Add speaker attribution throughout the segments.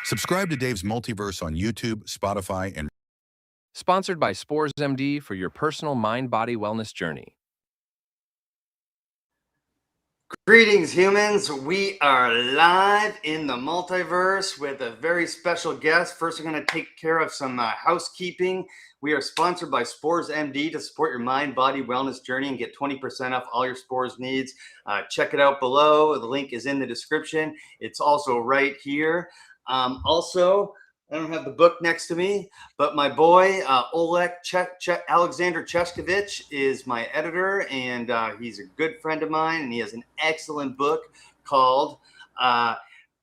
Speaker 1: Subscribe to Dave's Multiverse on YouTube, Spotify, and
Speaker 2: Sponsored by Spores MD for your personal mind-body wellness journey.
Speaker 3: Greetings, humans. We are live in the multiverse with a very special guest. First, we're going to take care of some housekeeping. We are sponsored by Spores MD to support your mind-body wellness journey and get 20% off all your Spores needs. Check it out below. The link is in the description. It's also right here. Also, I don't have the book next to me, but my boy, Alexander Cheshkovich is my editor, and he's a good friend of mine, and he has an excellent book called,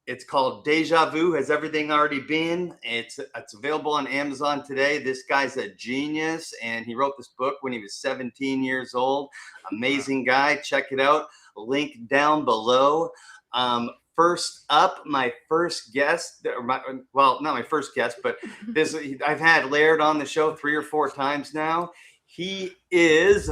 Speaker 3: it's called Deja Vu, Has Everything Already Been? It's available on Amazon today. This guy's a genius, and he wrote this book when he was 17 years old. Amazing guy. Check it out. Link down below. First up, my first guest, well, not my first guest, but I've had Laird on the show 3 or 4 times now. He is,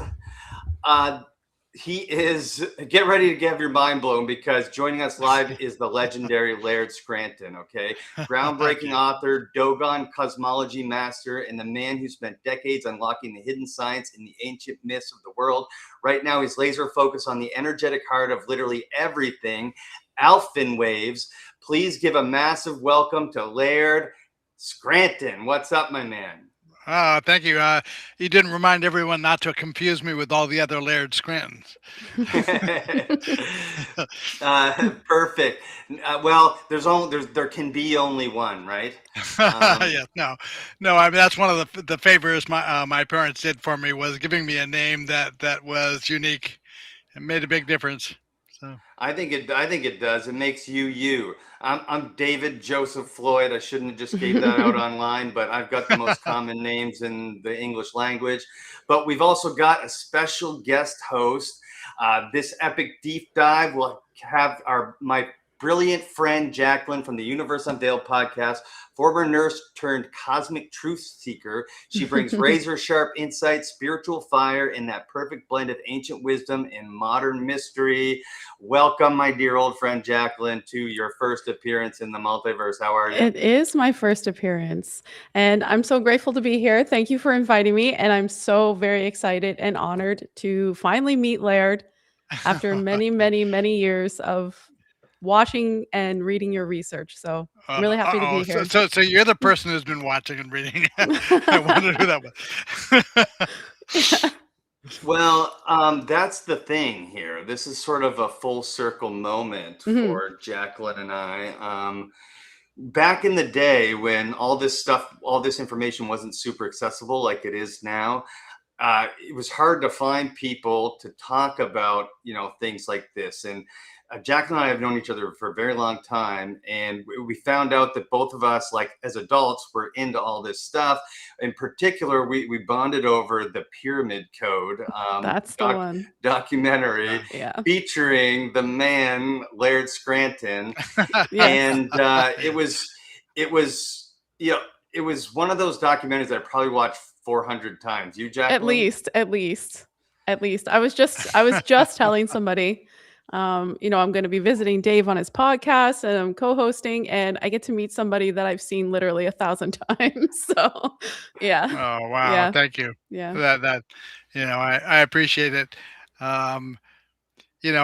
Speaker 3: get ready to have your mind blown, because joining us live is the legendary Laird Scranton, okay? Groundbreaking author, Dogon cosmology master, and the man who spent decades unlocking the hidden science in the ancient myths of the world. Right now, he's laser focused on the energetic heart of literally everything. Alfvén Waves. Please give a massive welcome to Laird Scranton. What's up, my man?
Speaker 4: Thank you. You didn't remind everyone not to confuse me with all the other Laird Scrantons.
Speaker 3: Perfect. Well, there can be only one, right?
Speaker 4: Yeah, no. I mean, that's one of the favors my parents did for me, was giving me a name that was unique. It made a big difference. So
Speaker 3: I think it does. It makes you. I'm David Joseph Floyd. I shouldn't have just gave that out online, but I've got the most common names in the English language. But we've also got a special guest host. This epic deep dive will have my brilliant friend Jacqueline from the Universe Unveiled podcast, former nurse turned cosmic truth seeker. She brings razor sharp insight, spiritual fire, and that perfect blend of ancient wisdom and modern mystery. Welcome, my dear old friend Jacqueline, to your first appearance in the multiverse. How are you?
Speaker 5: It is my first appearance, and I'm so grateful to be here. Thank you for inviting me, and I'm so very excited and honored to finally meet Laird after many, many, many years of watching and reading your research. So I'm really happy to be here.
Speaker 4: So you're the person who's been watching and reading. I wondered who that was.
Speaker 3: Well, that's the thing here. This is sort of a full circle moment
Speaker 5: Hmm.
Speaker 3: for Jacqueline and I. Back in the day when all this stuff, all this information wasn't super accessible like it is now, it was hard to find people to talk about, things like this. And Jack and I have known each other for a very long time, and we found out that both of us, like as adults, were into all this stuff. In particular, we bonded over the Pyramid Code
Speaker 5: That's the one.
Speaker 3: documentary
Speaker 5: Yeah.
Speaker 3: featuring the man Laird Scranton,
Speaker 5: Yes.
Speaker 3: and it was you know it was one of those documentaries that I probably watched 400 times. You,
Speaker 5: At
Speaker 3: Jacqueline?
Speaker 5: least, at least, at least. I was just telling somebody, I'm going to be visiting Dave on his podcast and I'm co-hosting, and I get to meet somebody that I've seen literally 1,000 times. So, yeah,
Speaker 4: Oh, wow.
Speaker 5: yeah,
Speaker 4: Thank you.
Speaker 5: yeah.
Speaker 4: That I appreciate it. Um,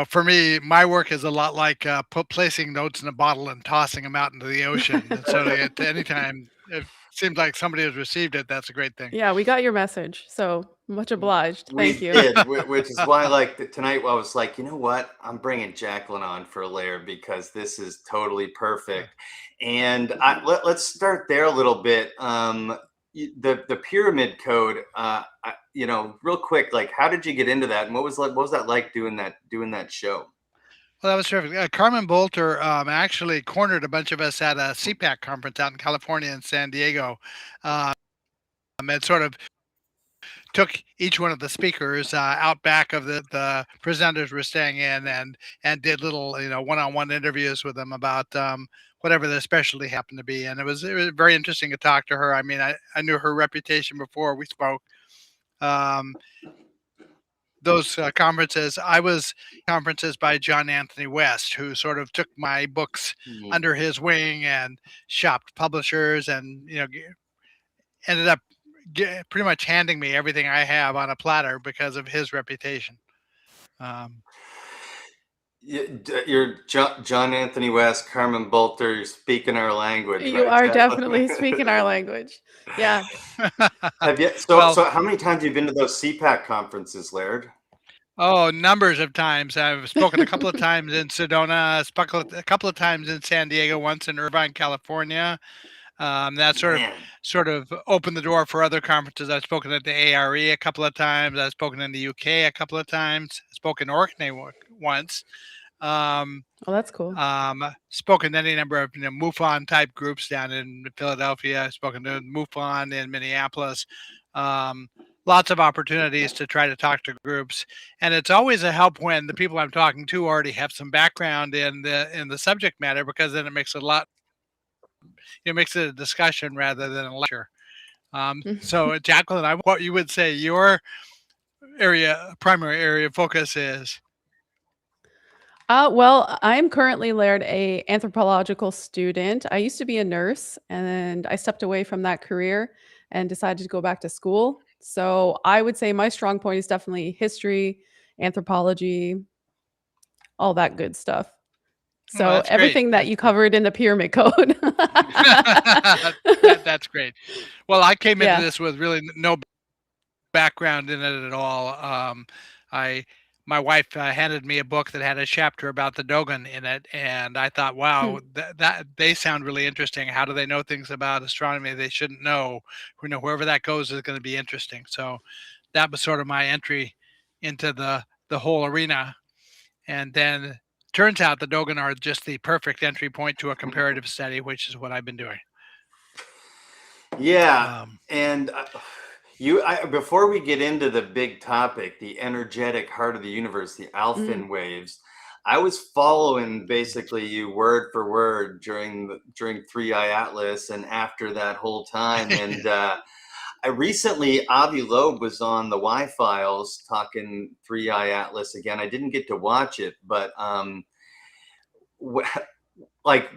Speaker 4: for me, my work is a lot like placing notes in a bottle and tossing them out into the ocean. And so at any time it seems like somebody has received it, that's a great thing.
Speaker 5: Yeah, we got your message. So much obliged. Thank
Speaker 3: We
Speaker 5: you.
Speaker 3: did, which is why, like tonight, I was like, you know what? I'm bringing Jacqueline on for a layer because this is totally perfect. And let's start there a little bit. The Pyramid Code. Real quick, like, how did you get into that, and what was that like doing that show?
Speaker 4: Well, that was terrific. Carmen Bolter actually cornered a bunch of us at a CPAC conference out in California and San Diego. And sort of took each one of the speakers out back of the presenters were staying in, and did little one-on-one interviews with them about whatever their specialty happened to be. And it was very interesting to talk to her. I mean, I knew her reputation before we spoke. Um, those conferences, I was conferences by John Anthony West, who sort of took my books
Speaker 3: Mhm.
Speaker 4: under his wing and shopped publishers, and ended up pretty much handing me everything I have on a platter because of his reputation. Um,
Speaker 3: You're John Anthony West, Carmen Bolter. You're speaking our language,
Speaker 5: You
Speaker 3: right,
Speaker 5: are
Speaker 3: Jacqueline?
Speaker 5: definitely speaking our language. Yeah.
Speaker 3: Have you? So,
Speaker 4: well,
Speaker 3: so how many times have you been to those CPAC conferences, Laird?
Speaker 4: oh, numbers of times. I've spoken a couple of times in Sedona, spoken a couple of times in San Diego, once in Irvine, California. That
Speaker 3: Man.
Speaker 4: sort of opened the door for other conferences. I've spoken at the ARE a couple of times. I've spoken in the UK a couple of times. Spoken in Orkney once. Um,
Speaker 5: Oh, that's cool.
Speaker 4: Spoken to any number of MUFON type groups down in Philadelphia. I've spoken to MUFON in Minneapolis. Um, Lots of opportunities to try to talk to groups, and it's always a help when the people I'm talking to already have some background in the subject matter, because then it makes it makes it a discussion rather than a lecture. So, Jacqueline, what you would say your primary area of focus is?
Speaker 5: Well, I'm currently, Laird, a anthropological student. I used to be a nurse, and I stepped away from that career and decided to go back to school. So I would say my strong point is definitely history, anthropology, all that good stuff.
Speaker 4: Well,
Speaker 5: So
Speaker 4: that's great.
Speaker 5: everything that you covered in the Pyramid Code.
Speaker 4: That's great. Well, I came into
Speaker 5: Yeah.
Speaker 4: this with really no background in it at all. I My wife handed me a book that had a chapter about the Dogon in it, and I thought,
Speaker 5: Hmm.
Speaker 4: wow, that they sound really interesting. How do they know things about astronomy they shouldn't know? Wherever that goes is going to be interesting. So that was sort of my entry into the whole arena. And then turns out the Dogon are just the perfect entry point to a comparative study, which is what I've been doing.
Speaker 3: Yeah,
Speaker 4: Um,
Speaker 3: and before we get into the big topic, the energetic heart of the universe, the
Speaker 5: Mm.
Speaker 3: Alfvén Waves, I was following basically you word for word during Three Eye Atlas and after that whole time. And I recently, Avi Loeb was on the Y Files talking Three Eye Atlas again. I didn't get to watch it, but like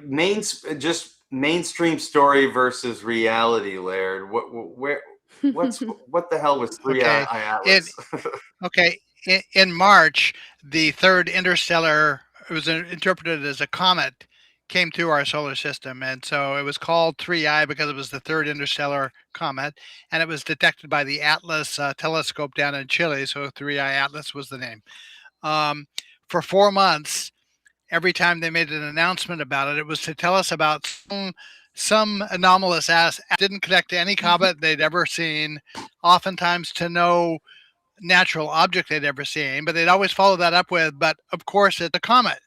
Speaker 3: just mainstream story versus reality, Laird. What the hell was Three
Speaker 4: okay.
Speaker 3: Eye
Speaker 4: In
Speaker 3: Atlas?
Speaker 4: Okay, in March, the third interstellar, it was interpreted as a comet, came through our solar system. And so it was called 3I because it was the third interstellar comet, and it was detected by the Atlas telescope down in Chile. So 3I Atlas was the name. For 4 months, every time they made an announcement about it, it was to tell us about some anomalous didn't connect to any comet they'd ever seen, oftentimes to no natural object they'd ever seen, but they'd always follow that up with, but of course it's a comet.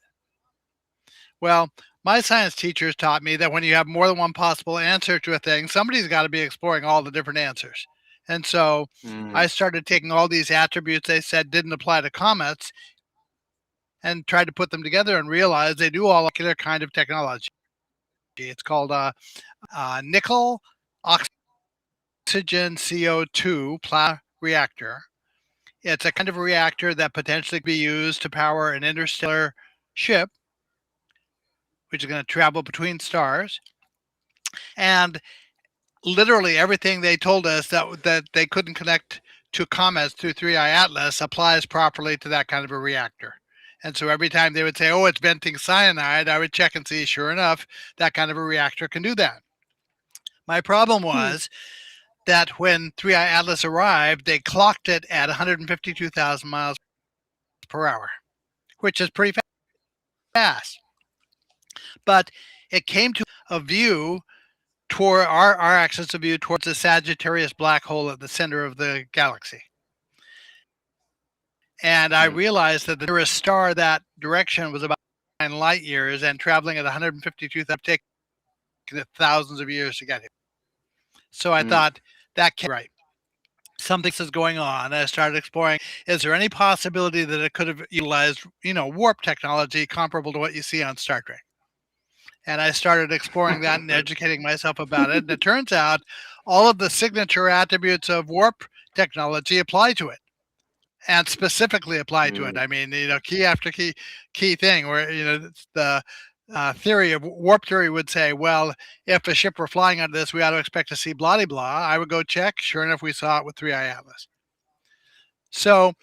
Speaker 4: Well, my science teachers taught me that when you have more than one possible answer to a thing, somebody's got to be exploring all the different answers. And so I started taking all these attributes they said didn't apply to comets and tried to put them together and realized they do all particular kind of technology. It's called nickel oxygen CO2 plasma reactor. It's a kind of a reactor that potentially could be used to power an interstellar ship, which is going to travel between stars. And literally everything they told us that they couldn't connect to comets through 3I Atlas applies properly to that kind of a reactor. And so every time they would say, oh, it's venting cyanide, I would check and see, sure enough, that kind of a reactor can do that. My problem was that when 3I Atlas arrived, they clocked it at 152,000 miles per hour, which is pretty fast. But it came to a view toward our axis of view towards the Sagittarius black hole at the center of the galaxy. And I realized that the nearest star that direction was about 9 light years, and traveling at 152,000 would take thousands of years to get here. So I thought, that can't be right. Something is going on. I started exploring, is there any possibility that it could have utilized, warp technology comparable to what you see on Star Trek? And I started exploring that and educating myself about it. And it turns out all of the signature attributes of warp technology apply to it, and specifically apply to it. I mean, key after key thing where, the theory of warp theory would say, well, if a ship were flying under this, we ought to expect to see blah, blah, blah. I would go check. Sure enough, we saw it with 3I Atlas. So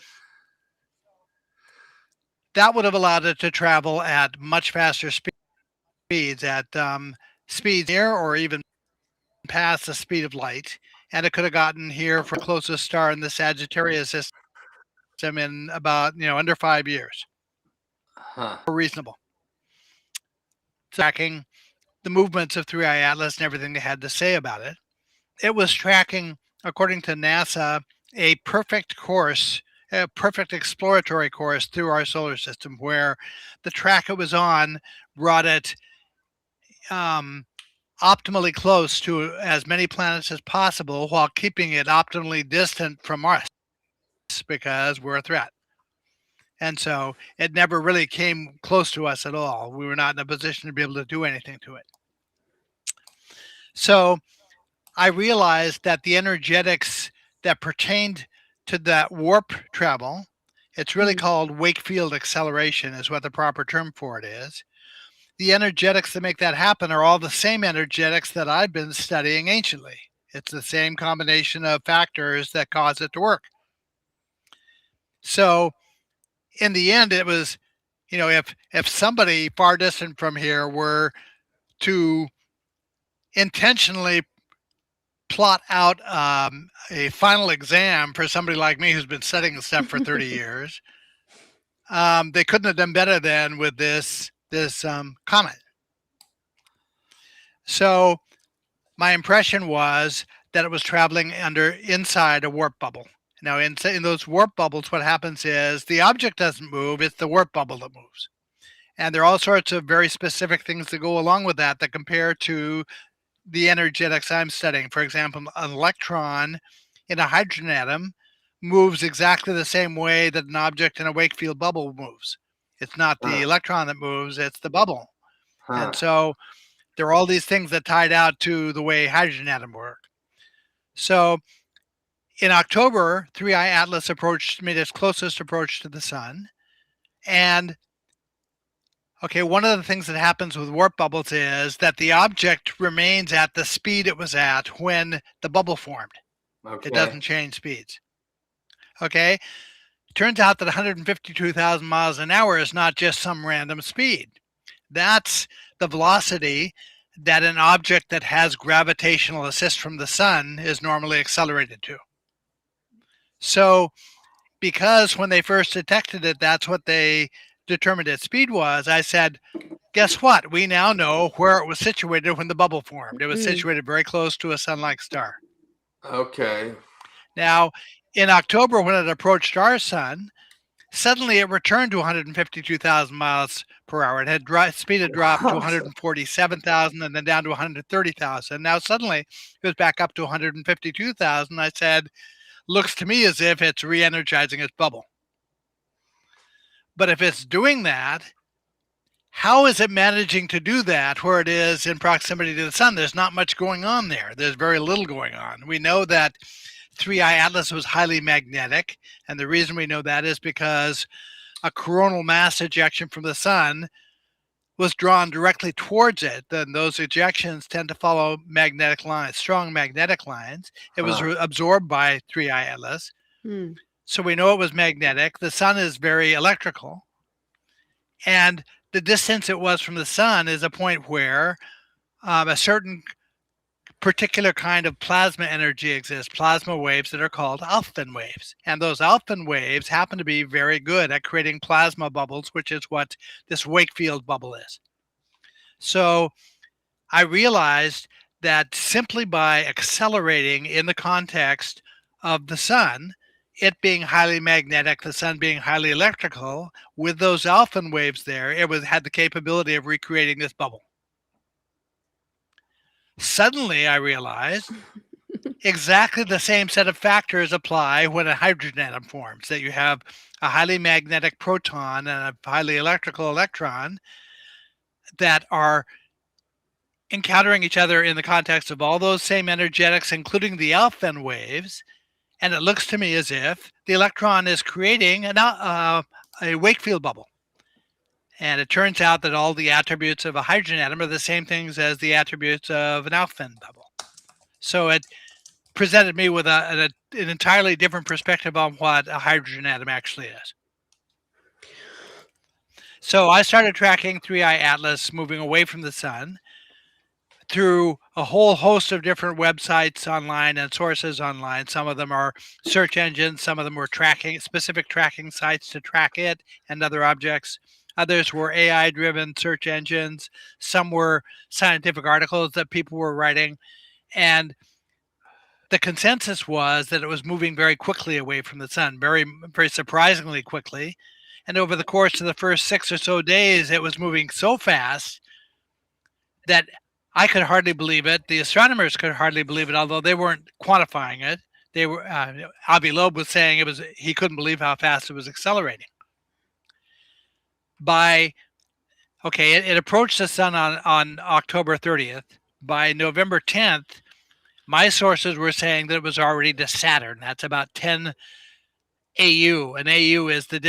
Speaker 4: that would have allowed it to travel at much faster speeds, at speeds near or even past the speed of light. And it could have gotten here for the closest star in the Sagittarius system in about, under 5 years. Reasonable. Tracking the movements of 3I Atlas and everything they had to say about it. It was tracking, according to NASA, a perfect course, a perfect exploratory course through our solar system, where the track it was on brought it optimally close to as many planets as possible while keeping it optimally distant from us because we're a threat. And so it never really came close to us at all. We were not in a position to be able to do anything to it. So I realized that the energetics that pertained to that warp travel, it's really called Wakefield acceleration is what the proper term for it is. The energetics that make that happen are all the same energetics that I've been studying anciently. It's the same combination of factors that cause it to work. So in the end, it was, if somebody far distant from here were to intentionally plot out a final exam for somebody like me who's been studying this stuff for 30 years, they couldn't have done better than with this comet. So my impression was that it was traveling inside a warp bubble. Now, in those warp bubbles, what happens is the object doesn't move, it's the warp bubble that moves. And there are all sorts of very specific things that go along with that compare to the energetics I'm studying. For example, an electron in a hydrogen atom moves exactly the same way that an object in a Wakefield bubble moves. It's not the electron that moves, it's the bubble. And so there are all these things that tied out to the way hydrogen atoms work. So in October, 3I Atlas made its closest approach to the sun. And one of the things that happens with warp bubbles is that the object remains at the speed it was at when the bubble formed. It doesn't change speeds. Turns out that 152,000 miles an hour is not just some random speed. That's the velocity that an object that has gravitational assist from the sun is normally accelerated to. So because when they first detected it, that's what they determined its speed was, I said, guess what? We now know where it was situated when the bubble formed. It was situated very close to a sun-like star.
Speaker 3: Okay.
Speaker 4: Now, in October, when it approached our sun, suddenly it returned to 152,000 miles per hour. It had speed had dropped to 147,000 and then down to 130,000. Now suddenly it was back up to 152,000. I said, looks to me as if it's re-energizing its bubble. But if it's doing that, how is it managing to do that where it is in proximity to the sun? There's not much going on there. There's very little going on. We know that 3I Atlas was highly magnetic, and the reason we know that is because a coronal mass ejection from the sun was drawn directly towards it. Then those ejections tend to follow magnetic lines, strong magnetic lines. It was absorbed by 3I Atlas. So we know it was magnetic. The sun is very electrical. And the distance it was from the sun is a point where a certain particular kind of plasma energy exists, plasma waves that are called Alfvén waves. And those Alfvén waves happen to be very good at creating plasma bubbles, which is what this Wakefield bubble is. So I realized that simply by accelerating in the context of the sun, it being highly magnetic, the sun being highly electrical, with those Alfvén waves there, it had the capability of recreating this bubble. Suddenly, I realized exactly the same set of factors apply when a hydrogen atom forms, that you have a highly magnetic proton and a highly electrical electron that are encountering each other in the context of all those same energetics, including the Alfvén waves. And it looks to me as if the electron is creating a Wakefield bubble. And it turns out that all the attributes of a hydrogen atom are the same things as the attributes of an Alfvén bubble. So it presented me with an entirely different perspective on what a hydrogen atom actually is. So I started tracking 3I Atlas moving away from the sun through a whole host of different websites online and sources online. Some of them are search engines, some of them were specific tracking sites to track it and other objects. Others were AI-driven search engines. Some were scientific articles that people were writing. And the consensus was that it was moving very quickly away from the sun, very, very surprisingly quickly. And over the course of the first 6 or so days, it was moving so fast that I could hardly believe it. The astronomers could hardly believe it, although they weren't quantifying it. They were. Avi Loeb was saying he couldn't believe how fast it was accelerating. It approached the sun on October 30th. By November 10th, my sources were saying that it was already to Saturn. That's about 10 AU. An AU is the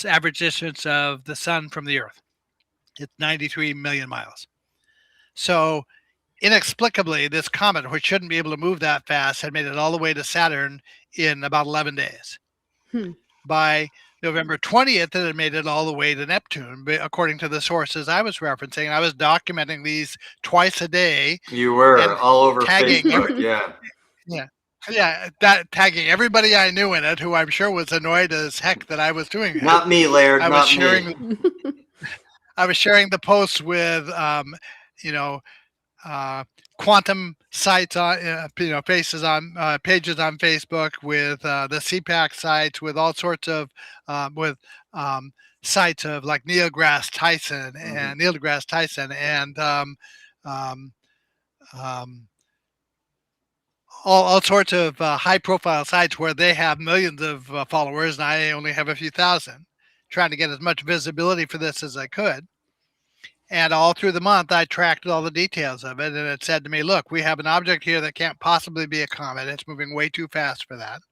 Speaker 4: average distance of the sun from the Earth. It's 93 million miles. So inexplicably, this comet, which shouldn't be able to move that fast, had made it all the way to Saturn in about 11 days. By November 20th, it had made it all the way to Neptune, according to the sources I was referencing. I was documenting these twice a day.
Speaker 3: You were all over Facebook,
Speaker 4: tagging everybody I knew in it, who I'm sure was annoyed as heck that I was doing it.
Speaker 3: Not me, Laird.
Speaker 4: I was sharing the posts with, quantum sites on, pages on Facebook, with the CPAC sites, with all sorts of, sites of like Neil deGrasse Tyson and all sorts of high-profile sites where they have millions of followers, and I only have a few thousand, trying to get as much visibility for this as I could. And all through the month, I tracked all the details of it, and it said to me, look, we have an object here that can't possibly be a comet. It's moving way too fast for that.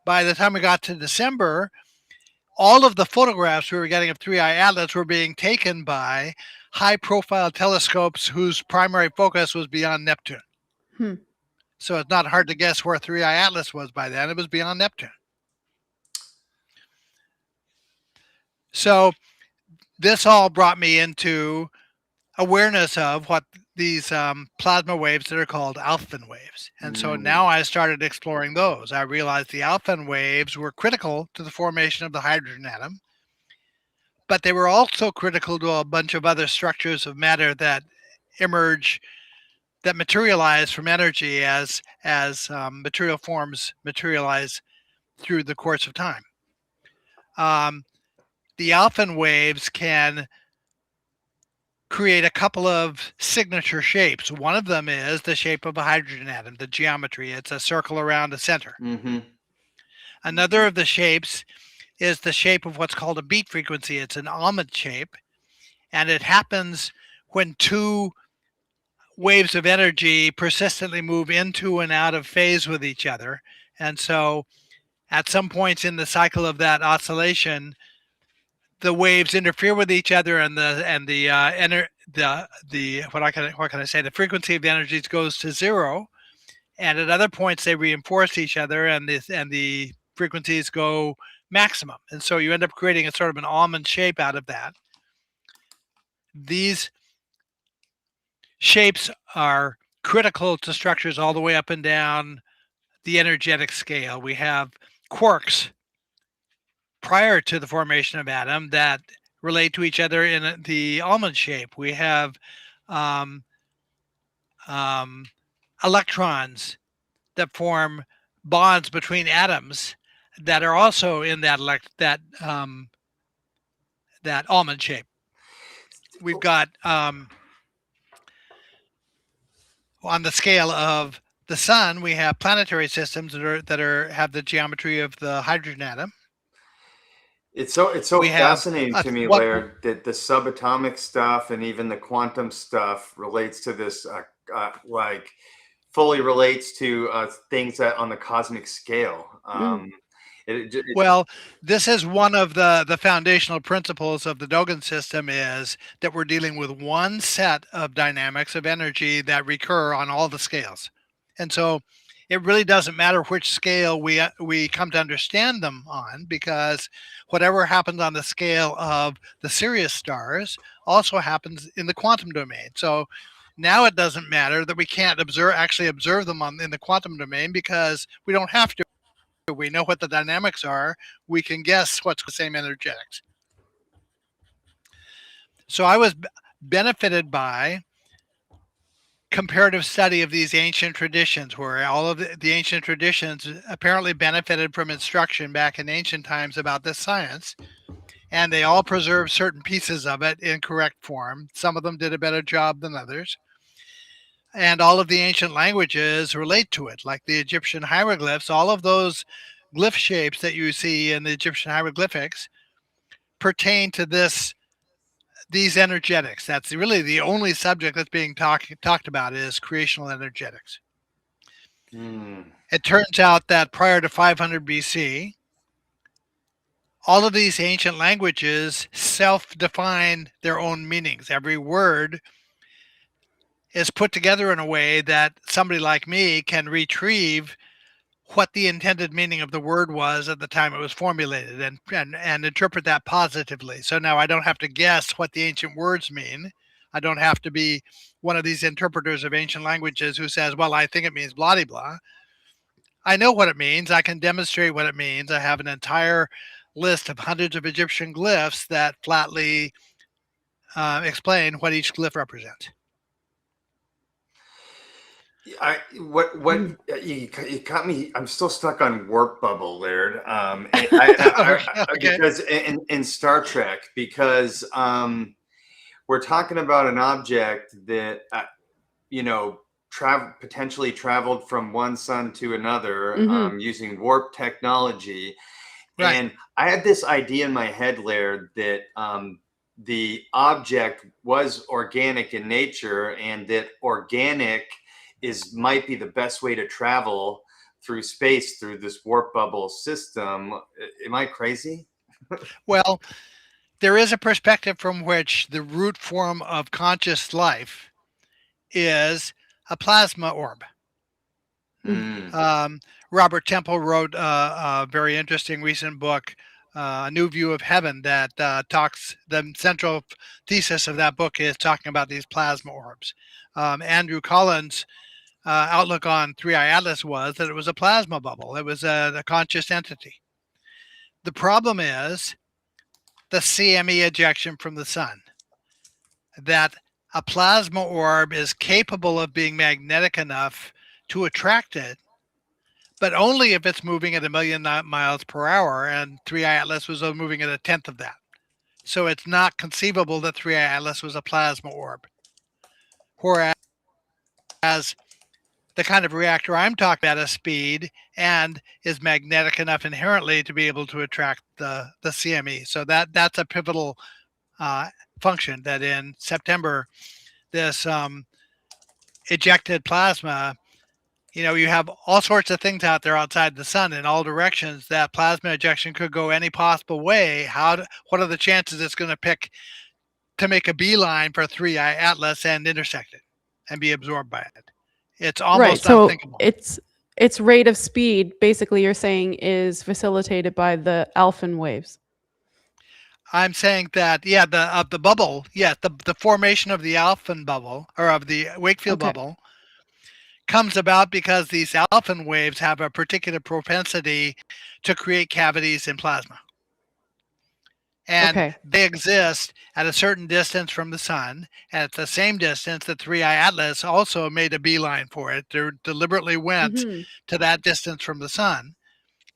Speaker 4: By the time we got to December, all of the photographs we were getting of 3I Atlas were being taken by high-profile telescopes whose primary focus was beyond Neptune. So it's not hard to guess where 3I Atlas was by then. It was beyond Neptune. So this all brought me into awareness of what these plasma waves that are called Alfvén waves. And so now I started exploring those. I realized the Alfvén waves were critical to the formation of the hydrogen atom, but they were also critical to a bunch of other structures of matter that emerge, that materialize from energy as material forms materialize through the course of time. The Alfvén waves can create a couple of signature shapes. One of them is the shape of a hydrogen atom, the geometry. It's a circle around a center. Another of the shapes is the shape of what's called a beat frequency. It's an almond shape, and it happens when two waves of energy persistently move into and out of phase with each other. And so at some points in the cycle of that oscillation, the waves interfere with each other, and the frequency of the energies goes to zero. And at other points, they reinforce each other, and the frequencies go maximum. And so you end up creating a sort of an almond shape out of that. These shapes are critical to structures all the way up and down the energetic scale. We have quarks prior to the formation of atom that relate to each other in the almond shape. We have electrons that form bonds between atoms that are also in that almond shape. We've got on the scale of the sun, we have planetary systems that have the geometry of the hydrogen atom.
Speaker 3: It's so fascinating to me, Laird, that the subatomic stuff and even the quantum stuff relates to this, like fully relates to things that on the cosmic scale.
Speaker 4: Well, this is one of the foundational principles of the Dogon system, is that we're dealing with one set of dynamics of energy that recur on all the scales. And so it really doesn't matter which scale we come to understand them on, because whatever happens on the scale of the Sirius stars also happens in the quantum domain. So now it doesn't matter that we can't actually observe them in the quantum domain, because we don't have to. We know what the dynamics are. We can guess what's the same energetics. So I was benefited by comparative study of these ancient traditions, where all of the ancient traditions apparently benefited from instruction back in ancient times about this science, and they all preserved certain pieces of it in correct form. Some of them did a better job than others, and all of the ancient languages relate to it, like the Egyptian hieroglyphs. All of those glyph shapes that you see in the Egyptian hieroglyphics pertain to these energetics. That's really the only subject that's being talked about, is creational energetics. It turns out that prior to 500 BC, all of these ancient languages self-define their own meanings. Every word is put together in a way that somebody like me can retrieve what the intended meaning of the word was at the time it was formulated, and interpret that positively. So now I don't have to guess what the ancient words mean. I don't have to be one of these interpreters of ancient languages who says, well, I think it means blah, blah, blah. I know what it means. I can demonstrate what it means. I have an entire list of hundreds of Egyptian glyphs that flatly explain what each glyph represents.
Speaker 3: You caught me. I'm still stuck on warp bubble, Laird. Because in Star Trek, because we're talking about an object that potentially traveled from one sun to another using warp technology. Right. And I had this idea in my head, Laird, that the object was organic in nature, and that organic might be the best way to travel through space through this warp bubble system. Am I crazy?
Speaker 4: Well, there is a perspective from which the root form of conscious life is a plasma orb. Robert Temple wrote a very interesting recent book A New View of Heaven that talks, the central thesis of that book is talking about these plasma orbs. Andrew Collins' outlook on 3i Atlas was that it was a plasma bubble. It was a conscious entity. The problem is the CME ejection from the sun, that a plasma orb is capable of being magnetic enough to attract it, but only if it's moving at 1,000,000 miles per hour, and 3i Atlas was moving at 1/10 of that. So it's not conceivable that 3i Atlas was a plasma orb. Whereas the kind of reactor I'm talking about is speed and is magnetic enough inherently to be able to attract the CME. So that's a pivotal function, that in September, this ejected plasma, you have all sorts of things out there outside the sun in all directions. That plasma ejection could go any possible way. What are the chances it's going to pick to make a beeline for 3i Atlas and intersect it and be absorbed by it? It's almost unthinkable.
Speaker 5: So its rate of speed, basically, you're saying, is facilitated by the Alfvén waves.
Speaker 4: I'm saying that, the bubble, the formation of the Alfvén bubble, or of the Wakefield bubble, comes about because these Alfvén waves have a particular propensity to create cavities in plasma. And they exist at a certain distance from the sun, and at the same distance that 3i Atlas also made a beeline for it. They deliberately went to that distance from the sun.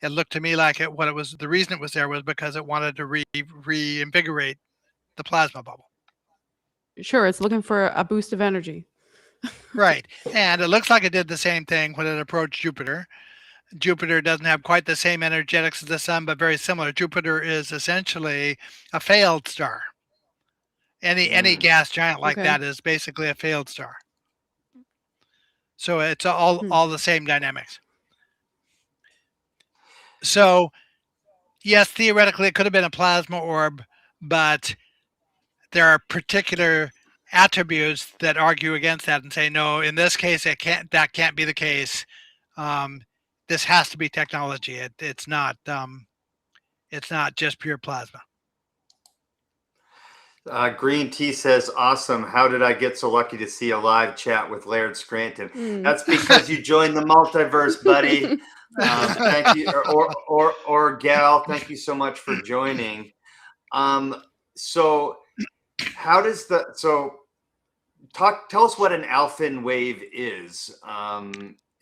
Speaker 4: It looked to me like the reason it was there was because it wanted to reinvigorate the plasma bubble.
Speaker 5: Sure, it's looking for a boost of energy.
Speaker 4: Right. And it looks like it did the same thing when it approached Jupiter. Jupiter doesn't have quite the same energetics as the sun, but very similar. Jupiter is essentially a failed star. Any gas giant like that is basically a failed star. So it's all the same dynamics. So yes, theoretically it could have been a plasma orb, but there are particular attributes that argue against that and say, no, in this case that can't be the case. This has to be technology. It's not just pure plasma.
Speaker 3: Green Tea says, awesome. How did I get so lucky to see a live chat with Laird Scranton? That's because you joined the multiverse, buddy. Thank you. Or gal, thank you so much for joining. So how does tell us what an Alfvén wave is,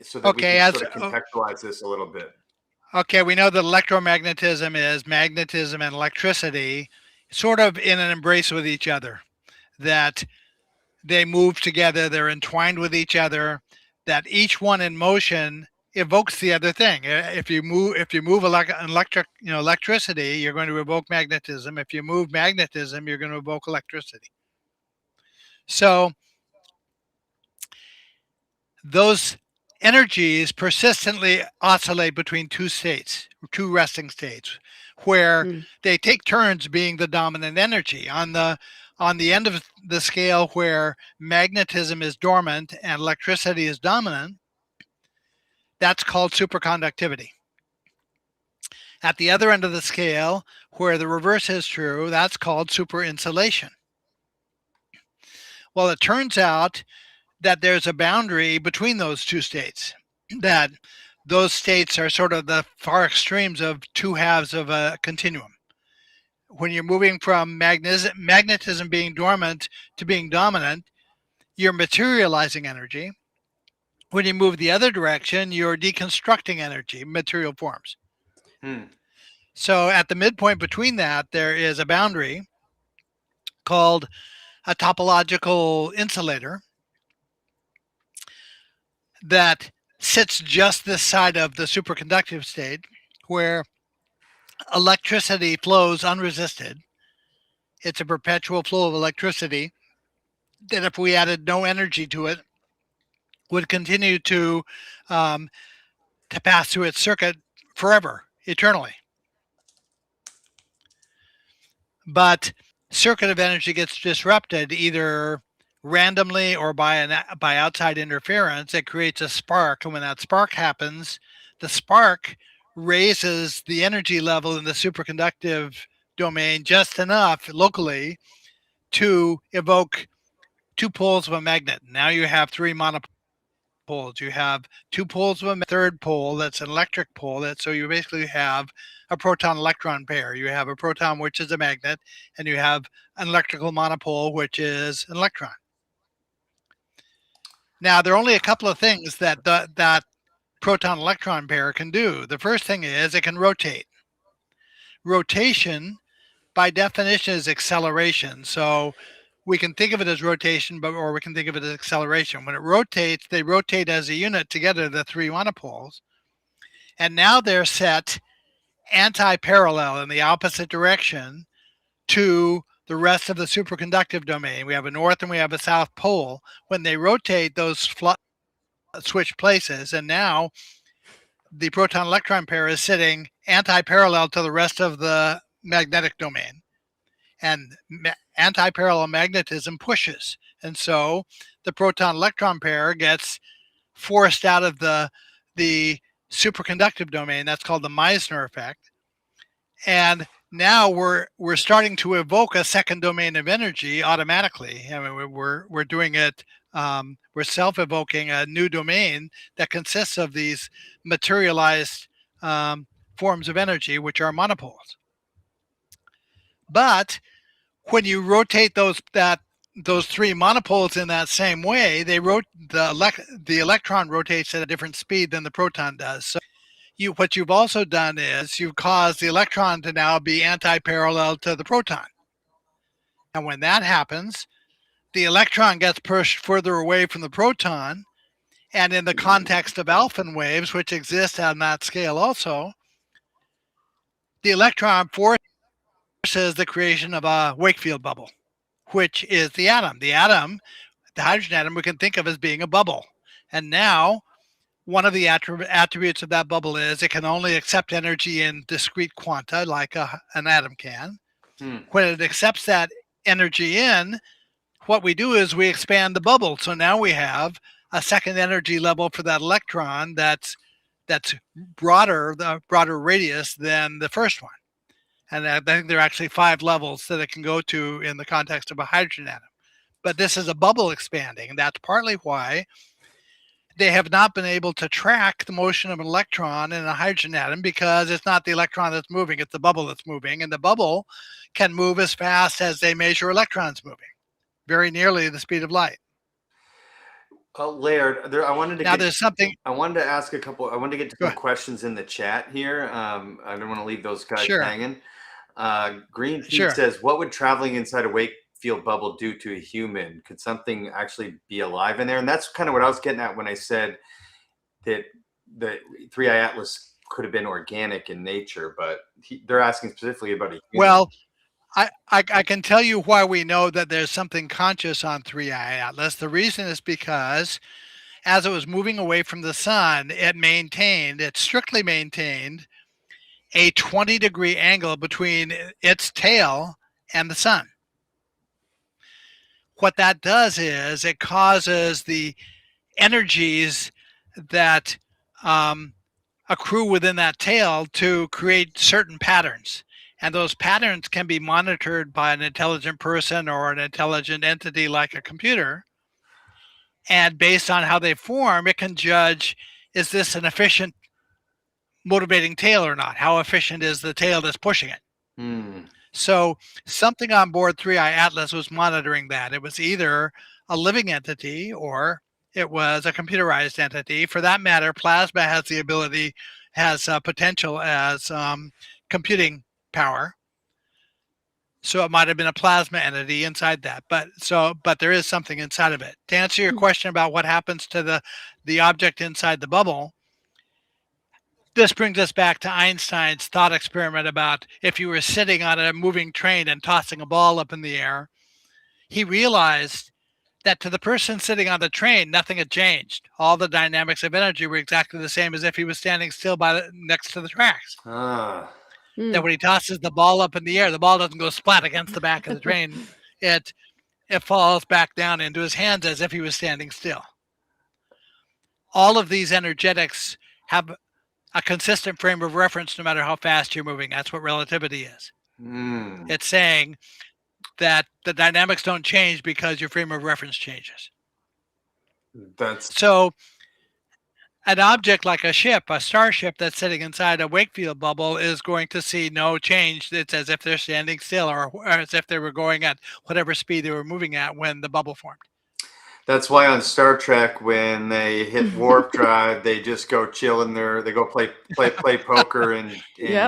Speaker 3: so that we can sort of contextualize this a little bit.
Speaker 4: Okay, we know that electromagnetism is magnetism and electricity sort of in an embrace with each other, that they move together, they're entwined with each other, that each one in motion evokes the other thing. If you move electricity, you're going to evoke magnetism. If you move magnetism, you're going to evoke electricity. So those energies persistently oscillate between two resting states, where they take turns being the dominant energy. On the end of the scale where magnetism is dormant and electricity is dominant, that's called superconductivity. At the other end of the scale, where the reverse is true, that's called superinsulation. Well, it turns out that there's a boundary between those two states, that those states are sort of the far extremes of two halves of a continuum. When you're moving from magnetism being dormant to being dominant, you're materializing energy. When you move the other direction, you're deconstructing energy, material forms. So at the midpoint between that, there is a boundary called a topological insulator that sits just this side of the superconductive state, where electricity flows unresisted. It's a perpetual flow of electricity that, if we added no energy to it, would continue to pass through its circuit forever, eternally. But circuit of energy gets disrupted either randomly or by outside interference. It creates a spark, and when that spark happens, the spark raises the energy level in the superconductive domain just enough locally to evoke 2 poles of a magnet. Now you have 3 monopoles. You have 2 poles of a third pole that's an electric pole. So you basically have a proton-electron pair. You have a proton, which is a magnet, and you have an electrical monopole, which is an electron. Now, there are only a couple of things that that proton-electron pair can do. The first thing is it can rotate. Rotation, by definition, is acceleration. So we can think of it as rotation, or we can think of it as acceleration. When it rotates, they rotate as a unit together, the 3 monopoles. And now they're set anti-parallel in the opposite direction to the rest of the superconductive domain. We have a north and we have a south pole. When they rotate, those switch places, and now the proton-electron pair is sitting anti-parallel to the rest of the magnetic domain. And anti-parallel magnetism pushes. And so the proton-electron pair gets forced out of the superconductive domain. That's called the Meissner effect. And now we're starting to evoke a second domain of energy automatically. I mean, we're doing it. We're self-evoking a new domain that consists of these materialized forms of energy, which are monopoles. But when you rotate those 3 monopoles in that same way, the electron rotates at a different speed than the proton does. So what you've also done is you've caused the electron to now be anti-parallel to the proton. And when that happens, the electron gets pushed further away from the proton. And in the context of Alfvén waves, which exist on that scale also, the electron forces the creation of a Wakefield bubble, which is the atom. The atom, the hydrogen atom, we can think of as being a bubble. And now one of the attributes of that bubble is it can only accept energy in discrete quanta like an atom can. When it accepts that energy in, what we do is we expand the bubble. So now we have a second energy level for that electron that's broader, the broader radius than the first one. And I think there are actually 5 levels that it can go to in the context of a hydrogen atom. But this is a bubble expanding. And that's partly why they have not been able to track the motion of an electron in a hydrogen atom, because it's not the electron that's moving, it's the bubble that's moving. And the bubble can move as fast as they measure electrons moving, very nearly the speed of light.
Speaker 3: Laird, I wanted to ask a couple. I wanted to get to some questions in the chat here. I don't want to leave those guys hanging. Green Pete says, "What would traveling inside a Wakefield bubble do to a human? Could something actually be alive in there?" And that's kind of what I was getting at when I said that the 3i Atlas could have been organic in nature, but they're asking specifically about a human.
Speaker 4: Well, I can tell you why we know that there's something conscious on 3i Atlas. The reason is because as it was moving away from the sun, it strictly maintained a 20-degree angle between its tail and the sun. What that does is it causes the energies that accrue within that tail to create certain patterns. And those patterns can be monitored by an intelligent person or an intelligent entity like a computer. And based on how they form, it can judge, is this an efficient motivating tail or not? How efficient is the tail that's pushing it? So something on board 3i Atlas was monitoring that. It was either a living entity or it was a computerized entity. For that matter, plasma has potential as computing power. So it might have been a plasma entity inside that. But there is something inside of it. To answer your question about what happens to the object inside the bubble, this brings us back to Einstein's thought experiment about if you were sitting on a moving train and tossing a ball up in the air. He realized that to the person sitting on the train, nothing had changed. All the dynamics of energy were exactly the same as if he was standing still next to the tracks. That when he tosses the ball up in the air, the ball doesn't go splat against the back of the train. It falls back down into his hands as if he was standing still. All of these energetics have a consistent frame of reference no matter how fast you're moving. That's what relativity is. It's saying that the dynamics don't change because your frame of reference changes. So an object like a ship, a starship that's sitting inside a Wakefield bubble is going to see no change. It's as if they're standing still or as if they were going at whatever speed they were moving at when the bubble formed.
Speaker 3: That's why on Star Trek, when they hit warp drive, they just go chill in there. They go play poker in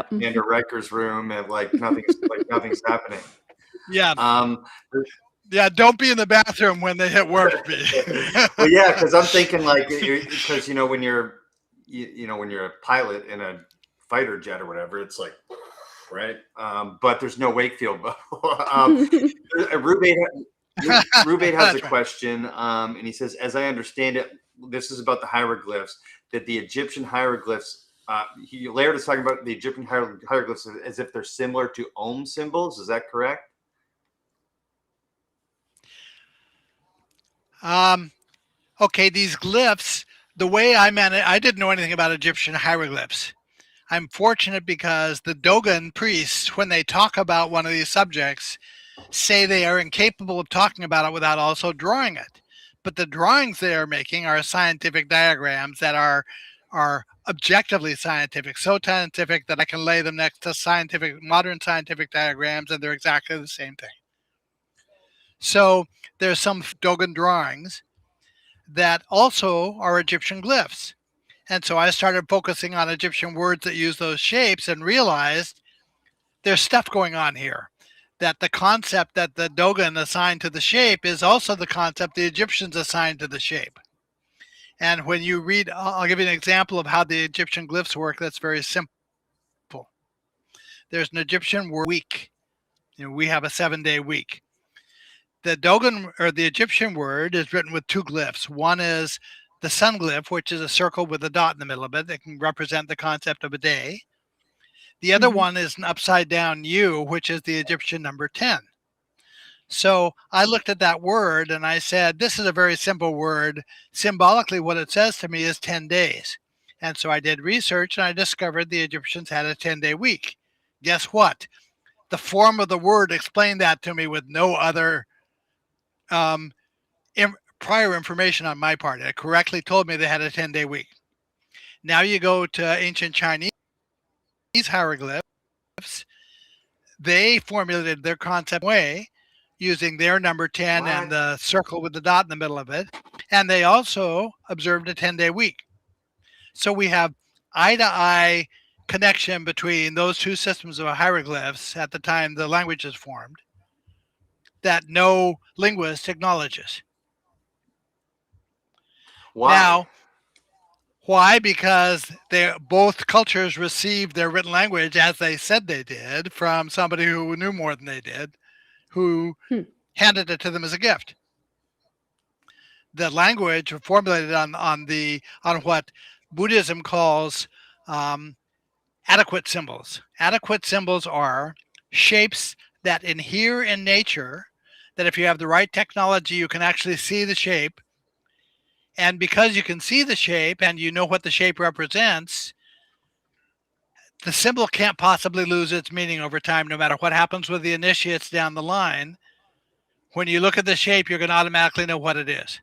Speaker 3: Commander Riker's room, and like nothing's happening.
Speaker 4: Yeah. Yeah, don't be in the bathroom when they hit warp speed.
Speaker 3: Well, yeah, because I'm thinking like because when you're when you're a pilot in a fighter jet or whatever, it's like right, but there's no Wakefield bubble. Rubate has a question, and he says, as I understand it, this is about the hieroglyphs, that the Egyptian hieroglyphs, Laird is talking about the Egyptian hieroglyphs as if they're similar to Ohm symbols. Is that correct?
Speaker 4: Okay, these glyphs, the way I didn't know anything about Egyptian hieroglyphs. I'm fortunate because the Dogon priests, when they talk about one of these subjects, say they are incapable of talking about it without also drawing it. But the drawings they are making are scientific diagrams that are objectively scientific, so scientific that I can lay them next to modern scientific diagrams, and they're exactly the same thing. So there's some Dogon drawings that also are Egyptian glyphs. And so I started focusing on Egyptian words that use those shapes and realized there's stuff going on here. That the concept that the Dogon assigned to the shape is also the concept the Egyptians assigned to the shape. And when you read, I'll give you an example of how the Egyptian glyphs work that's very simple. There's an Egyptian word week. We have a 7-day week. The Dogon or the Egyptian word is written with two glyphs. One is the sun glyph, which is a circle with a dot in the middle of it that can represent the concept of a day. The other one is an upside down U, which is the Egyptian number 10. So I looked at that word and I said, this is a very simple word. Symbolically, what it says to me is 10 days. And so I did research and I discovered the Egyptians had a 10-day week. Guess what? The form of the word explained that to me with no other prior information on my part. It correctly told me they had a 10-day week. Now you go to ancient Chinese hieroglyphs, they formulated their concept way using their number 10 and the circle with the dot in the middle of it. And they also observed a 10-day week. So we have eye-to-eye connection between those two systems of hieroglyphs at the time the language is formed that no linguist acknowledges.
Speaker 3: Why?
Speaker 4: Now, why? Because both cultures received their written language as they said they did from somebody who knew more than they did, who handed it to them as a gift. The language formulated on what Buddhism calls adequate symbols. Adequate symbols are shapes that inhere in nature, that if you have the right technology, you can actually see the shape. And because you can see the shape and you know what the shape represents, the symbol can't possibly lose its meaning over time, no matter what happens with the initiates down the line. When you look at the shape, you're going to automatically know what it is.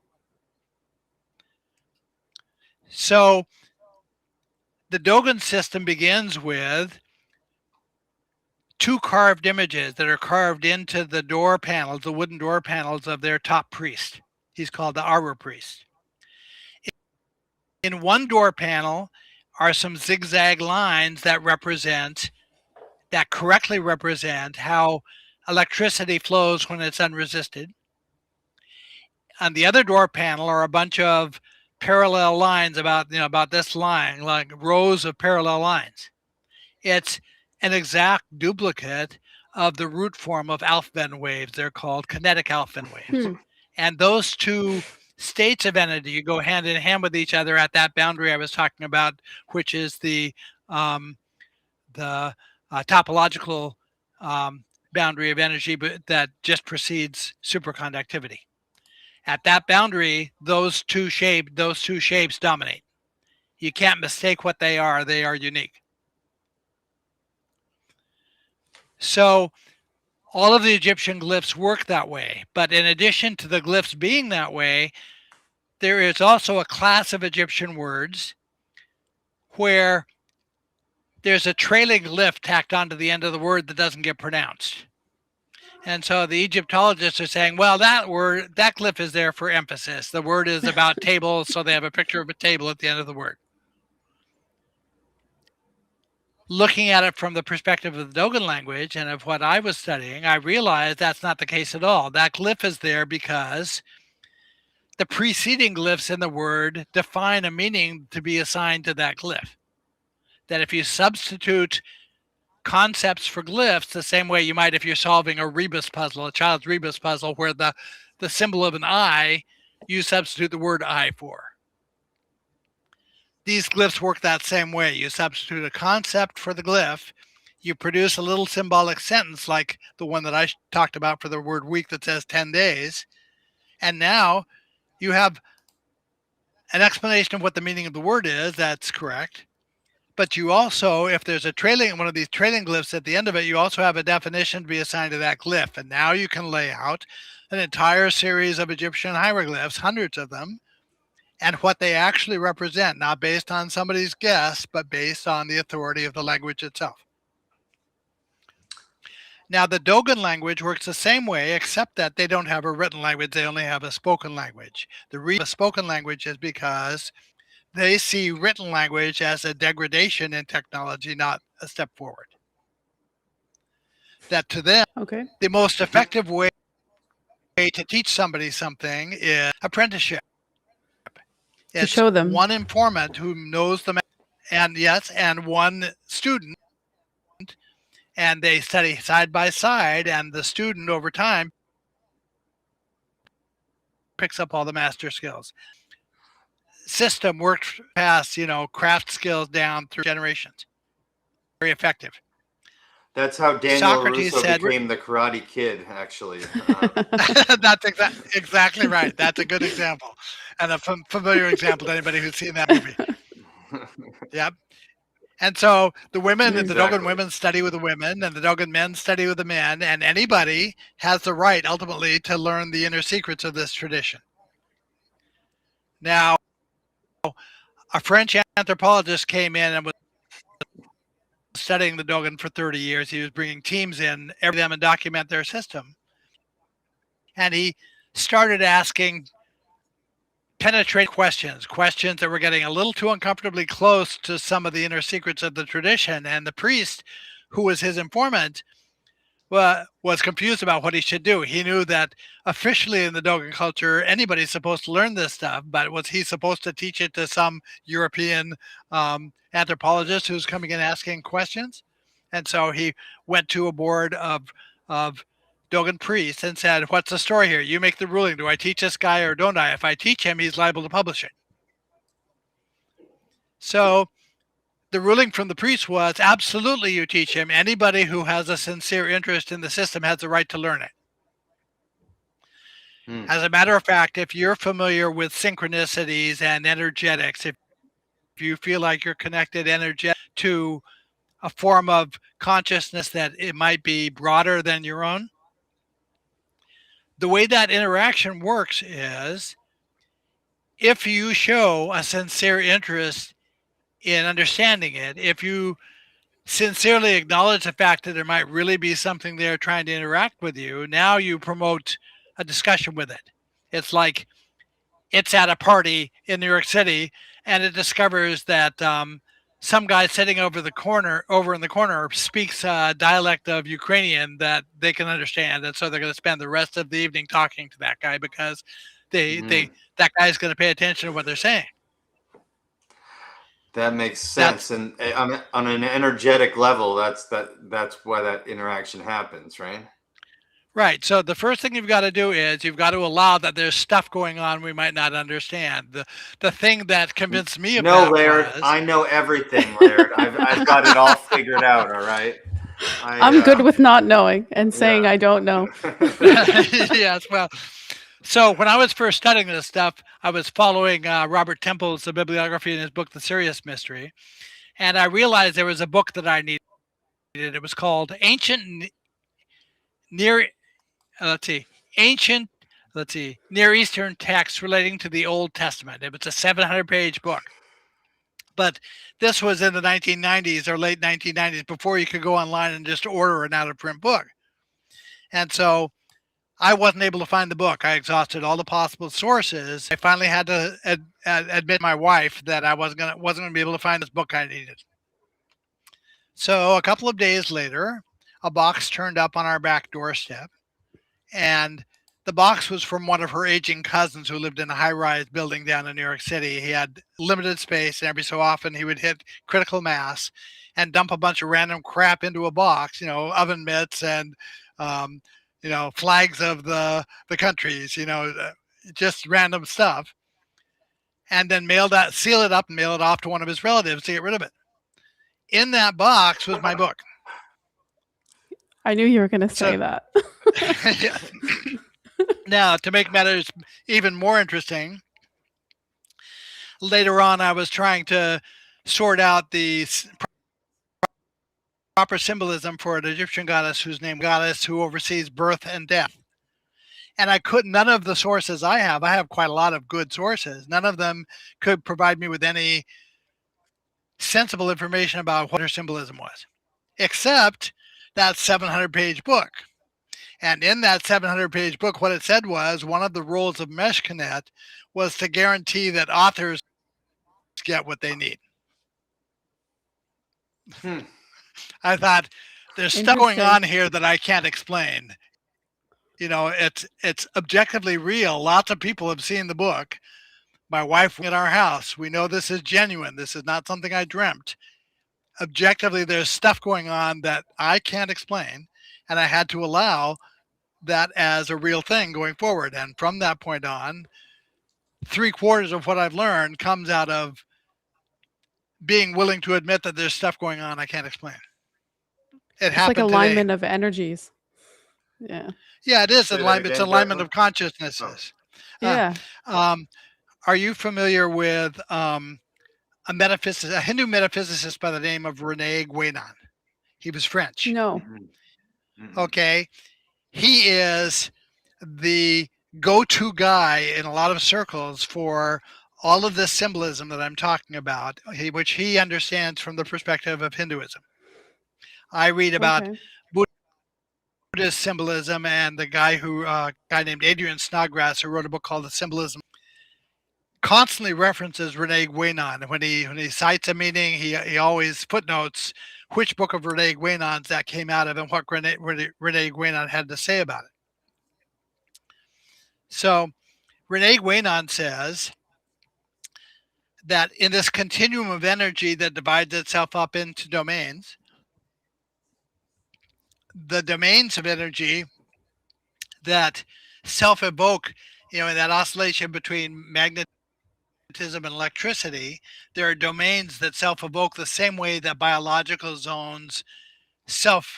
Speaker 4: So the Dogon system begins with two carved images that are carved into the door panels, the wooden door panels of their top priest. He's called the Aru priest. In one door panel are some zigzag lines that correctly represent how electricity flows when it's unresisted. On the other door panel are a bunch of parallel lines about this line, like rows of parallel lines. It's an exact duplicate of the root form of Alfvén waves. They're called kinetic Alfvén waves. And those two states of energy go hand in hand with each other at that boundary I was talking about, which is the topological boundary of energy that just precedes superconductivity. At that boundary, those two shapes dominate. You can't mistake what they are. They are unique. So all of the Egyptian glyphs work that way. But in addition to the glyphs being that way, there is also a class of Egyptian words where there's a trailing glyph tacked onto the end of the word that doesn't get pronounced. And so the Egyptologists are saying, well, that glyph is there for emphasis. The word is about tables, so they have a picture of a table at the end of the word. Looking at it from the perspective of the Dogon language and of what I was studying, I realized that's not the case at all. That glyph is there because the preceding glyphs in the word define a meaning to be assigned to that glyph. That if you substitute concepts for glyphs the same way you might if you're solving a rebus puzzle, a child's rebus puzzle, where the symbol of an eye, you substitute the word eye for. These glyphs work that same way. You substitute a concept for the glyph, you produce a little symbolic sentence like the one that I talked about for the word week that says 10 days, and now you have an explanation of what the meaning of the word is. That's correct. But you also, if there's one of these trailing glyphs at the end of it, you also have a definition to be assigned to that glyph. And now you can lay out an entire series of Egyptian hieroglyphs, hundreds of them, and what they actually represent, not based on somebody's guess, but based on the authority of the language itself. Now, the Dogon language works the same way, except that they don't have a written language. They only have a spoken language. The reason a spoken language is because they see written language as a degradation in technology, not a step forward. That to them, the most effective way to teach somebody something is apprenticeship. It's
Speaker 5: to show them
Speaker 4: one informant who knows the and one student, and they study side by side, and the student over time picks up all the master skills. System worked past, craft skills down through generations. Very effective.
Speaker 3: That's how Daniel
Speaker 4: Socrates
Speaker 3: Russo became the Karate Kid, actually.
Speaker 4: That's exactly right. That's a good example, and a familiar example to anybody who's seen that movie. Yep. And so the women, the Dogon women study with the women, and the Dogon men study with the men, and anybody has the right ultimately to learn the inner secrets of this tradition. Now, a French anthropologist came in and was studying the Dogon for 30 years. He was bringing teams in, every them and document their system. And he started asking penetrate questions that were getting a little too uncomfortably close to some of the inner secrets of the tradition. And the priest, who was his informant, was confused about what he should do. He knew that officially in the Dogon culture, anybody's supposed to learn this stuff, but was he supposed to teach it to some European anthropologist who's coming in asking questions? And so he went to a board of Dogon priests and said, what's the story here? You make the ruling. Do I teach this guy or don't I? If I teach him, he's liable to publish it. So the ruling from the priest was absolutely you teach him. Anybody who has a sincere interest in the system has the right to learn it. As a matter of fact, if you're familiar with synchronicities and energetics, if you feel like you're connected energetic to a form of consciousness that it might be broader than your own, the way that interaction works is if you show a sincere interest in understanding it, if you sincerely acknowledge the fact that there might really be something there trying to interact with you, now you promote a discussion with it. It's like it's at a party in New York City and it discovers that some guy sitting over in the corner speaks a dialect of Ukrainian that they can understand. And so they're going to spend the rest of the evening talking to that guy because that guy's going to pay attention to what they're saying.
Speaker 3: That makes sense. And on an energetic level, that's why that interaction happens, right?
Speaker 4: Right. So the first thing you've got to do is you've got to allow that there's stuff going on we might not understand. The thing that convinced me of that
Speaker 3: Laird, I know everything, Laird. I've got it all figured out, all right?
Speaker 5: I'm good with not knowing and saying I don't know.
Speaker 4: Yes, well, So when I was first studying this stuff, I was following Robert Temple's bibliography in his book, The Serious Mystery. And I realized there was a book that I needed. It was called Near, let's see, Ancient, Near Eastern Texts Relating to the Old Testament. It was a 700-page book. But this was in the 1990s or late 1990s, before you could go online and just order an out-of-print book. And so I wasn't able to find the book. I exhausted all the possible sources. I finally had to admit to my wife that I wasn't gonna be able to find this book I needed. So a couple of days later, a box turned up on our back doorstep, and the box was from one of her aging cousins who lived in a high-rise building down in New York City. He had limited space, and every so often he would hit critical mass and dump a bunch of random crap into a box, oven mitts and flags of the countries, just random stuff, and then seal it up and mail it off to one of his relatives to get rid of it. In that box was my book.
Speaker 5: I knew you were going to say that.
Speaker 4: Yeah. Now, to make matters even more interesting, later on I was trying to sort out the proper symbolism for an Egyptian goddess who oversees birth and death. And none of the sources I have quite a lot of good sources. None of them could provide me with any sensible information about what her symbolism was, except that 700-page book. And in that 700-page book, what it said was one of the rules of Meshkinet was to guarantee that authors get what they need. I thought, there's stuff going on here that I can't explain. It's objectively real. Lots of people have seen the book. My wife in our house, we know this is genuine. This is not something I dreamt. Objectively, there's stuff going on that I can't explain, and I had to allow that as a real thing going forward. And from that point on, 3/4 of what I've learned comes out of being willing to admit that there's stuff going on I can't explain.
Speaker 5: It's like alignment of energies. Yeah.
Speaker 4: Yeah, it is alignment. It's alignment of consciousnesses.
Speaker 5: Yeah.
Speaker 4: Are you familiar with a Hindu metaphysicist by the name of René Guénon? He was French.
Speaker 5: No.
Speaker 4: Okay. He is the go-to guy in a lot of circles for all of this symbolism that I'm talking about, which he understands from the perspective of Hinduism. I read about Buddhist symbolism, and the guy named Adrian Snodgrass, who wrote a book called The Symbolism, constantly references René Guénon. When he cites a meaning, he always footnotes which book of René Guénon's that came out of and what René Guénon had to say about it. So René Guénon says that in this continuum of energy that divides itself up into domains, the domains of energy that self-evoke, in that oscillation between magnetism and electricity, there are domains that self-evoke the same way that biological zones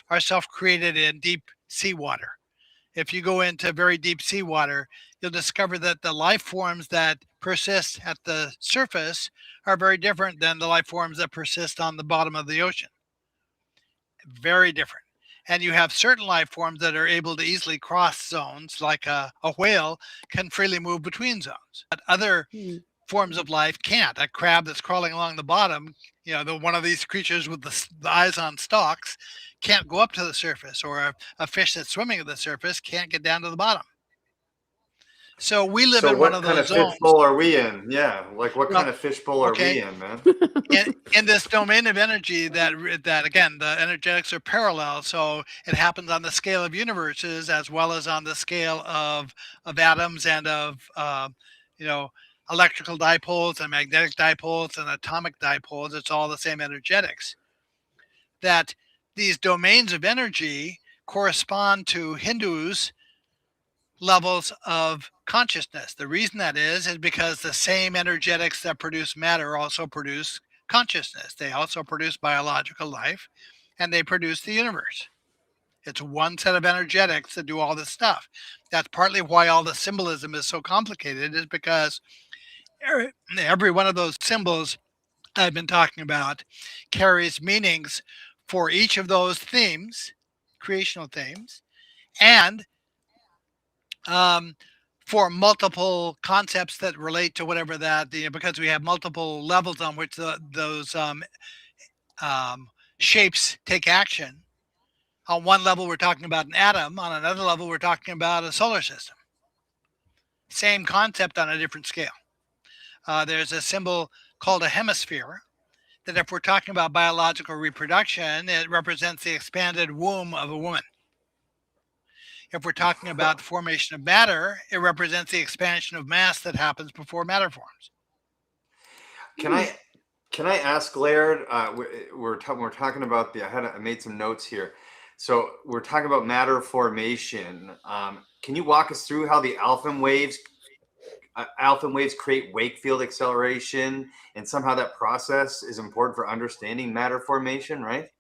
Speaker 4: are self-created in deep seawater. If you go into very deep seawater, you'll discover that the life forms that persist at the surface are very different than the life forms that persist on the bottom of the ocean. Very different. And you have certain life forms that are able to easily cross zones, like a whale can freely move between zones. But other forms of life can't. A crab that's crawling along the bottom, one of these creatures with the eyes on stalks, can't go up to the surface, or a fish that's swimming at the surface can't get down to the bottom. So we live in one of those zones.
Speaker 3: What kind of fishbowl are we in? Yeah, like what kind of fishbowl are we in, man?
Speaker 4: in this domain of energy that again, the energetics are parallel, so it happens on the scale of universes as well as on the scale of atoms and of electrical dipoles and magnetic dipoles and atomic dipoles. It's all the same energetics. That these domains of energy correspond to Hindus' levels of consciousness. The reason that is because the same energetics that produce matter also produce consciousness. They also produce biological life, and they produce the universe. It's one set of energetics that do all this stuff. That's partly why all the symbolism is so complicated, is because every one of those symbols I've been talking about carries meanings for each of those themes, creational themes, and for multiple concepts that relate to whatever that, because we have multiple levels on which those shapes take action. On one level, we're talking about an atom. On another level, we're talking about a solar system. Same concept on a different scale. There's a symbol called a hemisphere that, if we're talking about biological reproduction, it represents the expanded womb of a woman. If we're talking about the formation of matter, it represents the expansion of mass that happens before matter forms.
Speaker 3: Can I ask Laird? We're talking about I made some notes here. So we're talking about matter formation. Can you walk us through how the Alfvén waves create wake field acceleration, and somehow that process is important for understanding matter formation, right?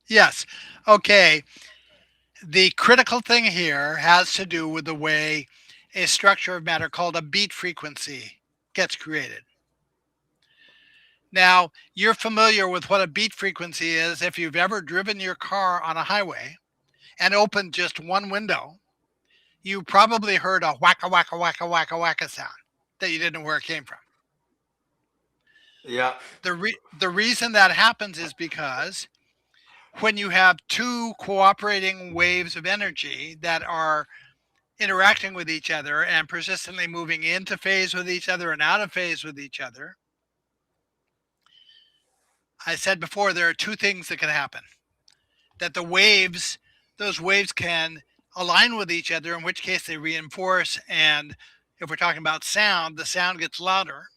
Speaker 4: Yes. Okay. The critical thing here has to do with the way a structure of matter called a beat frequency gets created. Now, you're familiar with what a beat frequency is if you've ever driven your car on a highway and opened just one window. You probably heard a whacka, whacka, whacka, whacka, whacka sound that you didn't know where it came from.
Speaker 3: Yeah.
Speaker 4: The reason that happens is because when you have two cooperating waves of energy that are interacting with each other and persistently moving into phase with each other and out of phase with each other, I said before, there are two things that can happen. That those waves can align with each other, in which case they reinforce, and if we're talking about sound, the sound gets louder.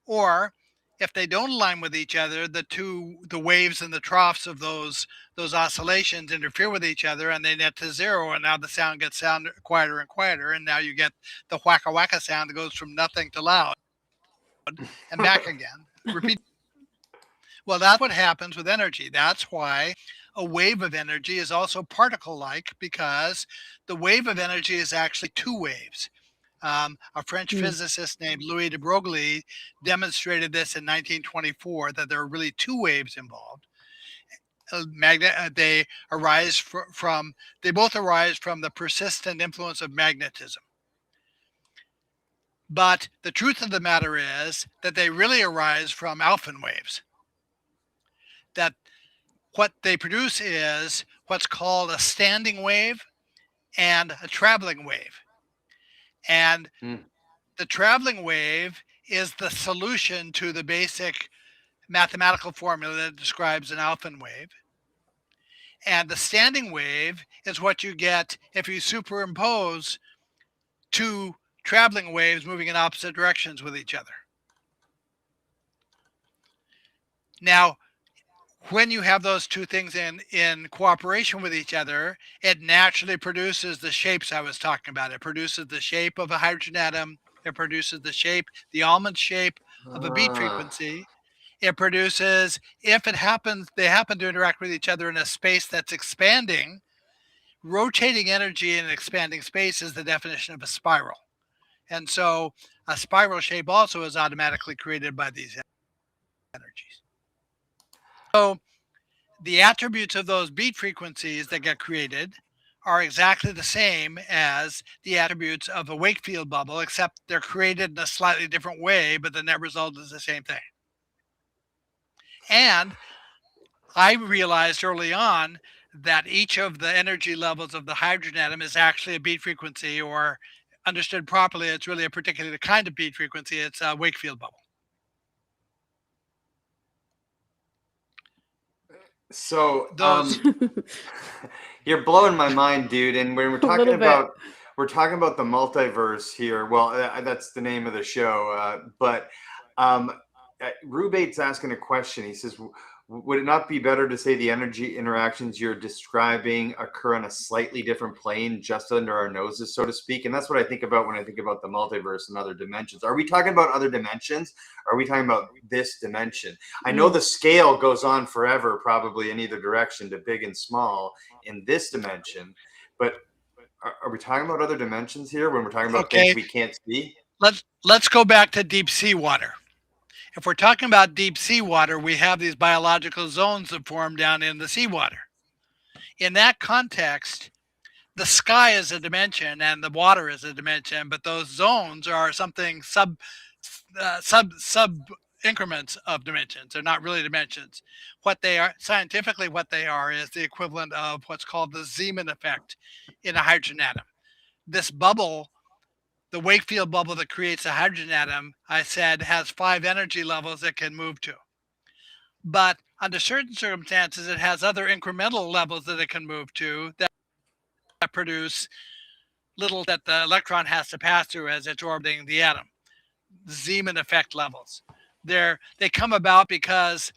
Speaker 4: Or if they don't align with each other, the waves and the troughs of those oscillations interfere with each other and they net to zero, and now the sound gets quieter and quieter, and now you get the whacka whacka sound that goes from nothing to loud and back again. Repeat. Well, that's what happens with energy. That's why a wave of energy is also particle-like, because the wave of energy is actually two waves. A French physicist named Louis de Broglie demonstrated this in 1924, that there are really two waves involved. They both arise from the persistent influence of magnetism. But the truth of the matter is that they really arise from Alfvén waves. That what they produce is what's called a standing wave and a traveling wave. And the traveling wave is the solution to the basic mathematical formula that describes an Alfvén wave. And the standing wave is what you get if you superimpose two traveling waves moving in opposite directions with each other. Now, when you have those two things in cooperation with each other, it naturally produces the shapes I was talking about. It produces the shape of a hydrogen atom. It produces the almond shape of a beat frequency. It produces, if they happen to interact with each other in a space that's expanding, rotating energy in an expanding space is the definition of a spiral. And so a spiral shape also is automatically created by these energies. So the attributes of those beat frequencies that get created are exactly the same as the attributes of a wake field bubble, except they're created in a slightly different way, but the net result is the same thing. And I realized early on that each of the energy levels of the hydrogen atom is actually a beat frequency, or understood properly, it's really a particular kind of beat frequency. It's a wake field bubble.
Speaker 3: So you're blowing my mind, dude. And when we're talking about the multiverse here, well, that's the name of the show. But Rubate's asking a question. He says, would it not be better to say the energy interactions you're describing occur on a slightly different plane just under our noses, so to speak? And that's what I think about when I think about the multiverse and other dimensions. Are we talking about other dimensions? Are we talking about this dimension? I know the scale goes on forever, probably in either direction, to big and small in this dimension, but are we talking about other dimensions here when we're talking about things we can't see?
Speaker 4: Let's go back to deep sea water. If we're talking about deep sea water, we have these biological zones that form down in the seawater. In that context, the sky is a dimension and the water is a dimension, but those zones are something sub increments of dimensions. They're not really dimensions. What they are, scientifically, what they are is the equivalent of what's called the Zeeman effect in a hydrogen atom. This bubble, the Wakefield bubble that creates a hydrogen atom, I said, has 5 energy levels it can move to. But under certain circumstances, it has other incremental levels that it can move to that produce little that the electron has to pass through as it's orbiting the atom. Zeeman effect levels. They come about because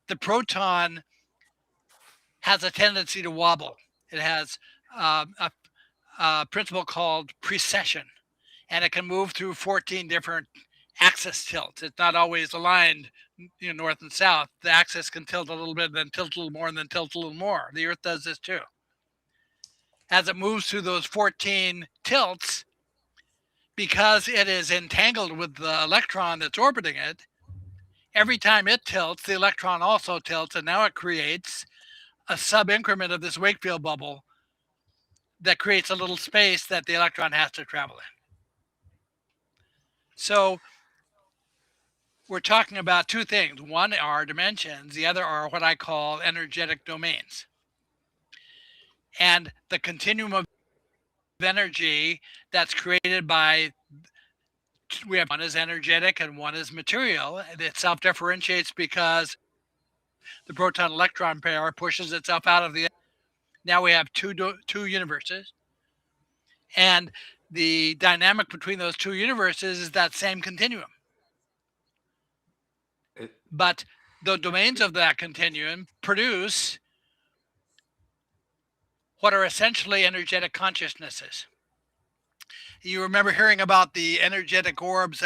Speaker 4: the proton has a tendency to wobble. It has a principle called precession, and it can move through 14 different axis tilts. It's not always aligned, north and south. The axis can tilt a little bit, then tilt a little more, and then tilt a little more. The Earth does this too. As it moves through those 14 tilts, because it is entangled with the electron that's orbiting it, every time it tilts, the electron also tilts, and now it creates a sub-increment of this Wakefield bubble that creates a little space that the electron has to travel in. So we're talking about 2 things. One are dimensions, the other are what I call energetic domains. And the continuum of energy that's created by, we have one is energetic and one is material. It self-differentiates because the proton-electron pair pushes itself out of the. Now we have two universes, and the dynamic between those 2 universes is that same continuum. But the domains of that continuum produce what are essentially energetic consciousnesses. You remember hearing about the energetic orbs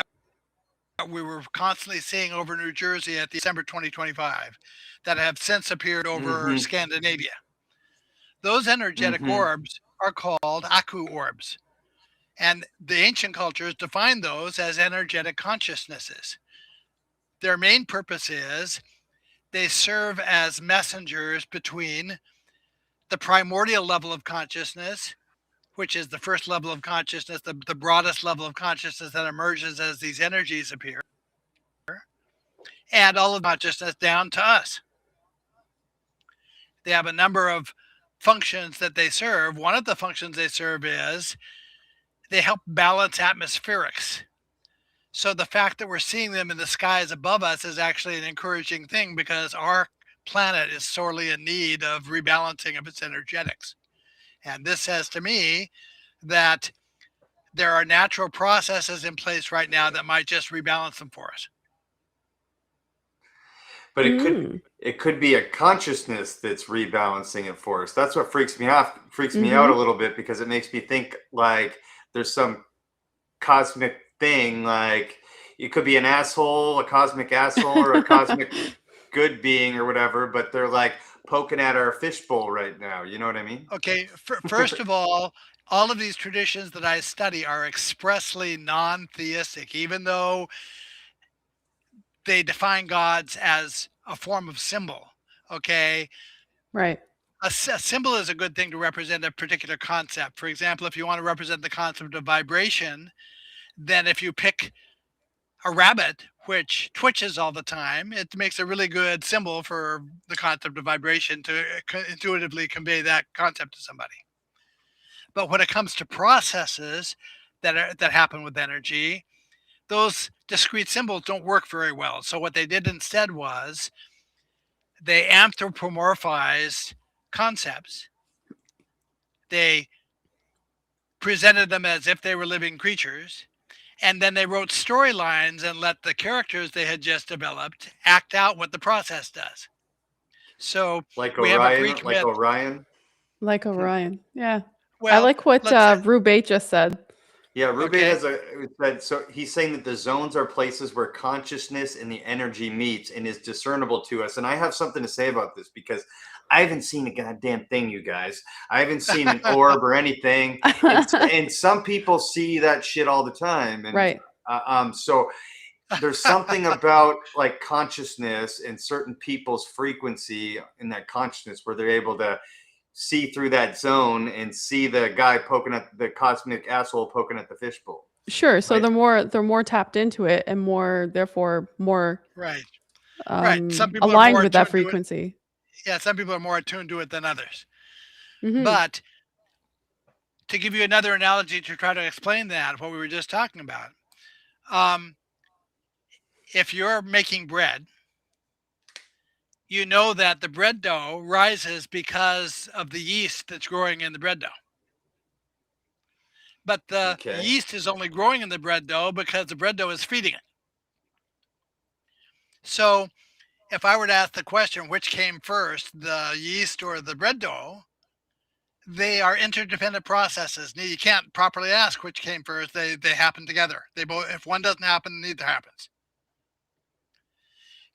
Speaker 4: that we were constantly seeing over New Jersey at December 2025 that have since appeared over Scandinavia. Those energetic orbs are called Aku orbs. And the ancient cultures defined those as energetic consciousnesses. Their main purpose is they serve as messengers between the primordial level of consciousness, which is the first level of consciousness, the broadest level of consciousness that emerges as these energies appear, and all of consciousness down to us. They have a number of functions that they serve. One of the functions they serve is they help balance atmospherics. So the fact that we're seeing them in the skies above us is actually an encouraging thing because our planet is sorely in need of rebalancing of its energetics. And this says to me that there are natural processes in place right now that might just rebalance them for us.
Speaker 3: But it could be a consciousness that's rebalancing it for us. That's what freaks me out a little bit, because it makes me think like there's some cosmic thing, like it could be an asshole, a cosmic asshole, or a cosmic good being or whatever, but they're like poking at our fishbowl right now. You know what I mean?
Speaker 4: Okay, first of all of these traditions that I study are expressly non-theistic, even though they define gods as a form of symbol. Okay.
Speaker 5: Right.
Speaker 4: A symbol is a good thing to represent a particular concept. For example, if you want to represent the concept of vibration, then if you pick a rabbit which twitches all the time, it makes a really good symbol for the concept of vibration to intuitively convey that concept to somebody. But when it comes to processes that happen with energy, those discrete symbols don't work very well. So what they did instead was they anthropomorphized concepts. They presented them as if they were living creatures, and then they wrote storylines and let the characters they had just developed act out what the process does. So
Speaker 3: Like
Speaker 4: we have a
Speaker 3: Orion,
Speaker 4: Greek
Speaker 3: like
Speaker 4: myth.
Speaker 3: Orion.
Speaker 5: Like Orion. Yeah. I
Speaker 4: Well,
Speaker 5: like what
Speaker 4: let's
Speaker 5: Rubate just said.
Speaker 3: Yeah, Rubin
Speaker 4: Okay.
Speaker 3: has said so. He's saying that the zones are places where consciousness and the energy meets and is discernible to us. And I have something to say about this because I haven't seen a goddamn thing, you guys. I haven't seen an orb or anything. And some people see that shit all the time. And
Speaker 5: Right.
Speaker 3: so there's something about like consciousness and certain people's frequency in that consciousness where they're able to see through that zone and see the guy poking at the cosmic asshole poking at the fishbowl.
Speaker 5: Sure. So
Speaker 3: Right.
Speaker 5: they're more tapped into it and therefore more
Speaker 4: right. Some people are
Speaker 5: aligned
Speaker 4: more
Speaker 5: with that
Speaker 4: attuned to it.
Speaker 5: frequency.
Speaker 4: Yeah, some people are more attuned to it than others.
Speaker 5: Hmm.
Speaker 4: But to give you another analogy to try to explain that, what we were just talking about, if you're making bread, you know that the bread dough rises because of the yeast that's growing in the bread dough. But the
Speaker 3: Okay.
Speaker 4: yeast is only growing in the bread dough because the bread dough is feeding it. So if I were to ask the question, which came first, the yeast or the bread dough, they are interdependent processes. You can't properly ask which came first. They happen together. They both. If one doesn't happen, neither happens.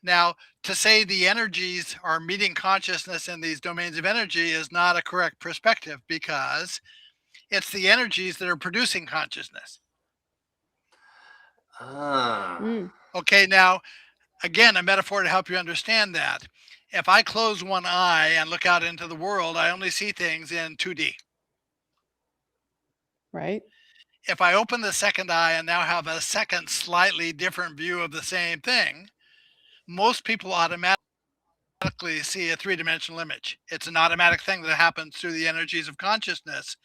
Speaker 4: Now, to say the energies are meeting consciousness in these domains of energy is not a correct perspective because it's the energies that are producing consciousness.
Speaker 5: Mm.
Speaker 4: Okay, now, again, a metaphor to help you understand that. If I close one eye and look out into the world, I only see things in 2D.
Speaker 5: Right.
Speaker 4: If I open the second eye and now have a second, slightly different view of the same thing, most people automatically see a three-dimensional image. It's an automatic thing that happens through the energies of consciousness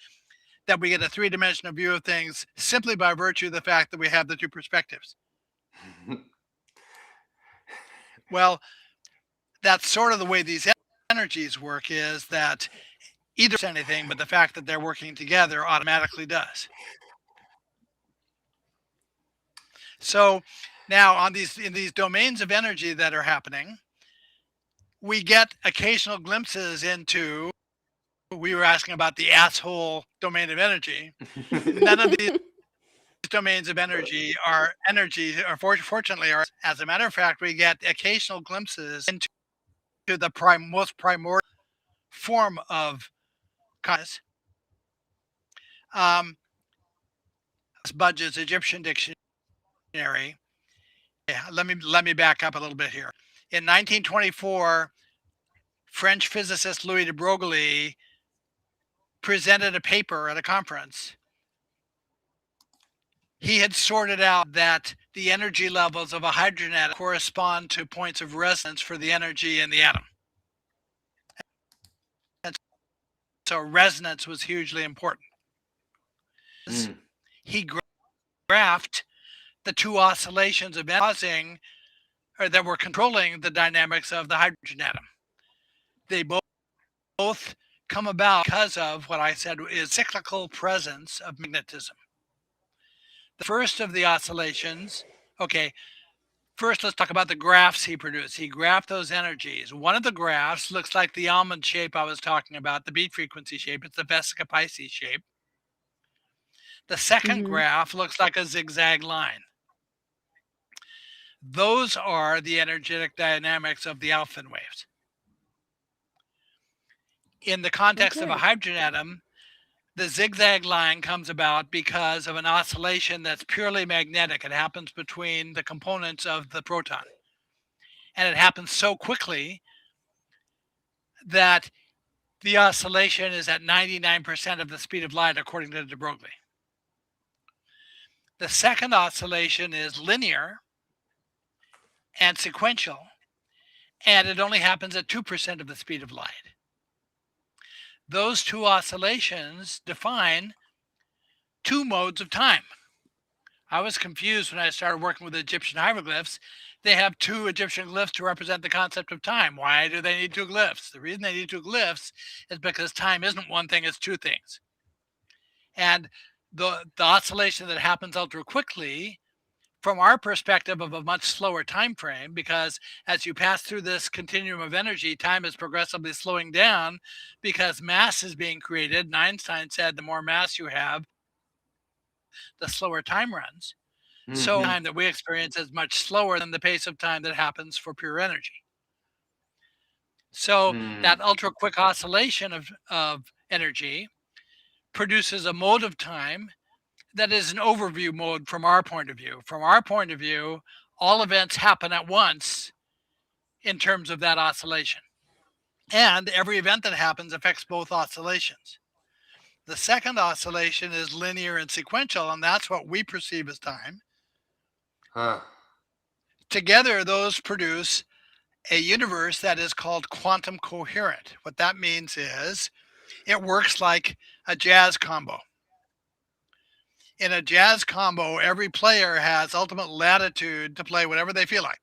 Speaker 4: that we get a three-dimensional view of things simply by virtue of the fact that we have the two perspectives. Well, that's sort of the way these energies work, is that either anything, but the fact that they're working together automatically does. So now in these domains of energy that are happening, we get occasional glimpses into, we were asking about the asshole domain of energy. None of these domains of energy, or fortunately, are. As a matter of fact, we get occasional glimpses into the most primordial form of consciousness. Budge's Egyptian dictionary. Yeah, let me back up a little bit here. In 1924, French physicist Louis de Broglie presented a paper at a conference. He had sorted out that the energy levels of a hydrogen atom correspond to points of resonance for the energy in the atom. And so resonance was hugely important. He graphed the two oscillations of causing, or that were controlling the dynamics of the hydrogen atom. They both come about because of what I said is cyclical presence of magnetism. The first of the oscillations, okay, first let's talk about the graphs he produced. He graphed those energies. One of the graphs looks like the almond shape I was talking about, the beat frequency shape. It's the Vesica Pisces shape. The second graph looks like a zigzag line. Those are the energetic dynamics of the Alfvén waves. In the context of a hydrogen atom, the zigzag line comes about because of an oscillation that's purely magnetic. It happens between the components of the proton. And it happens so quickly that the oscillation is at 99% of the speed of light, according to de Broglie. The second oscillation is linear and sequential, and it only happens at 2% of the speed of light. Those two oscillations define two modes of time. I was confused when I started working with Egyptian hieroglyphs. They have two Egyptian glyphs to represent the concept of time. Why do they need two glyphs? The reason they need two glyphs is because time isn't one thing, it's two things. And the oscillation that happens ultra quickly from our perspective of a much slower time frame, because as you pass through this continuum of energy, time is progressively slowing down because mass is being created. And Einstein said the more mass you have, the slower time runs. So time that we experience is much slower than the pace of time that happens for pure energy. So that ultra quick oscillation of energy produces a mode of time that is an overview mode from our point of view. From our point of view, all events happen at once in terms of that oscillation. And every event that happens affects both oscillations. The second oscillation is linear and sequential, and that's what we perceive as time. Together, those produce a universe that is called quantum coherent. What that means is it works like a jazz combo. In a jazz combo, every player has ultimate latitude to play whatever they feel like,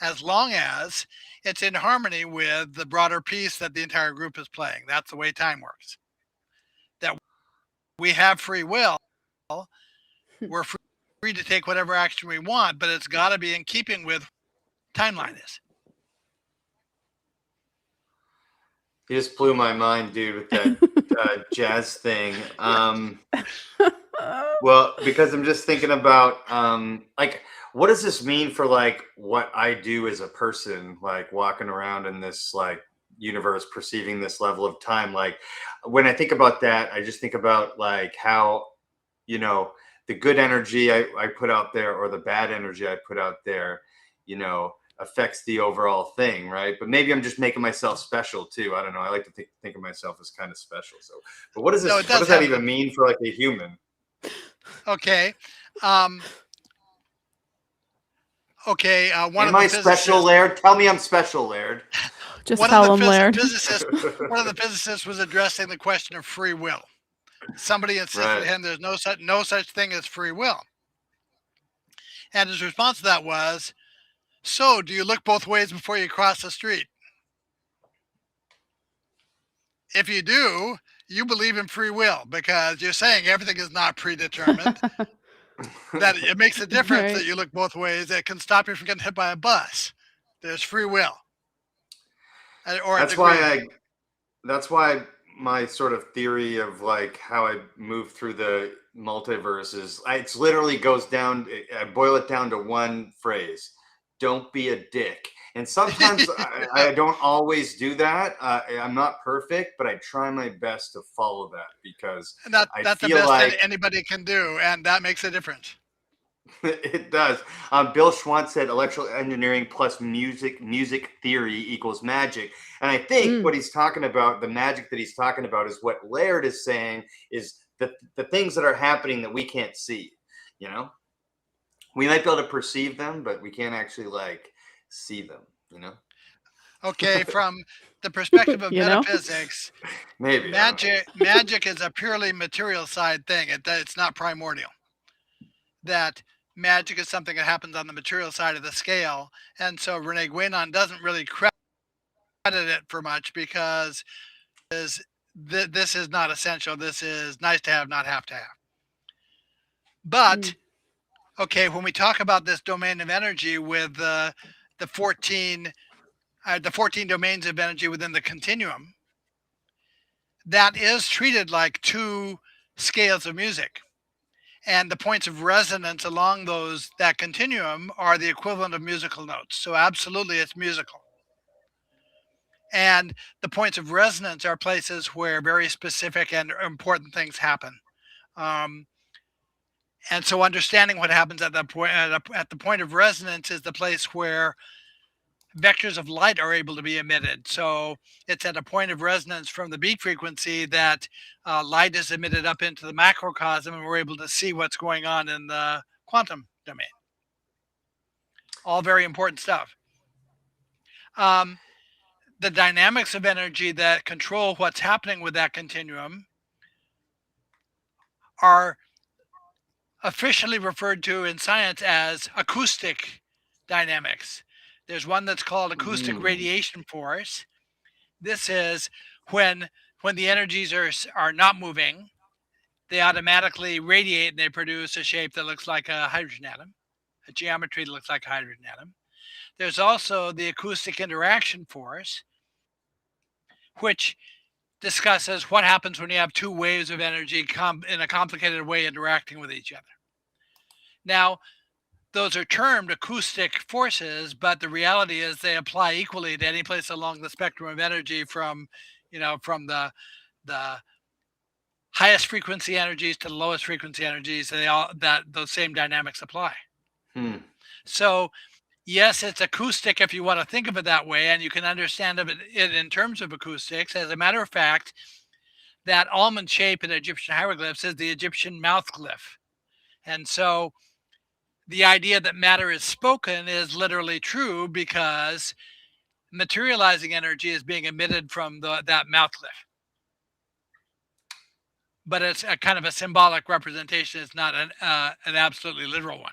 Speaker 4: as long as it's in harmony with the broader piece that the entire group is playing. That's the way time works. That we have free will. We're free to take whatever action we want, but it's got to be in keeping with timeline is.
Speaker 3: You just blew my mind, dude, with that jazz thing. Well, because I'm just thinking about like, what does this mean for like what I do as a person, like walking around in this like universe, perceiving this level of time? Like when I think about that, I just think about like how, you know, the good energy I put out there or the bad energy I put out there, you know, affects the overall thing, right? But maybe I'm just making myself special too. I don't know. I like to think of myself as kind of special. So, but what does this? What does that even mean for like a human?
Speaker 4: Okay. Okay.
Speaker 3: Am I special, Laird? Tell me I'm special, Laird.
Speaker 5: Just tell him, Laird.
Speaker 4: One of the physicists was addressing the question of free will. Somebody insisted to him there's no such thing as free will. And his response to that was, so do you look both ways before you cross the street? If you do, you believe in free will because you're saying everything is not predetermined. That it makes a difference that you look both ways. It can stop you from getting hit by a bus. There's free will.
Speaker 3: That's why my sort of theory of like how I move through the multiverse is it's literally goes down. I boil it down to one phrase: don't be a dick. And sometimes I don't always do that. I'm not perfect, but I try my best to follow that because
Speaker 4: that's the best that anybody can do, and that makes a difference.
Speaker 3: It does. Bill Schwantz said electrical engineering plus music theory equals magic. And I think what he's talking about, the magic that he's talking about is what Laird is saying is the things that are happening that we can't see, you know? We might be able to perceive them, but we can't actually like see them, you know?
Speaker 4: Okay, from the perspective of metaphysics,
Speaker 3: maybe
Speaker 4: magic is a purely material side thing. It's not primordial. That magic is something that happens on the material side of the scale. And so Rene Guénon doesn't really credit it for much because this is not essential. This is nice to have, not have to have. But, okay, when we talk about this domain of energy with the 14 domains of energy within the continuum, that is treated like two scales of music. And the points of resonance along that continuum are the equivalent of musical notes. So absolutely, it's musical. And the points of resonance are places where very specific and important things happen. And so understanding what happens at that point, at the point of resonance is the place where vectors of light are able to be emitted. So it's at a point of resonance from the beat frequency that light is emitted up into the macrocosm, and we're able to see what's going on in the quantum domain. All very important stuff. The dynamics of energy that control what's happening with that continuum are officially referred to in science as acoustic dynamics. There's one that's called acoustic radiation force. This is when the energies are not moving, they automatically radiate and they produce a shape that looks like a hydrogen atom. a geometry that looks like a hydrogen atom. There's also the acoustic interaction force, which discusses what happens when you have two waves of energy in a complicated way interacting with each other. Now, those are termed acoustic forces, but the reality is they apply equally to any place along the spectrum of energy from the highest frequency energies to the lowest frequency energies. Those same dynamics apply. So yes, it's acoustic if you want to think of it that way, and you can understand it in terms of acoustics. As a matter of fact, that almond shape in Egyptian hieroglyphs is the Egyptian mouth glyph. And so the idea that matter is spoken is literally true because materializing energy is being emitted from that mouth glyph. But it's a kind of a symbolic representation. It's not an absolutely literal one.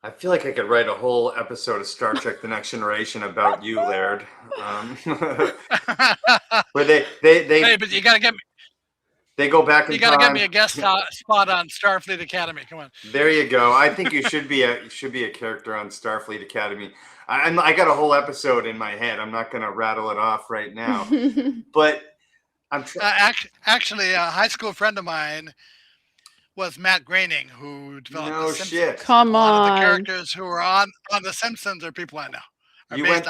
Speaker 3: I feel like I could write a whole episode of Star Trek: The Next Generation about you, Laird. Where
Speaker 4: hey, but you gotta get me.
Speaker 3: They go back in time.
Speaker 4: You gotta get me a guest spot on Starfleet Academy. Come on.
Speaker 3: There you go. I think you should be a character on Starfleet Academy. I got a whole episode in my head. I'm not gonna rattle it off right now, but I'm
Speaker 4: actually a high school friend of mine was Matt Groening, who developed The Simpsons.
Speaker 3: Shit.
Speaker 5: Come
Speaker 4: on. A lot of the
Speaker 5: on.
Speaker 4: characters who are on The Simpsons are people I know.
Speaker 3: You went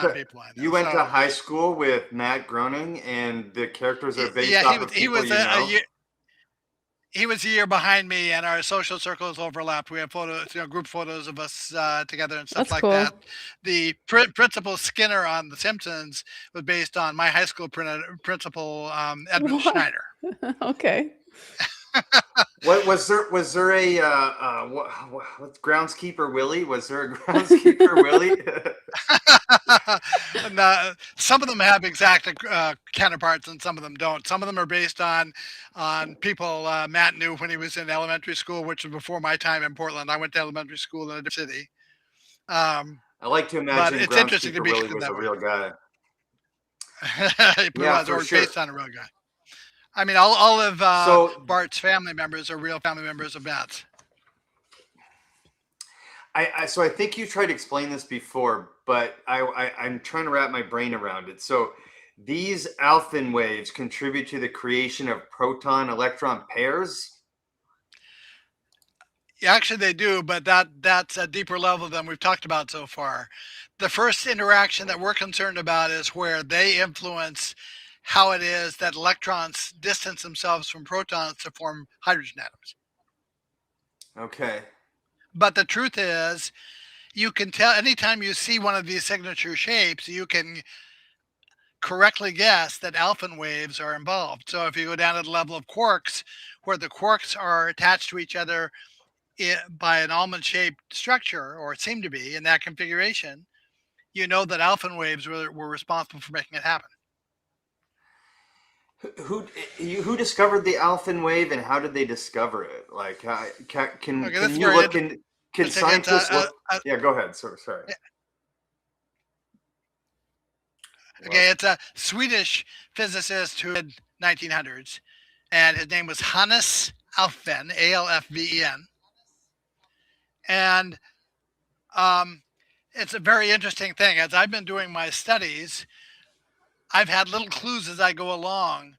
Speaker 3: to high school with Matt Groening, and the characters are based off of people you know?
Speaker 4: He was a year behind me, and our social circles overlapped. We have photos, group photos of us together and stuff. That's like cool. That. The principal Skinner on The Simpsons was based on my high school principal, Edmund Schneider.
Speaker 5: Okay.
Speaker 3: What was there a what groundskeeper Willie? Was there a groundskeeper Willie?
Speaker 4: And, some of them have exact counterparts, and some of them don't. Some of them are based on people Matt knew when he was in elementary school, which was before my time in Portland. I went to elementary school in a different city.
Speaker 3: I like to imagine
Speaker 4: it's interesting to be
Speaker 3: Willie was a real guy.
Speaker 4: Based on a real guy. I mean, all of Bart's family members are real family members of Matt's.
Speaker 3: So I think you tried to explain this before, but I'm trying to wrap my brain around it. So these Alfvén waves contribute to the creation of proton-electron pairs?
Speaker 4: Actually, they do, but that's a deeper level than we've talked about so far. The first interaction that we're concerned about is where they influence how it is that electrons distance themselves from protons to form hydrogen atoms.
Speaker 3: Okay.
Speaker 4: But the truth is, you can tell anytime you see one of these signature shapes, you can correctly guess that Alfvén waves are involved. So if you go down to the level of quarks, where the quarks are attached to each other by an almond-shaped structure, or seem to be in that configuration, you know that Alfvén waves were responsible for making it happen.
Speaker 3: Who discovered the Alfvén wave, and how did they discover it? Like, can scientists look? Yeah, go ahead. Sorry.
Speaker 4: Yeah. Okay, it's a Swedish physicist who did 1900s, and his name was Hannes Alfvén, Alfven. And it's a very interesting thing. As I've been doing my studies, I've had little clues as I go along,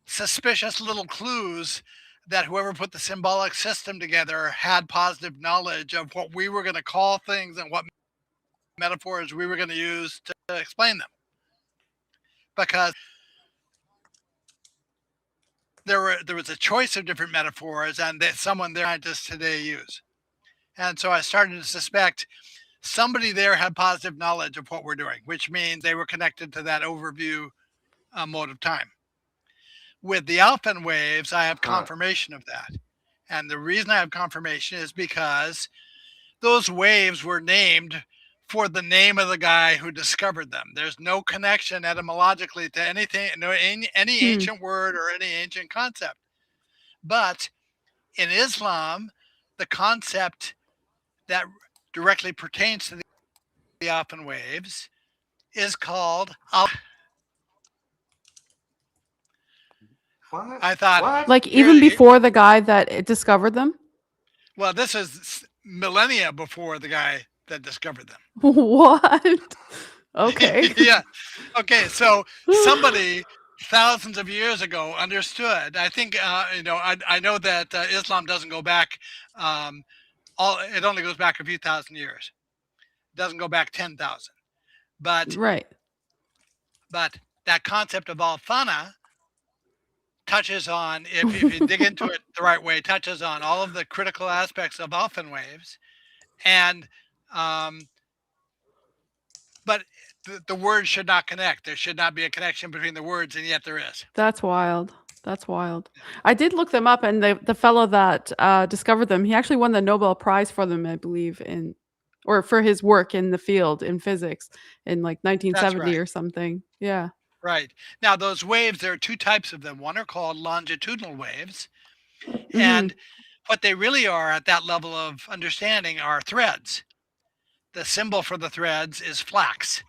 Speaker 4: suspicious little clues that whoever put the symbolic system together had positive knowledge of what we were going to call things and what metaphors we were going to use to explain them. Because there was a choice of different metaphors, and that scientists today use. And so I started to suspect somebody there had positive knowledge of what we're doing, which means they were connected to that overview mode of time. With the Alfvén waves, I have confirmation of that. And the reason I have confirmation is because those waves were named for the name of the guy who discovered them. There's no connection etymologically to anything, any ancient word or any ancient concept. But in Islam, the concept that directly pertains to the Alfvén waves is called
Speaker 3: What?
Speaker 4: I thought,
Speaker 5: like even before the guy that discovered them.
Speaker 4: Well, this is millennia before the guy that discovered them.
Speaker 5: What? Okay.
Speaker 4: Yeah. Okay. So somebody thousands of years ago understood. I think I know that Islam doesn't go back. It only goes back a few thousand years. It doesn't go back 10,000. But
Speaker 5: Right.
Speaker 4: that concept of Alfvén touches on, if you dig into it the right way, touches on all of the critical aspects of Alfvén waves, and but the words should not connect. There should not be a connection between the words, and yet there is.
Speaker 5: That's wild. That's wild. I did look them up, and the fellow that discovered them, he actually won the Nobel Prize for them, I believe, or for his work in the field in physics in like 1970
Speaker 4: right.
Speaker 5: or something. Yeah.
Speaker 4: Right. Now, those waves, there are two types of them. One are called longitudinal waves,
Speaker 5: Mhm.
Speaker 4: and what they really are at that level of understanding are threads. The symbol for the threads is flax.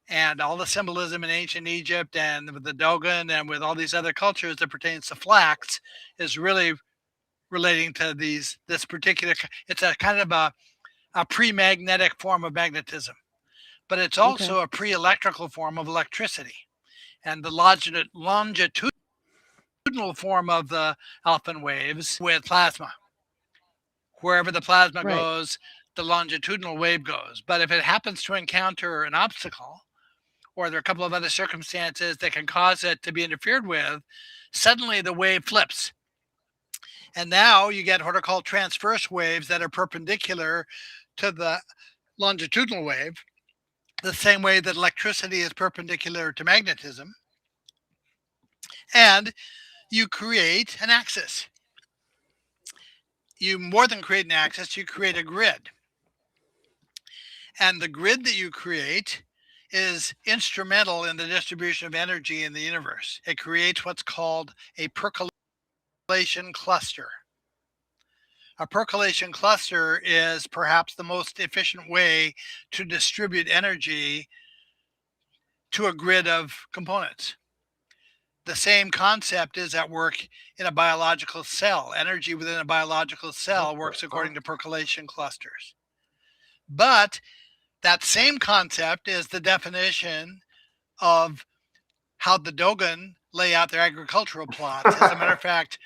Speaker 4: And all the symbolism in ancient Egypt and with the Dogon and with all these other cultures that pertains to flax is really relating to this particular, it's a kind of a pre-magnetic form of magnetism, but it's also a pre-electrical form of electricity. And the longitudinal form of the Alfvén waves with plasma. Wherever the plasma
Speaker 5: Right.
Speaker 4: goes, the longitudinal wave goes. But if it happens to encounter an obstacle, or there are a couple of other circumstances that can cause it to be interfered with, suddenly the wave flips. And now you get what are called transverse waves that are perpendicular to the longitudinal wave, the same way that electricity is perpendicular to magnetism. And you create an axis. You more than create an axis, you create a grid. And the grid that you create is instrumental in the distribution of energy in the universe. It creates what's called a percolation cluster. A percolation cluster is perhaps the most efficient way to distribute energy to a grid of components. The same concept is at work in a biological cell. Energy within a biological cell works according to percolation clusters. But that same concept is the definition of how the Dogon lay out their agricultural plots. As a matter of fact,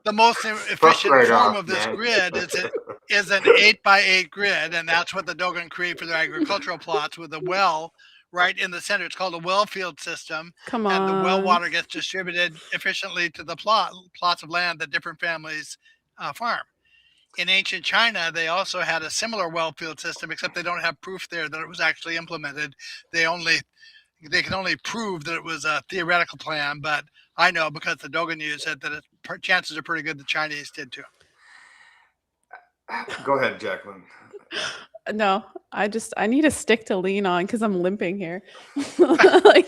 Speaker 4: the most efficient form of this grid is an 8x8 grid, and that's what the Dogon create for their agricultural plots, with a well right in the center. It's called a well field system.
Speaker 5: Come
Speaker 4: and the well
Speaker 5: on.
Speaker 4: water gets distributed efficiently to the plots of land that different families farm. In ancient China, they also had a similar well field system, except they don't have proof there that it was actually implemented. They can only prove that it was a theoretical plan, but I know because the Dogon used it that chances are pretty good the Chinese did too.
Speaker 3: Go ahead, Jacqueline.
Speaker 5: No, I need a stick to lean on because I'm limping here. Like,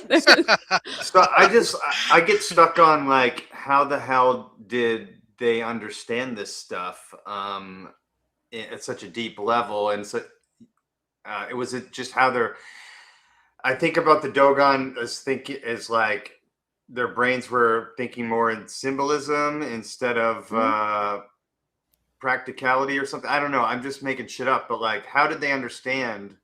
Speaker 3: So I get stuck on like, how the hell did they understand this stuff at such a deep level? And so it was just how they're. I think about the Dogon as like their brains were thinking more in symbolism instead of practicality or something. I don't know. I'm just making shit up. But like, how did they understand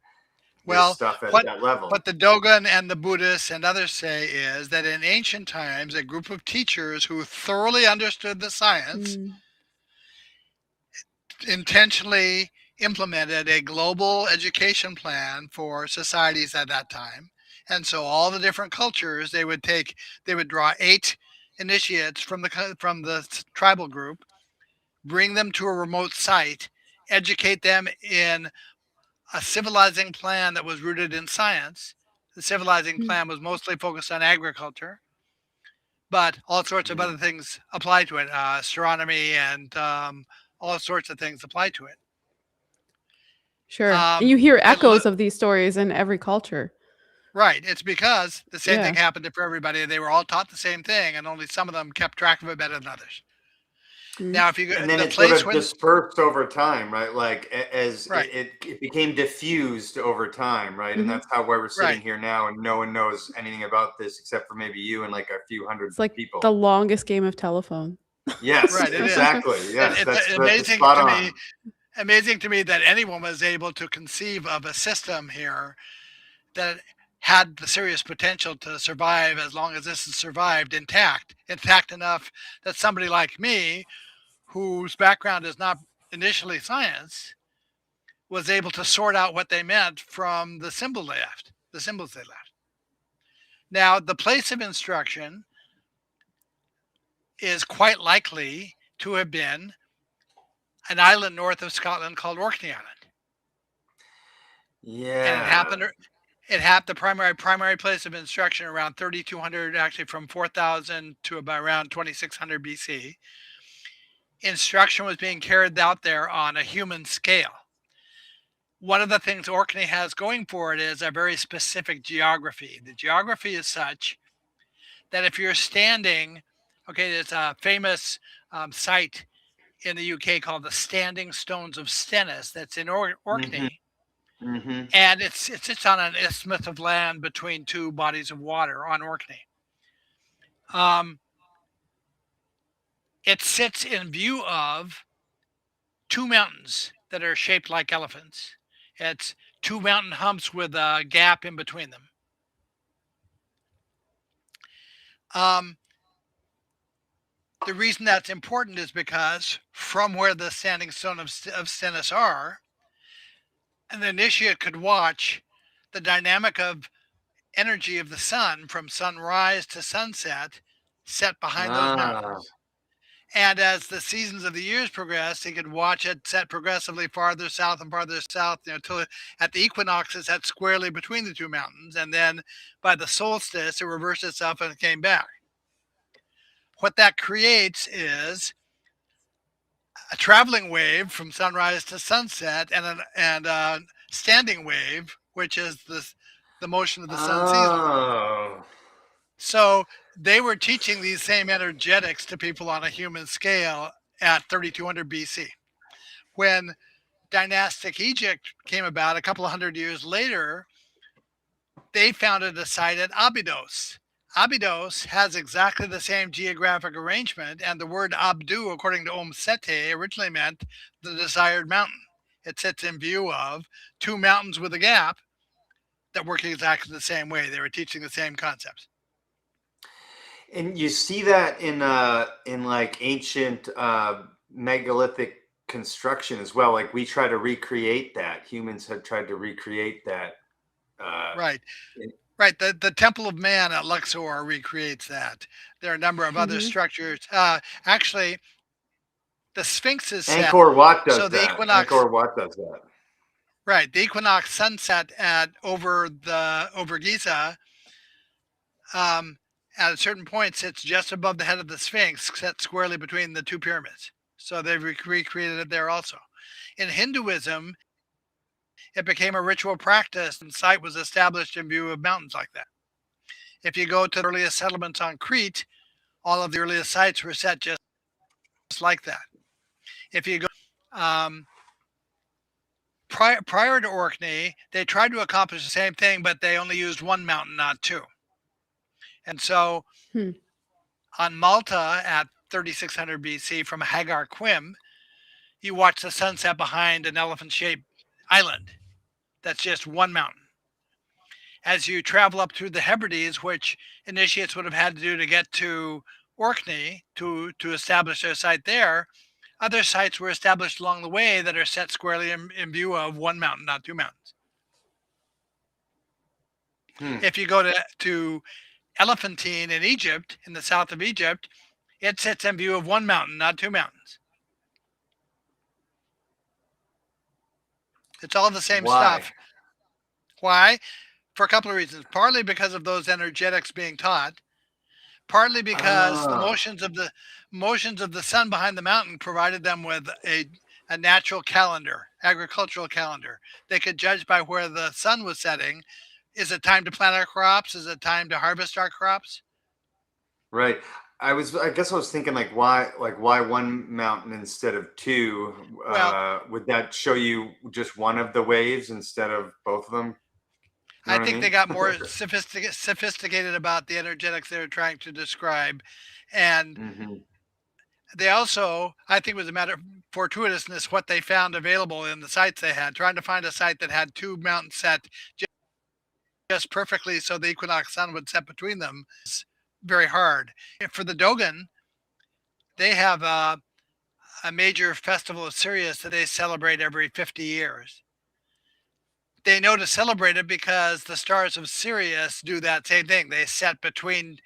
Speaker 3: this stuff at that level?
Speaker 4: What the Dogon and the Buddhists and others say is that in ancient times, a group of teachers who thoroughly understood the science intentionally implemented a global education plan for societies at that time. And so all the different cultures, they would draw 8 initiates from the tribal group, bring them to a remote site, educate them in a civilizing plan that was rooted in science. The civilizing plan was mostly focused on agriculture, but all sorts of other things apply to it, astronomy and all sorts of things apply to it.
Speaker 5: Sure. And you hear echoes of these stories in every culture.
Speaker 4: Right. It's because the same thing happened for everybody. They were all taught the same thing, and only some of them kept track of it better than others. Now, if you
Speaker 3: and then it sort of dispersed over time, right? Like as it became diffused over time, right? And that's why we're sitting here now, and no one knows anything about this except for maybe you and like a few hundred people.
Speaker 5: The longest game of telephone.
Speaker 3: Yes,
Speaker 4: right,
Speaker 3: exactly. Yes,
Speaker 4: it's amazing to me. amazing to me that anyone was able to conceive of a system here that had the serious potential to survive as long as this has survived intact enough that somebody like me, whose background is not initially science, was able to sort out what they meant from the symbols they left. Now, the place of instruction is quite likely to have been an island north of Scotland called Orkney Island.
Speaker 3: Yeah.
Speaker 4: And it happened the primary place of instruction around 3200, actually from 4000 to about around 2600 BC. Instruction was being carried out there on a human scale. One of the things Orkney has going for it is a very specific geography. The geography is such that if you're standing, okay, there's a famous site in the UK called the Standing Stones of Stennis that's in Orkney.
Speaker 3: Mm-hmm.
Speaker 4: And it sits on an isthmus of land between two bodies of water on Orkney. It sits in view of two mountains that are shaped like elephants. It's two mountain humps with a gap in between them. The reason that's important is because from where the Standing Stone of Stennis are, an initiate could watch the dynamic of energy of the sun from sunrise to sunset set behind those mountains. And as the seasons of the years progressed, he could watch it set progressively farther south and farther south, until at the equinoxes set squarely between the two mountains. And then by the solstice, it reversed itself and it came back. What that creates is a traveling wave from sunrise to sunset and a standing wave, which is the motion of the sun season. So they were teaching these same energetics to people on a human scale at 3200 BC. When dynastic Egypt came about a couple of hundred years later, they founded a site at Abydos. Abydos has exactly the same geographic arrangement, and the word Abdu, according to Sete, originally meant the desired mountain. It sits in view of two mountains with a gap that work exactly the same way. They were teaching the same concepts.
Speaker 3: And you see that in like ancient megalithic construction as well. Like we try to recreate that. Humans have tried to recreate that.
Speaker 4: Right. Right. The Temple of Man at Luxor recreates that. There are a number of other structures. Actually, the Sphinx is set.
Speaker 3: Angkor Wat does
Speaker 4: so the
Speaker 3: that.
Speaker 4: equinox,
Speaker 3: Angkor Wat does that.
Speaker 4: Right. The equinox sunset over Giza at a certain point sits just above the head of the Sphinx, set squarely between the two pyramids. So they've recreated it there also. In Hinduism, it became a ritual practice, and site was established in view of mountains like that. If you go to the earliest settlements on Crete, all of the earliest sites were set just like that. If you go prior to Orkney, they tried to accomplish the same thing, but they only used one mountain, not two. And so on Malta at 3600 BC from Hagar Quim, you watch the sunset behind an elephant-shaped island. That's just one mountain. As you travel up through the Hebrides, which initiates would have had to do to get to Orkney to establish their site there, other sites were established along the way that are set squarely in view of one mountain, not two mountains. If you go to Elephantine in Egypt, in the south of Egypt, it sits in view of one mountain, not two mountains. It's all the same stuff. Why? For a couple of reasons. Partly because of those energetics being taught. Partly because the motions of the sun behind the mountain provided them with a natural calendar, agricultural calendar. They could judge by where the sun was setting. Is it time to plant our crops? Is it time to harvest our crops?
Speaker 3: Right. I guess I was thinking why one mountain instead of two? Would that show you just one of the waves instead of both of them? You know
Speaker 4: I think they got more sophisticated about the energetics they were trying to describe. And they also, I think it was a matter fortuitousness what they found available in the sites they had. Trying to find a site that had two mountains set just perfectly so the equinox sun would set between them is very hard. For the Dogon, they have a major festival of Sirius that they celebrate every 50 years. They know to celebrate it because the stars of Sirius do that same thing. They set between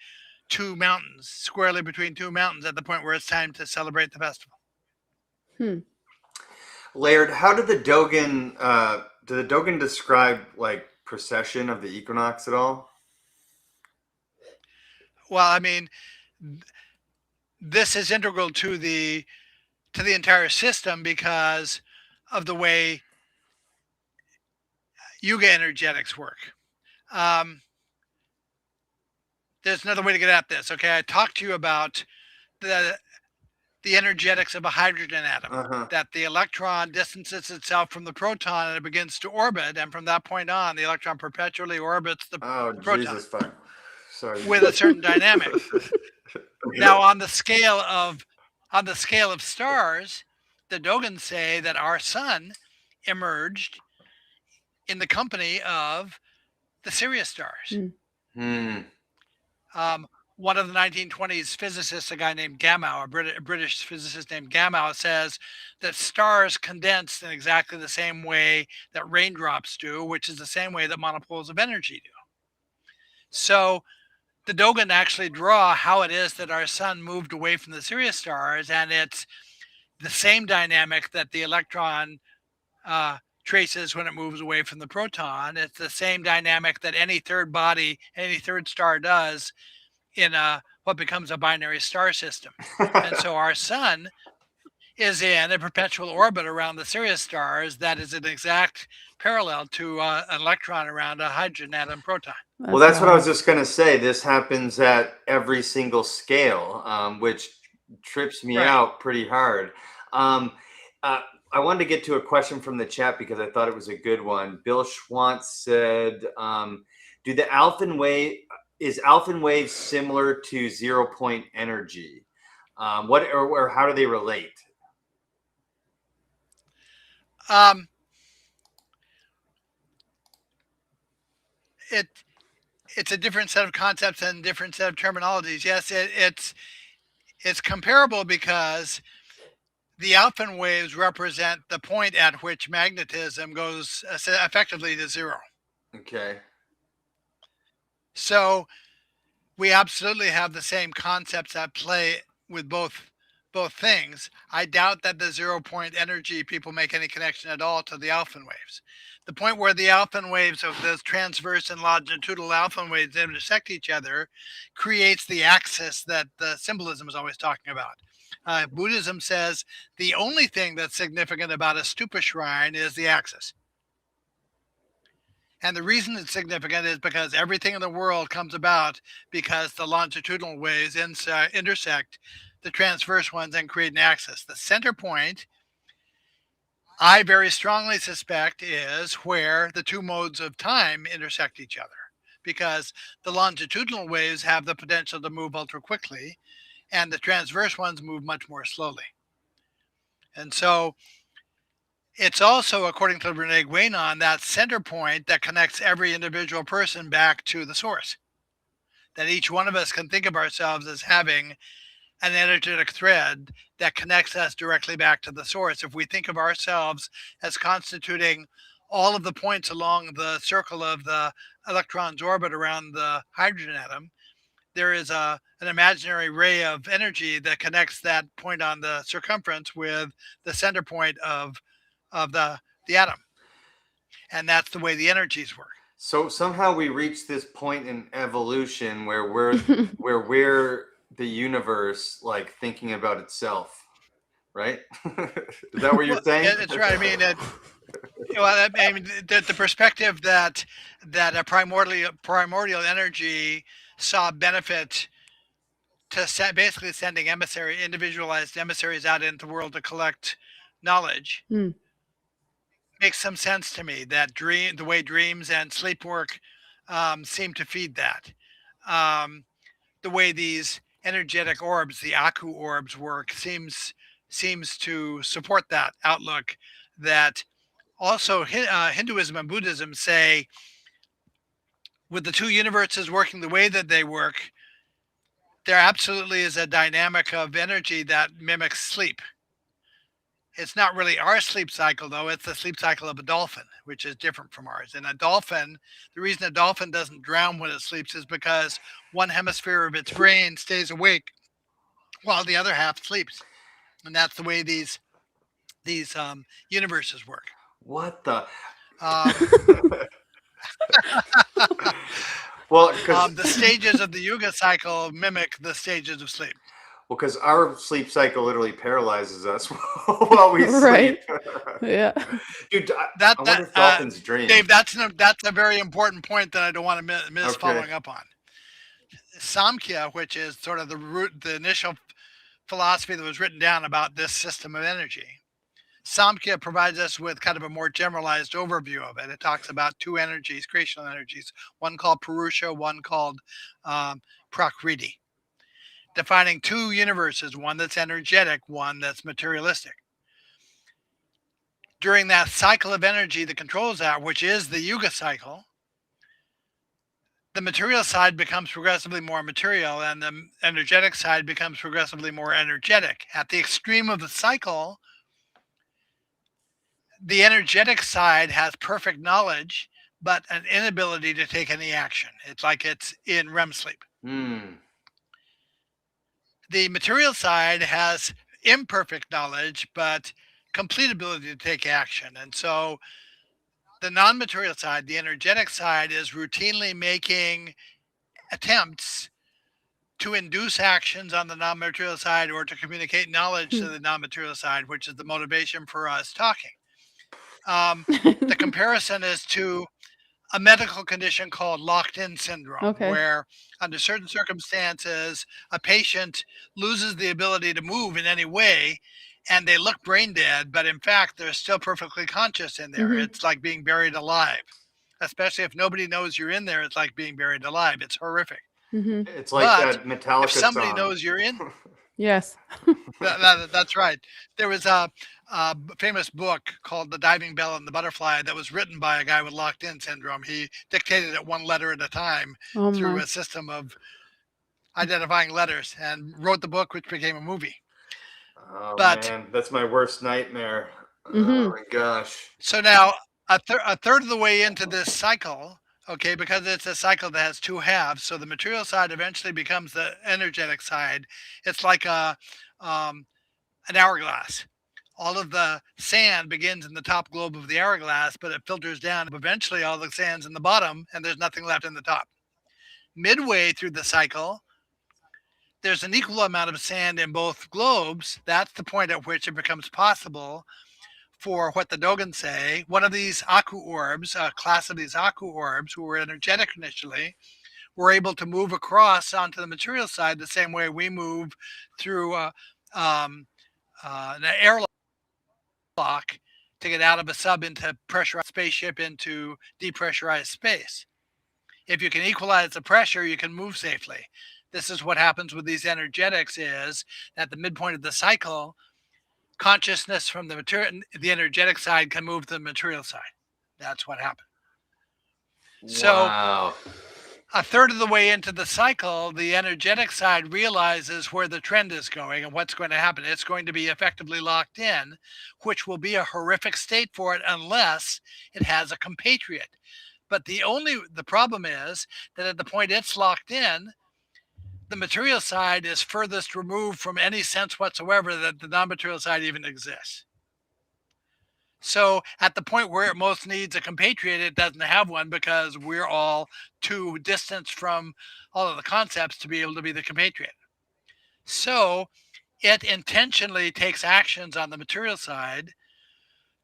Speaker 4: two mountains, squarely between two mountains at the point where it's time to celebrate the festival.
Speaker 3: Laird, how did the Dogon describe like precession of the equinox at all?
Speaker 4: Well, I mean, this is integral to the entire system because of the way Yuga energetics work. There's another way to get at this. Okay, I talked to you about the energetics of a hydrogen atom, that the electron distances itself from the proton and it begins to orbit, and from that point on, the electron perpetually orbits the proton.
Speaker 3: Jesus fuck. Sorry.
Speaker 4: With a certain dynamic. Now, on the scale of stars, the Dogons say that our sun emerged in the company of the Sirius stars. One of the 1920s physicists, a guy named Gamow, a British physicist named Gamow, says that stars condense in exactly the same way that raindrops do, which is the same way that monopoles of energy do. So the Dogon actually draw how it is that our sun moved away from the Sirius stars, and it's the same dynamic that the electron traces when it moves away from the proton. It's the same dynamic that any third body, any third star does in what becomes a binary star system. And so our sun is in a perpetual orbit around the Sirius stars that is an exact parallel to an electron around a hydrogen atom proton.
Speaker 3: That's what I was just going to say. This happens at every single scale, which trips me out pretty hard. I wanted to get to a question from the chat because I thought it was a good one. Bill Schwantz said, is Alfvén Waves similar to 0-point energy? Or how do they relate?
Speaker 4: It's a different set of concepts and different set of terminologies. Yes, it's comparable because the Alfvén waves represent the point at which magnetism goes effectively to zero.
Speaker 3: Okay.
Speaker 4: So we absolutely have the same concepts at play with both things. I doubt that the 0-point energy people make any connection at all to the Alfvén waves. The point where the Alfvén waves of the transverse and longitudinal Alfvén waves intersect each other creates the axis that the symbolism is always talking about. Buddhism says the only thing that's significant about a stupa shrine is the axis. And the reason it's significant is because everything in the world comes about because the longitudinal waves intersect the transverse ones and create an axis. The center point, I very strongly suspect, is where the two modes of time intersect each other, because the longitudinal waves have the potential to move ultra quickly and the transverse ones move much more slowly. And so it's also, according to Renee Guénon, that center point that connects every individual person back to the source. That each one of us can think of ourselves as having an energetic thread that connects us directly back to the source. If we think of ourselves as constituting all of the points along the circle of the electron's orbit around the hydrogen atom, there is an imaginary ray of energy that connects that point on the circumference with the center point of the atom. And that's the way the energies work.
Speaker 3: So somehow we reach this point in evolution where we're the universe, like thinking about itself, right? Is that what you're saying?
Speaker 4: Yeah, that's right. I mean, the perspective that a primordial energy saw benefit to basically sending individualized emissaries out into the world to collect knowledge makes some sense to me. That the way dreams and sleep work seem to feed that. The way these energetic orbs, the Aku orbs, work seems seems to support that outlook. That also Hinduism and Buddhism say, with the two universes working the way that they work, there absolutely is a dynamic of energy that mimics sleep. It's not really our sleep cycle, though. It's the sleep cycle of a dolphin, which is different from ours. And a dolphin, the reason a dolphin doesn't drown when it sleeps is because one hemisphere of its brain stays awake while the other half sleeps. And that's the way these universes work.
Speaker 3: What the?
Speaker 4: Um,
Speaker 3: Well, because
Speaker 4: the stages of the Yuga cycle mimic the stages of sleep.
Speaker 3: well, because our sleep cycle literally paralyzes us while we
Speaker 5: Right.
Speaker 3: sleep.
Speaker 5: Yeah.
Speaker 3: Dude,
Speaker 4: That
Speaker 3: I wonder if dolphins dream.
Speaker 4: Dave, that's a very important point that I don't want to miss
Speaker 3: Okay.
Speaker 4: following up on. Samkhya, which is sort of the initial philosophy that was written down about this system of energy. Samkhya provides us with kind of a more generalized overview of it. It talks about two energies, creational energies, one called Purusha, one called Prakriti, defining two universes, one that's energetic, one that's materialistic. During that cycle of energy that controls that, which is the Yuga cycle, the material side becomes progressively more material and the energetic side becomes progressively more energetic. At the extreme of the cycle, the energetic side has perfect knowledge, but an inability to take any action. It's like it's in REM sleep. The material side has imperfect knowledge, but complete ability to take action. And so the non-material side, the energetic side, is routinely making attempts to induce actions on the non-material side or to communicate knowledge to the non-material side, which is the motivation for us talking. The comparison is to a medical condition called locked-in syndrome, where under certain circumstances, a patient loses the ability to move in any way and they look brain dead, but in fact, they're still perfectly conscious in there. It's like being buried alive, especially if nobody knows you're in there. It's like being buried alive. It's horrific.
Speaker 3: It's like
Speaker 4: But
Speaker 3: that Metallica
Speaker 4: if somebody
Speaker 3: song.
Speaker 4: knows you're in,
Speaker 5: Yes.
Speaker 4: that's right. There was a famous book called The Diving Bell and the Butterfly that was written by a guy with locked-in syndrome. He dictated it one letter at a time through a system of identifying letters and wrote the book, which became a movie.
Speaker 3: Oh, man, that's my worst nightmare. Oh, my gosh.
Speaker 4: So now a third of the way into this cycle, okay, because it's a cycle that has two halves, so the material side eventually becomes the energetic side. It's like an hourglass. All of the sand begins in the top globe of the hourglass, but it filters down. Eventually, all the sand's in the bottom, and there's nothing left in the top. Midway through the cycle, there's an equal amount of sand in both globes. That's the point at which it becomes possible for what the Dogon say, one of these Aku orbs, a class of these Aku orbs who were energetic initially, were able to move across onto the material side the same way we move through an airlock to get out of a sub into pressurized spaceship into depressurized space. If you can equalize the pressure, you can move safely. This is what happens with these energetics, is at the midpoint of the cycle, consciousness from the energetic side can move to the material side. That's what happened.
Speaker 3: Wow.
Speaker 4: So a third of the way into the cycle, the energetic side realizes where the trend is going and what's going to happen. It's going to be effectively locked in, which will be a horrific state for it unless it has a compatriot. But the problem is that at the point it's locked in, the material side is furthest removed from any sense whatsoever that the non-material side even exists. So at the point where it most needs a compatriot, it doesn't have one because we're all too distant from all of the concepts to be able to be the compatriot. So it intentionally takes actions on the material side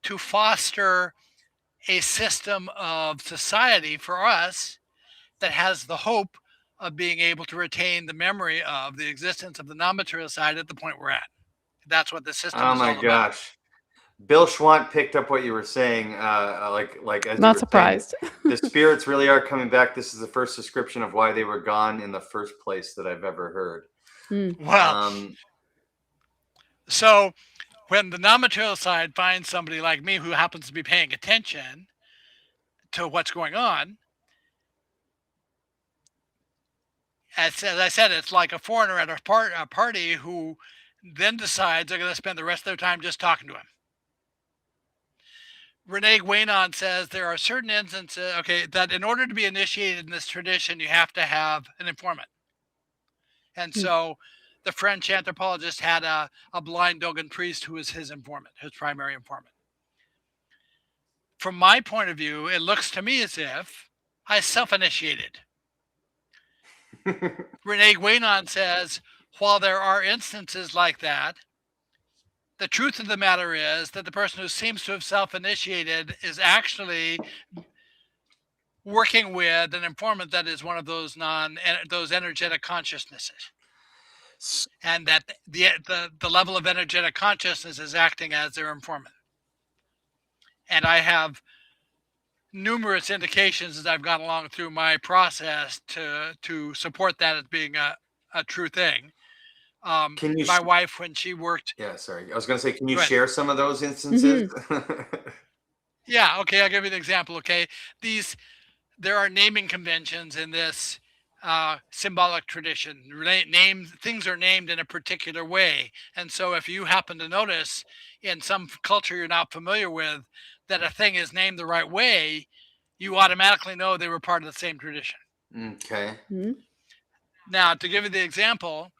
Speaker 4: to foster a system of society for us that has the hope of being able to retain the memory of the existence of the non-material side at the point we're at. That's what the system is all about.
Speaker 3: Oh my gosh. Bill Schwant picked up what you were saying, like as
Speaker 5: Not
Speaker 3: you were
Speaker 5: surprised.
Speaker 3: saying, the spirits really are coming back. This is the first description of why they were gone in the first place that I've ever heard.
Speaker 4: Well, so When the non-material side finds somebody like me who happens to be paying attention to what's going on, as I said, it's like a foreigner at a party who then decides they're going to spend the rest of their time just talking to him. Renee Guénon says there are certain instances, that in order to be initiated in this tradition, you have to have an informant. And so the French anthropologist had a blind Dogon priest who was his informant, his primary informant. From my point of view, it looks to me as if I self-initiated. Renee Guénon says, while there are instances like that, the truth of the matter is that the person who seems to have self-initiated is actually working with an informant that is one of those energetic consciousnesses, and that the level of energetic consciousness is acting as their informant. And I have numerous indications as I've gone along through my process to support that as being a true thing. My wife, when she worked...
Speaker 3: Yeah, sorry. I was going to say, can you share some of those instances?
Speaker 4: Yeah, okay, I'll give you an example, okay? There are naming conventions in this symbolic tradition. Things are named in a particular way. And so if you happen to notice in some culture you're not familiar with that a thing is named the right way, you automatically know they were part of the same tradition.
Speaker 3: Okay.
Speaker 4: Now, to give you the example,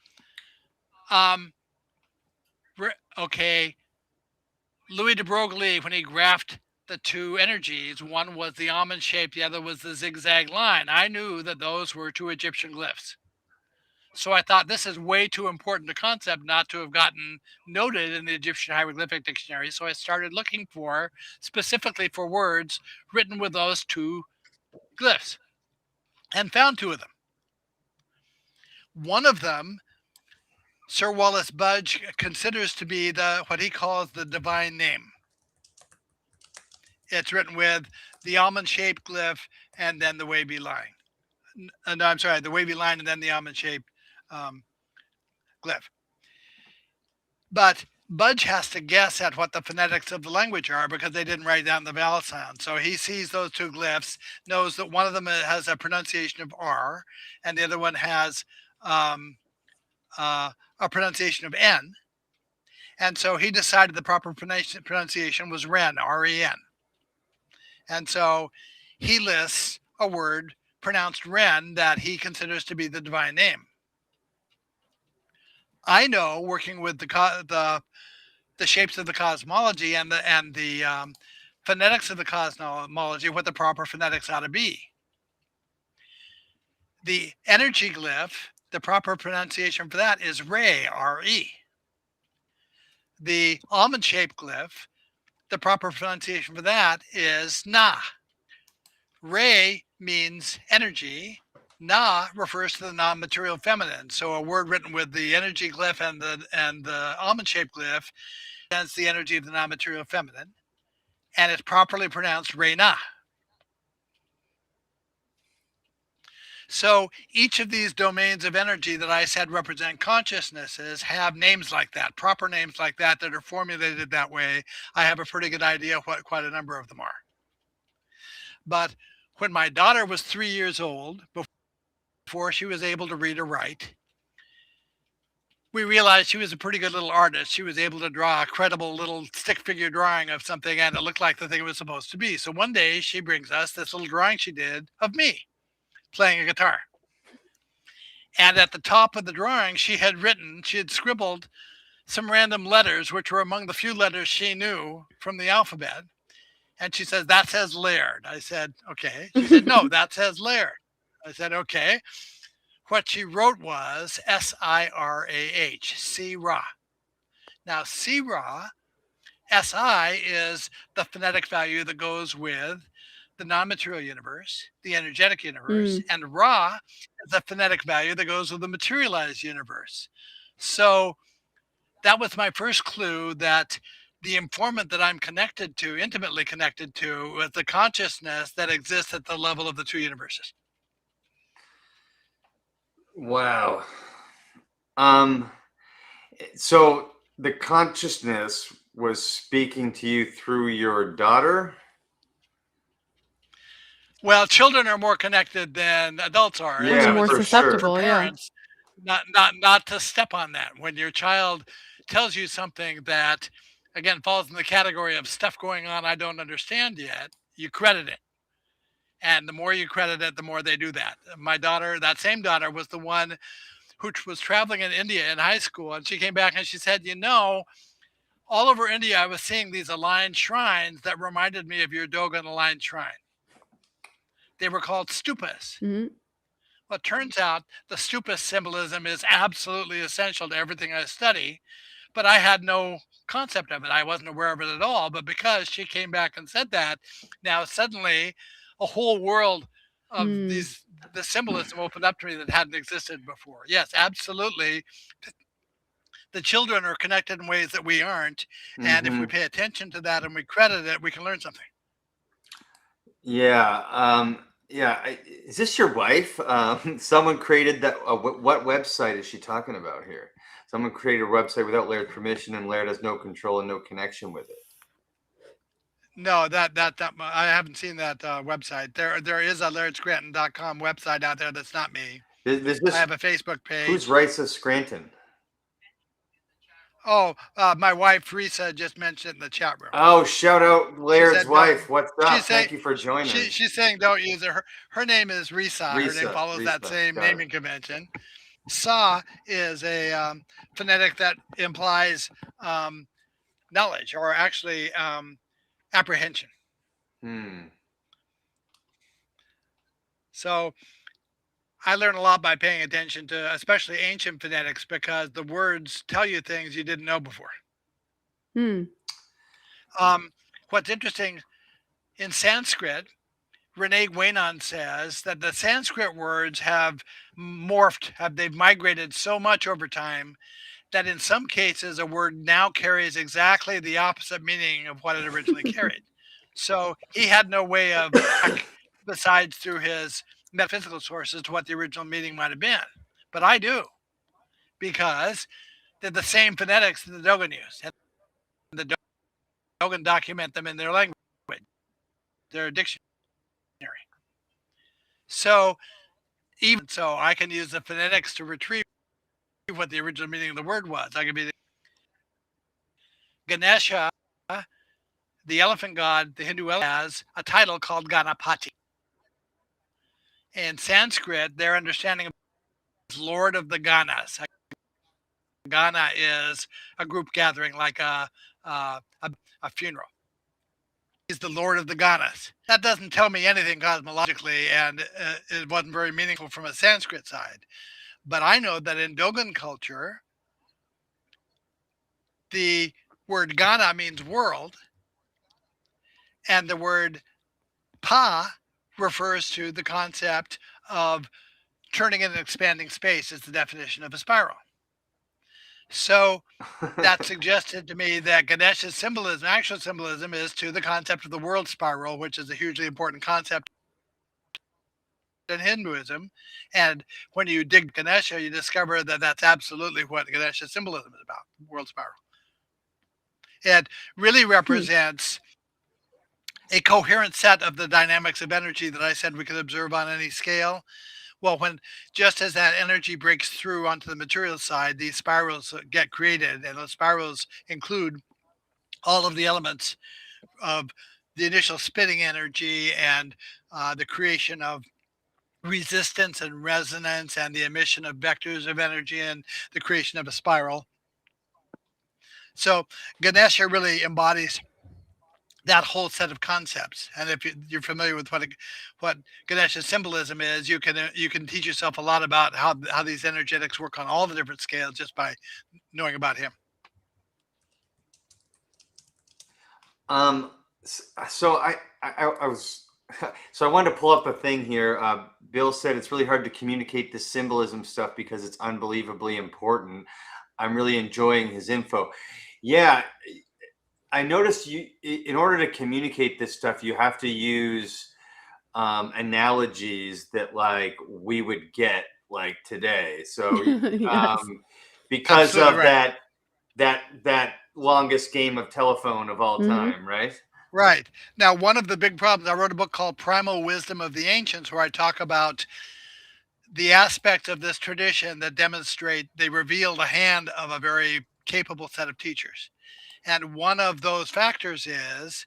Speaker 4: Louis de Broglie, when he graphed the two energies, one was the almond shape, the other was the zigzag line. I knew that those were two Egyptian glyphs. So I thought this is way too important a concept not to have gotten noted in the Egyptian hieroglyphic dictionary. So I started looking specifically for words written with those two glyphs and found two of them. One of them, Sir Wallace Budge considers to be what he calls the divine name. It's written with the almond-shaped glyph and then the wavy line. No, I'm sorry, the wavy line and then the almond-shaped glyph. But Budge has to guess at what the phonetics of the language are because they didn't write down the vowel sound. So he sees those two glyphs, knows that one of them has a pronunciation of R and the other one has a pronunciation of N. And so he decided the proper pronunciation was Ren, R-E-N. And so he lists a word pronounced Ren that he considers to be the divine name. I know, working with the shapes of the cosmology and the phonetics of the cosmology, what the proper phonetics ought to be. The energy glyph, the proper pronunciation for that is Re, R-E. The almond-shaped glyph, the proper pronunciation for that is Na. Re means energy. Na refers to the non-material feminine. So a word written with the energy glyph and the almond-shaped glyph represents the energy of the non-material feminine, and it's properly pronounced Re Na. So each of these domains of energy that I said represent consciousnesses have names like that, proper names like that are formulated that way. I have a pretty good idea what quite a number of them are. But when my daughter was 3 years old, before she was able to read or write, we realized she was a pretty good little artist. She was able to draw a credible little stick figure drawing of something, and it looked like the thing it was supposed to be. So one day she brings us this little drawing she did of me playing a guitar. And at the top of the drawing, she had scribbled some random letters, which were among the few letters she knew from the alphabet. And she says, that says Laird. I said, okay. She said, no, that says Laird. I said, okay. What she wrote was S-I-R-A-H, Si-Ra. Now, Si-Ra, S-I is the phonetic value that goes with the non-material universe, the energetic universe, and Ra is a phonetic value that goes with the materialized universe. So that was my first clue that the informant that I'm intimately connected to, was the consciousness that exists at the level of the two universes.
Speaker 3: Wow. So the consciousness was speaking to you through your daughter?
Speaker 4: Well, children are more connected than adults are, and
Speaker 3: Yeah,
Speaker 4: so
Speaker 5: more
Speaker 4: it's
Speaker 3: for
Speaker 4: important for
Speaker 5: susceptible,
Speaker 3: sure.
Speaker 5: yeah.
Speaker 4: parents not to step on that. When your child tells you something that, again, falls in the category of stuff going on I don't understand yet, you credit it. And the more you credit it, the more they do that. My daughter, that same daughter, was the one who was traveling in India in high school, and she came back and she said, all over India, I was seeing these aligned shrines that reminded me of your Dogon aligned shrine. They were called stupas.
Speaker 5: Mhm.
Speaker 4: Well, it turns out the stupa symbolism is absolutely essential to everything I study, but I had no concept of it. I wasn't aware of it at all. But because she came back and said that, now suddenly a whole world of
Speaker 5: Mm.
Speaker 4: the symbolism opened up to me that hadn't existed before. Yes, absolutely. The children are connected in ways that we aren't. And if we pay attention to that and we credit it, we can learn something.
Speaker 3: Yeah. Is this your wife? Someone created that. What website is she talking about here? Someone created a website without Laird's permission, and Laird has no control and no connection with it.
Speaker 4: No, that I haven't seen that website. There is a LairdScranton.com website out there that's not me. I have a Facebook page.
Speaker 3: Who's writes a Scranton?
Speaker 4: Oh, my wife Risa just mentioned in the chat room.
Speaker 3: Oh, shout out Laird's
Speaker 4: said,
Speaker 3: wife. What's up?
Speaker 4: she's saying-
Speaker 3: Thank you for joining.
Speaker 4: She's saying don't use it. Her name is Risa. Her name follows that
Speaker 3: Risa,
Speaker 4: same
Speaker 3: got it.
Speaker 4: naming convention. Sa is a phonetic that implies knowledge, or actually apprehension. So I learned a lot by paying attention to especially ancient phonetics, because the words tell you things you didn't know before.
Speaker 5: Hmm.
Speaker 4: What's interesting, in Sanskrit, Renee Guénon says that the Sanskrit words have they've migrated so much over time that in some cases a word now carries exactly the opposite meaning of what it originally carried. So he had no way of, besides through his metaphysical sources, to what the original meaning might have been. But I do, because they're the same phonetics that the Dogon used. And the Dogon document them in their language, their dictionary. So even so, I can use the phonetics to retrieve what the original meaning of the word was. I could be Ganesha, the elephant god, the Hindu elephant, has a title called Ganapati. In Sanskrit, their understanding of is Lord of the Ganas. Gana is a group gathering, like a funeral. He's the Lord of the Ganas. That doesn't tell me anything cosmologically, and it wasn't very meaningful from a Sanskrit side. But I know that in Dogon culture, the word Gana means world, and the word Pa refers to the concept of turning and expanding space is the definition of a spiral. So that suggested to me that Ganesha's symbolism, actual symbolism, is to the concept of the world spiral, which is a hugely important concept in Hinduism. And when you dig Ganesha, you discover that that's absolutely what Ganesha's symbolism is about, world spiral. It really represents a coherent set of the dynamics of energy that I said we could observe on any scale. Well, just as that energy breaks through onto the material side, these spirals get created, and those spirals include all of the elements of the initial spinning energy and the creation of resistance and resonance and the emission of vectors of energy and the creation of a spiral. So Ganesha really embodies that whole set of concepts. And if you're familiar with what Ganesha's symbolism is, you can teach yourself a lot about how these energetics work on all the different scales just by knowing about him.
Speaker 3: So I wanted to pull up a thing here. Bill said it's really hard to communicate the symbolism stuff because it's unbelievably important. I'm really enjoying his info. Yeah, I noticed in order to communicate this stuff, you have to use analogies that like we would get like today. So
Speaker 5: Yes.
Speaker 3: because
Speaker 4: Absolutely
Speaker 3: of
Speaker 4: right.
Speaker 3: that longest game of telephone of all
Speaker 5: Mhm.
Speaker 3: time, right?
Speaker 4: Right. Now, one of the big problems, I wrote a book called Primal Wisdom of the Ancients, where I talk about the aspects of this tradition that demonstrate they reveal the hand of a very capable set of teachers. And one of those factors is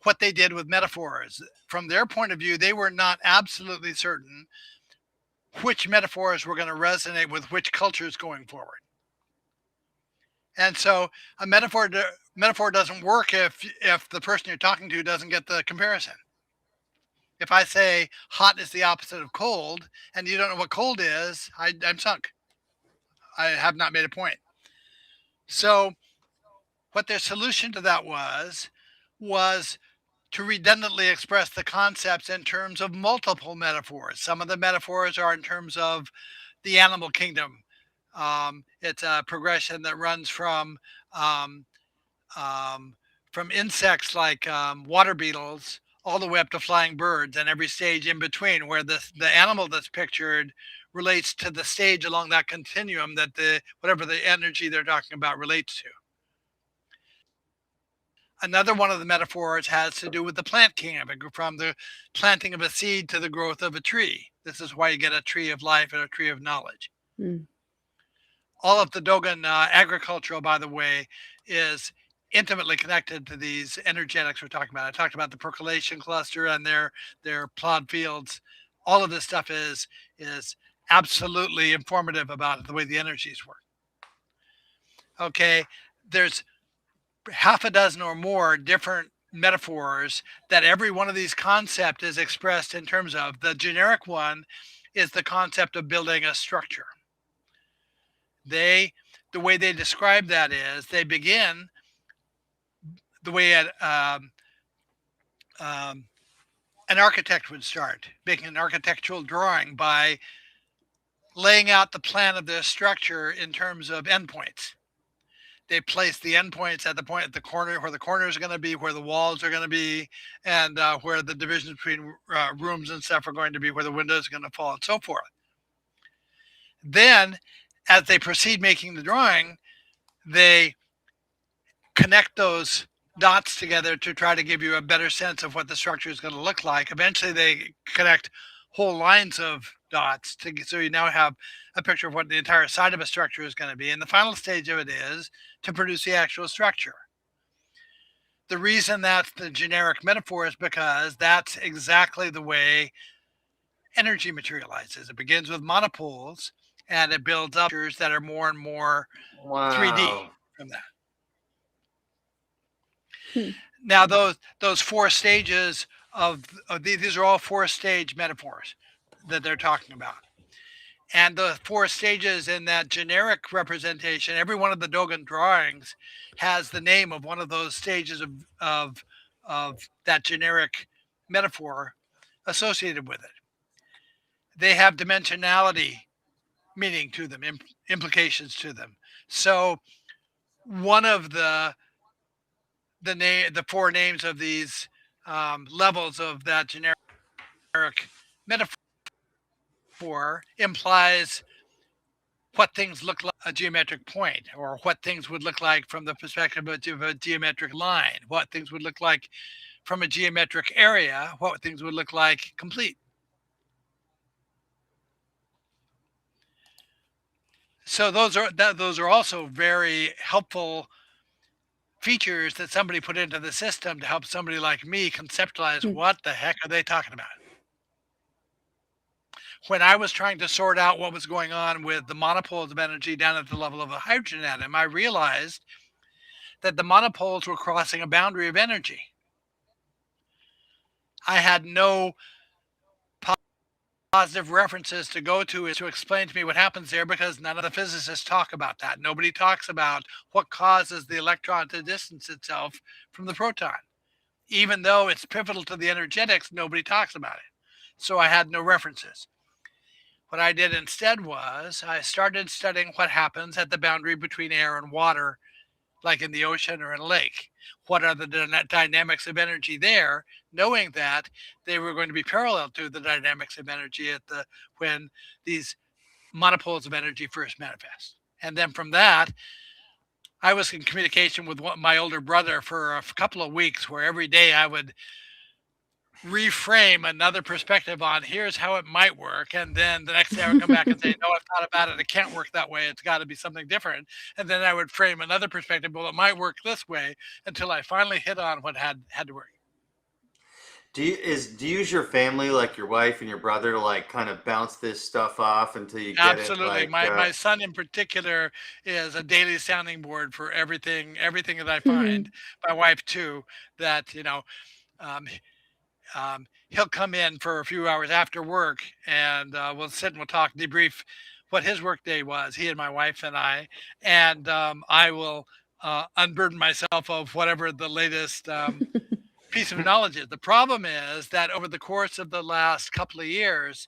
Speaker 4: what they did with metaphors. From their point of view, they were not absolutely certain which metaphors were going to resonate with which cultures going forward. And so a metaphor doesn't work if the person you're talking to doesn't get the comparison. If I say hot is the opposite of cold and you don't know what cold is, I'm sunk. I have not made a point. So what their solution to that was to redundantly express the concepts in terms of multiple metaphors. Some of the metaphors are in terms of the animal kingdom. It's a progression that runs um, from insects like water beetles all the way up to flying birds, and every stage in between, where the animal that's pictured relates to the stage along that continuum that whatever the energy they're talking about relates to. Another one of the metaphors has to do with the plant kingdom, from the planting of a seed to the growth of a tree. This is why you get a tree of life and a tree of knowledge.
Speaker 5: Mm.
Speaker 4: All of the Dogon agricultural, by the way, is intimately connected to these energetics we're talking about. I talked about the percolation cluster and their plowed fields. All of this stuff is absolutely informative about the way the energies work. Okay, there's half a dozen or more different metaphors that every one of these concepts is expressed in terms of. The generic one is the concept of building a structure. The way they describe that is they begin the way an architect would start, making an architectural drawing by laying out the plan of their structure in terms of endpoints. They place the endpoints at the corner where the corner is going to be, where the walls are going to be, and where the divisions between rooms and stuff are going to be, where the windows are going to fall, and so forth. Then, as they proceed making the drawing, they connect those dots together to try to give you a better sense of what the structure is going to look like. Eventually, they connect whole lines of dots so you now have a picture of what the entire side of a structure is going to be. And the final stage of it is to produce the actual structure. The reason that's the generic metaphor is because that's exactly the way energy materializes. It begins with monopoles and it builds up that are more and more 3D from that. Now, those four stages of these are all four-stage metaphors that they're talking about. And the four stages in that generic representation, every one of the Dogon drawings has the name of one of those stages of that generic metaphor associated with it. They have dimensionality meaning to them, implications to them. So one of the four names of these levels of that generic metaphor implies what things look like a geometric point, or what things would look like from the perspective of a geometric line, what things would look like from a geometric area, what things would look like complete. So those are also very helpful features that somebody put into the system to help somebody like me conceptualize what the heck are they talking about. When I was trying to sort out what was going on with the monopoles of energy down at the level of a hydrogen atom, I realized that the monopoles were crossing a boundary of energy. I had no positive references to go to explain to me what happens there, because none of the physicists talk about that. Nobody talks about what causes the electron to distance itself from the proton. Even though it's pivotal to the energetics, nobody talks about it. So I had no references. What I did instead was I started studying what happens at the boundary between air and water, like in the ocean or in a lake. What are the dynamics of energy there, knowing that they were going to be parallel to the dynamics of energy when these monopoles of energy first manifest. And then from that, I was in communication with my older brother for a couple of weeks, where every day I would reframe another perspective on here's how it might work, and then the next day I would come back and say, no, I've thought about it, it can't work that way, it's got to be something different. And then I would frame another perspective, well, it might work this way, until I finally hit on what had to work.
Speaker 3: Do you use your family, like your wife and your brother, to like kind of bounce this stuff off until you get
Speaker 4: Absolutely.
Speaker 3: it? Like,
Speaker 4: My son in particular is a daily sounding board for everything that I find. My wife too, that um, he'll come in for a few hours after work, and we'll sit and we'll talk, debrief what his work day was, he and my wife and I, and I will unburden myself of whatever the latest piece of knowledge is. The problem is that over the course of the last couple of years,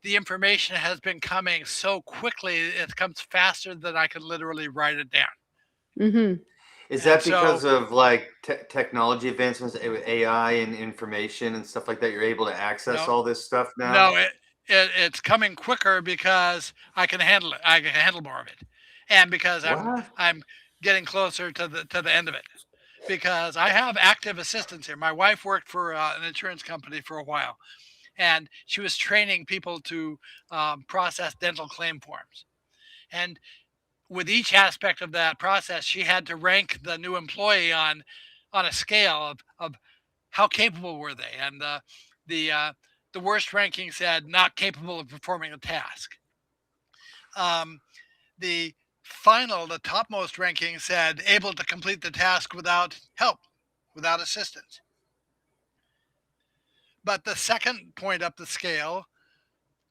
Speaker 4: the information has been coming so quickly, it comes faster than I can literally write it down.
Speaker 5: Mm-hmm.
Speaker 3: Is that because of like technology advancements with AI and information and stuff like that? You're able to access all this stuff now?
Speaker 4: No, it's coming quicker because I can handle it. I can handle more of it, and because I'm getting closer to the end of it. Because I have active assistants here. My wife worked for an insurance company for a while, and she was training people to process dental claim forms. And with each aspect of that process, she had to rank the new employee on a scale of how capable were they. And the worst ranking said not capable of performing the task. The topmost ranking said able to complete the task without help, without assistance. But the second point up the scale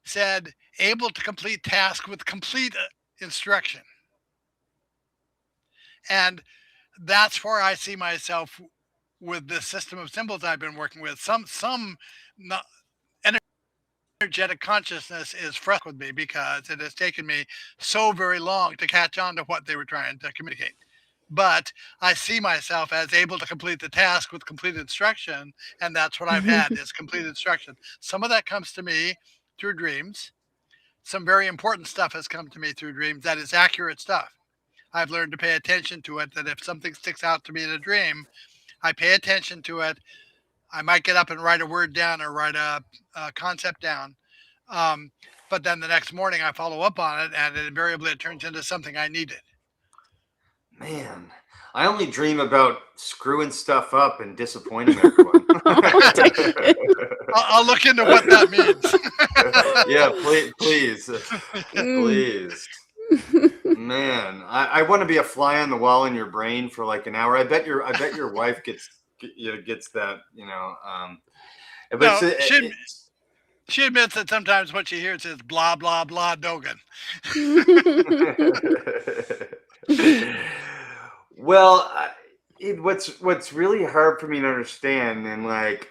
Speaker 4: said able to complete task with complete instruction. And that's where I see myself with the system of symbols I've been working with. Some energetic consciousness is frustrating with me because it has taken me so very long to catch on to what they were trying to communicate. But I see myself as able to complete the task with complete instruction, and that's what I've had is complete instruction. Some of that comes to me through dreams. Some very important stuff has come to me through dreams that is accurate stuff. I've learned to pay attention to it, that if something sticks out to me in a dream, I pay attention to it. I might get up and write a word down or write a concept down. But then the next morning I follow up on it, and invariably it turns into something I needed.
Speaker 3: Man, I only dream about screwing stuff up and disappointing everyone.
Speaker 4: I'll look into what that means.
Speaker 3: Yeah, please. Man, I want to be a fly on the wall in your brain for like an hour. I bet your wife gets that. But
Speaker 4: she admits that sometimes what she hears is blah blah blah Dogon.
Speaker 3: Well, what's really hard for me to understand, and like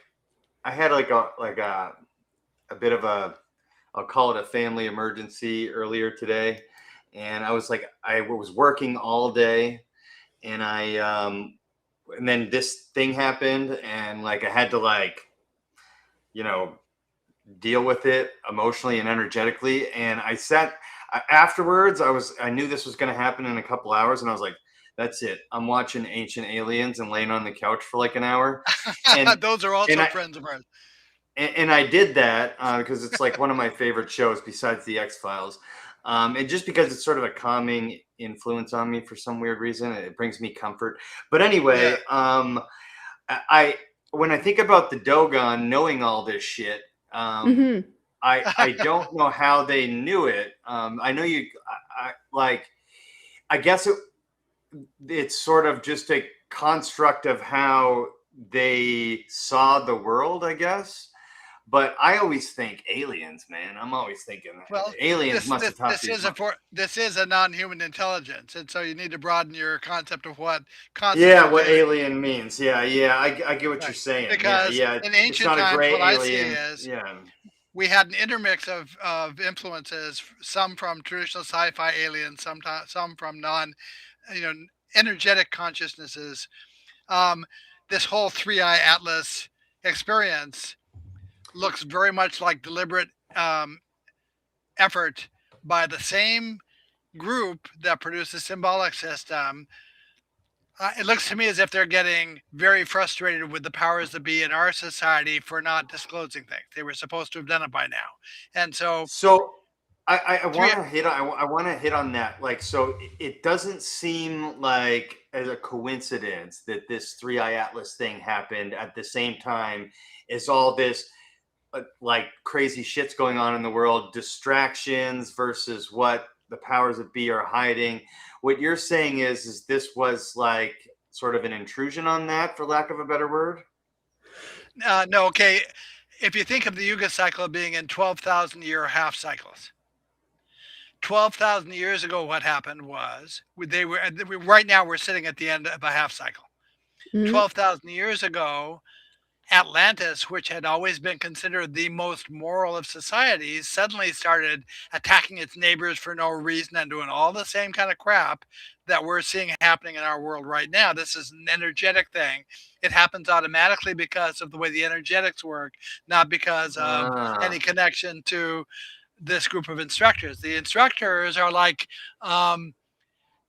Speaker 3: I had like a bit of a, I'll call it a family emergency earlier today, and I was working all day, and and then this thing happened, and like I had to deal with it emotionally and energetically, and afterwards I knew this was going to happen in a couple hours, and I was like, that's it. I'm watching Ancient Aliens and laying on the couch for like an hour. And
Speaker 4: those are also friends of ours.
Speaker 3: And I did that because it's like one of my favorite shows besides the X-Files. And just because it's sort of a calming influence on me for some weird reason, it brings me comfort. But anyway, when I think about the Dogon knowing all this shit, I don't know how they knew it. I know I guess it's sort of just a construct of how they saw the world, I guess. But I always think aliens, man. I'm always thinking aliens must have taught
Speaker 4: this is a non-human intelligence, and so you need to broaden your concept of what
Speaker 3: what alien means. I get what you're saying.
Speaker 4: Because in ancient times, what I see is we had an intermix of influences, some from traditional sci-fi aliens, some from energetic consciousnesses. This whole 3-eye atlas experience looks very much like deliberate effort by the same group that produced the symbolic system It looks to me as if they're getting very frustrated with the powers that be in our society for not disclosing things. They were supposed to have done it by now, and so
Speaker 3: So I
Speaker 4: three.
Speaker 3: want to hit on I want to hit on that. Like, so it doesn't seem like as a coincidence that this Three Eye Atlas thing happened at the same time as all this like crazy shit's going on in the world, distractions versus what the powers that be are hiding. What you're saying is this was like sort of an intrusion on that, for lack of a better word.
Speaker 4: No, okay. If you think of the Yuga cycle being in 12,000 year half cycles, 12,000 years ago, what happened was right now we're sitting at the end of a half cycle. 12,000 years ago, Atlantis, which had always been considered the most moral of societies, suddenly started attacking its neighbors for no reason and doing all the same kind of crap that we're seeing happening in our world right now. This is an energetic thing. It happens automatically because of the way the energetics work, not because of any connection to this group of instructors. The instructors are like the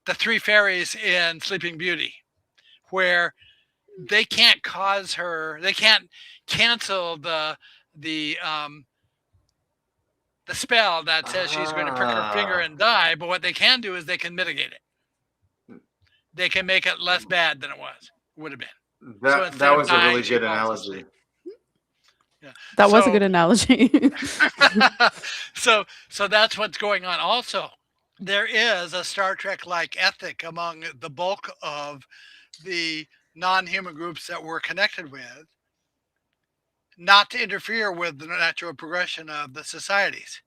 Speaker 4: three fairies in Sleeping Beauty, where they can't they can't cancel the spell that says she's going to prick her finger and die, but what they can do is they can mitigate it. They can make it less bad than would have been.
Speaker 3: That was a really good analogy.
Speaker 4: Yeah.
Speaker 5: That was a good analogy.
Speaker 4: So that's what's going on. Also, there is a Star Trek-like ethic among the bulk of the non-human groups that we're connected with, not to interfere with the natural progression of the societies.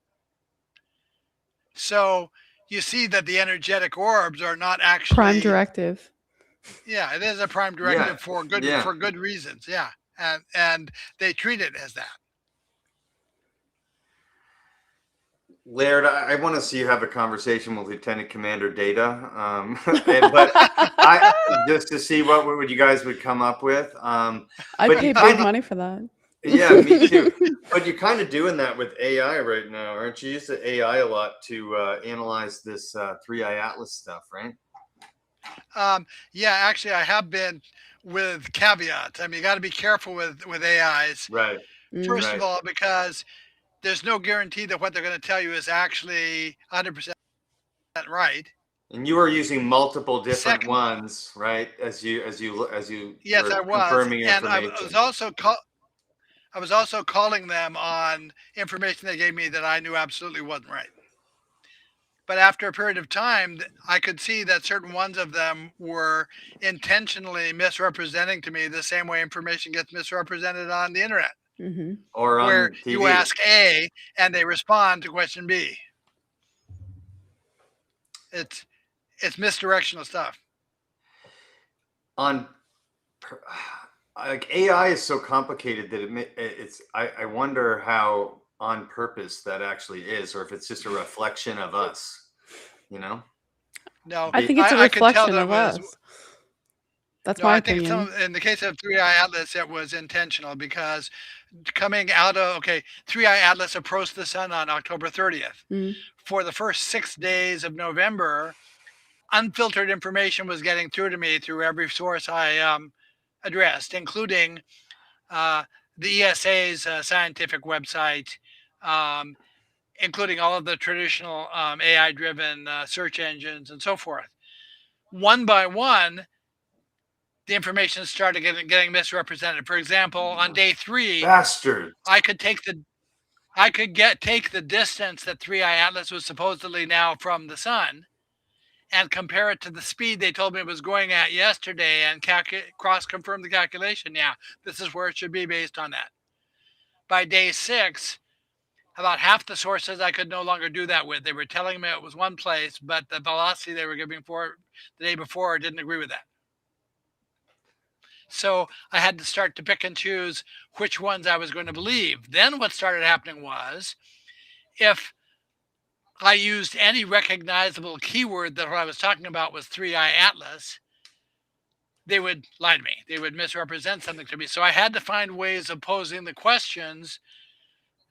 Speaker 4: So you see that the energetic orbs are not actually
Speaker 5: prime directive.
Speaker 4: Yeah, it is a prime directive for good reasons. Yeah, and they treat it as that.
Speaker 3: Laird, I want to see you have a conversation with Lieutenant Commander Data, but just to see what you guys would come up with.
Speaker 5: I'd pay big money for that.
Speaker 3: Yeah, me too. But you're kind of doing that with AI right now, aren't you? You use the AI a lot to analyze this Three Eye Atlas stuff, right?
Speaker 4: Yeah, actually, I have been, with caveats. I mean, you got to be careful with AIs.
Speaker 3: Right.
Speaker 4: First of all, because there's no guarantee that what they're going to tell you is actually 100% right.
Speaker 3: And you were using multiple different ones, right? As you
Speaker 4: yes,
Speaker 3: were
Speaker 4: I was.
Speaker 3: confirming
Speaker 4: and
Speaker 3: information.
Speaker 4: I was also calling them on information they gave me that I knew absolutely wasn't right. But after a period of time, I could see that certain ones of them were intentionally misrepresenting to me the same way information gets misrepresented on the internet.
Speaker 5: Mm-hmm.
Speaker 3: Or on
Speaker 4: where
Speaker 3: TV.
Speaker 4: You ask A and they respond to question B. It's misdirectional stuff.
Speaker 3: Like AI is so complicated that I wonder how on purpose that actually is, or if it's just a reflection of us, you know?
Speaker 4: No,
Speaker 5: I think it's a reflection of us. That's my opinion.
Speaker 4: In the case of Three Eye Atlas, it was intentional because coming out of Three Eye Atlas approached the sun on October 30th. For the first 6 days of November, unfiltered information was getting through to me through every source I addressed, including the ESA's scientific website, including all of the traditional AI-driven search engines and so forth. One by one, the information started getting misrepresented. For example, on day 3,
Speaker 3: bastard,
Speaker 4: I could take the distance that Three Eye Atlas was supposedly now from the sun, and compare it to the speed they told me it was going at yesterday, and cross-confirm the calculation. Yeah, this is where it should be based on that. By day 6, about half the sources I could no longer do that with. They were telling me it was one place, but the velocity they were giving for the day before didn't agree with that. So I had to start to pick and choose which ones I was going to believe. Then what started happening was, if I used any recognizable keyword that what I was talking about was Three Eye Atlas, they would lie to me. They would misrepresent something to me. So I had to find ways of posing the questions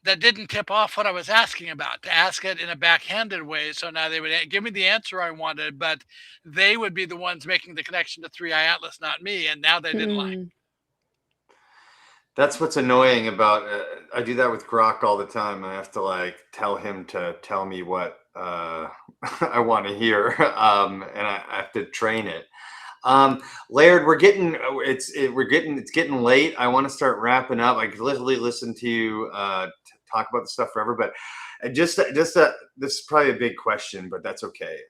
Speaker 4: that didn't tip off what I was asking about, to ask it in a backhanded way. So now they would give me the answer I wanted, but they would be the ones making the connection to 3i Atlas, not me. And now they didn't like.
Speaker 3: That's what's annoying about I do that with Grok all the time. I have to like tell him to tell me what I want to hear, and I have to train it. Laird, it's getting late. I want to start wrapping up. I could literally listen to you talk about the stuff forever, but this is probably a big question, but that's okay.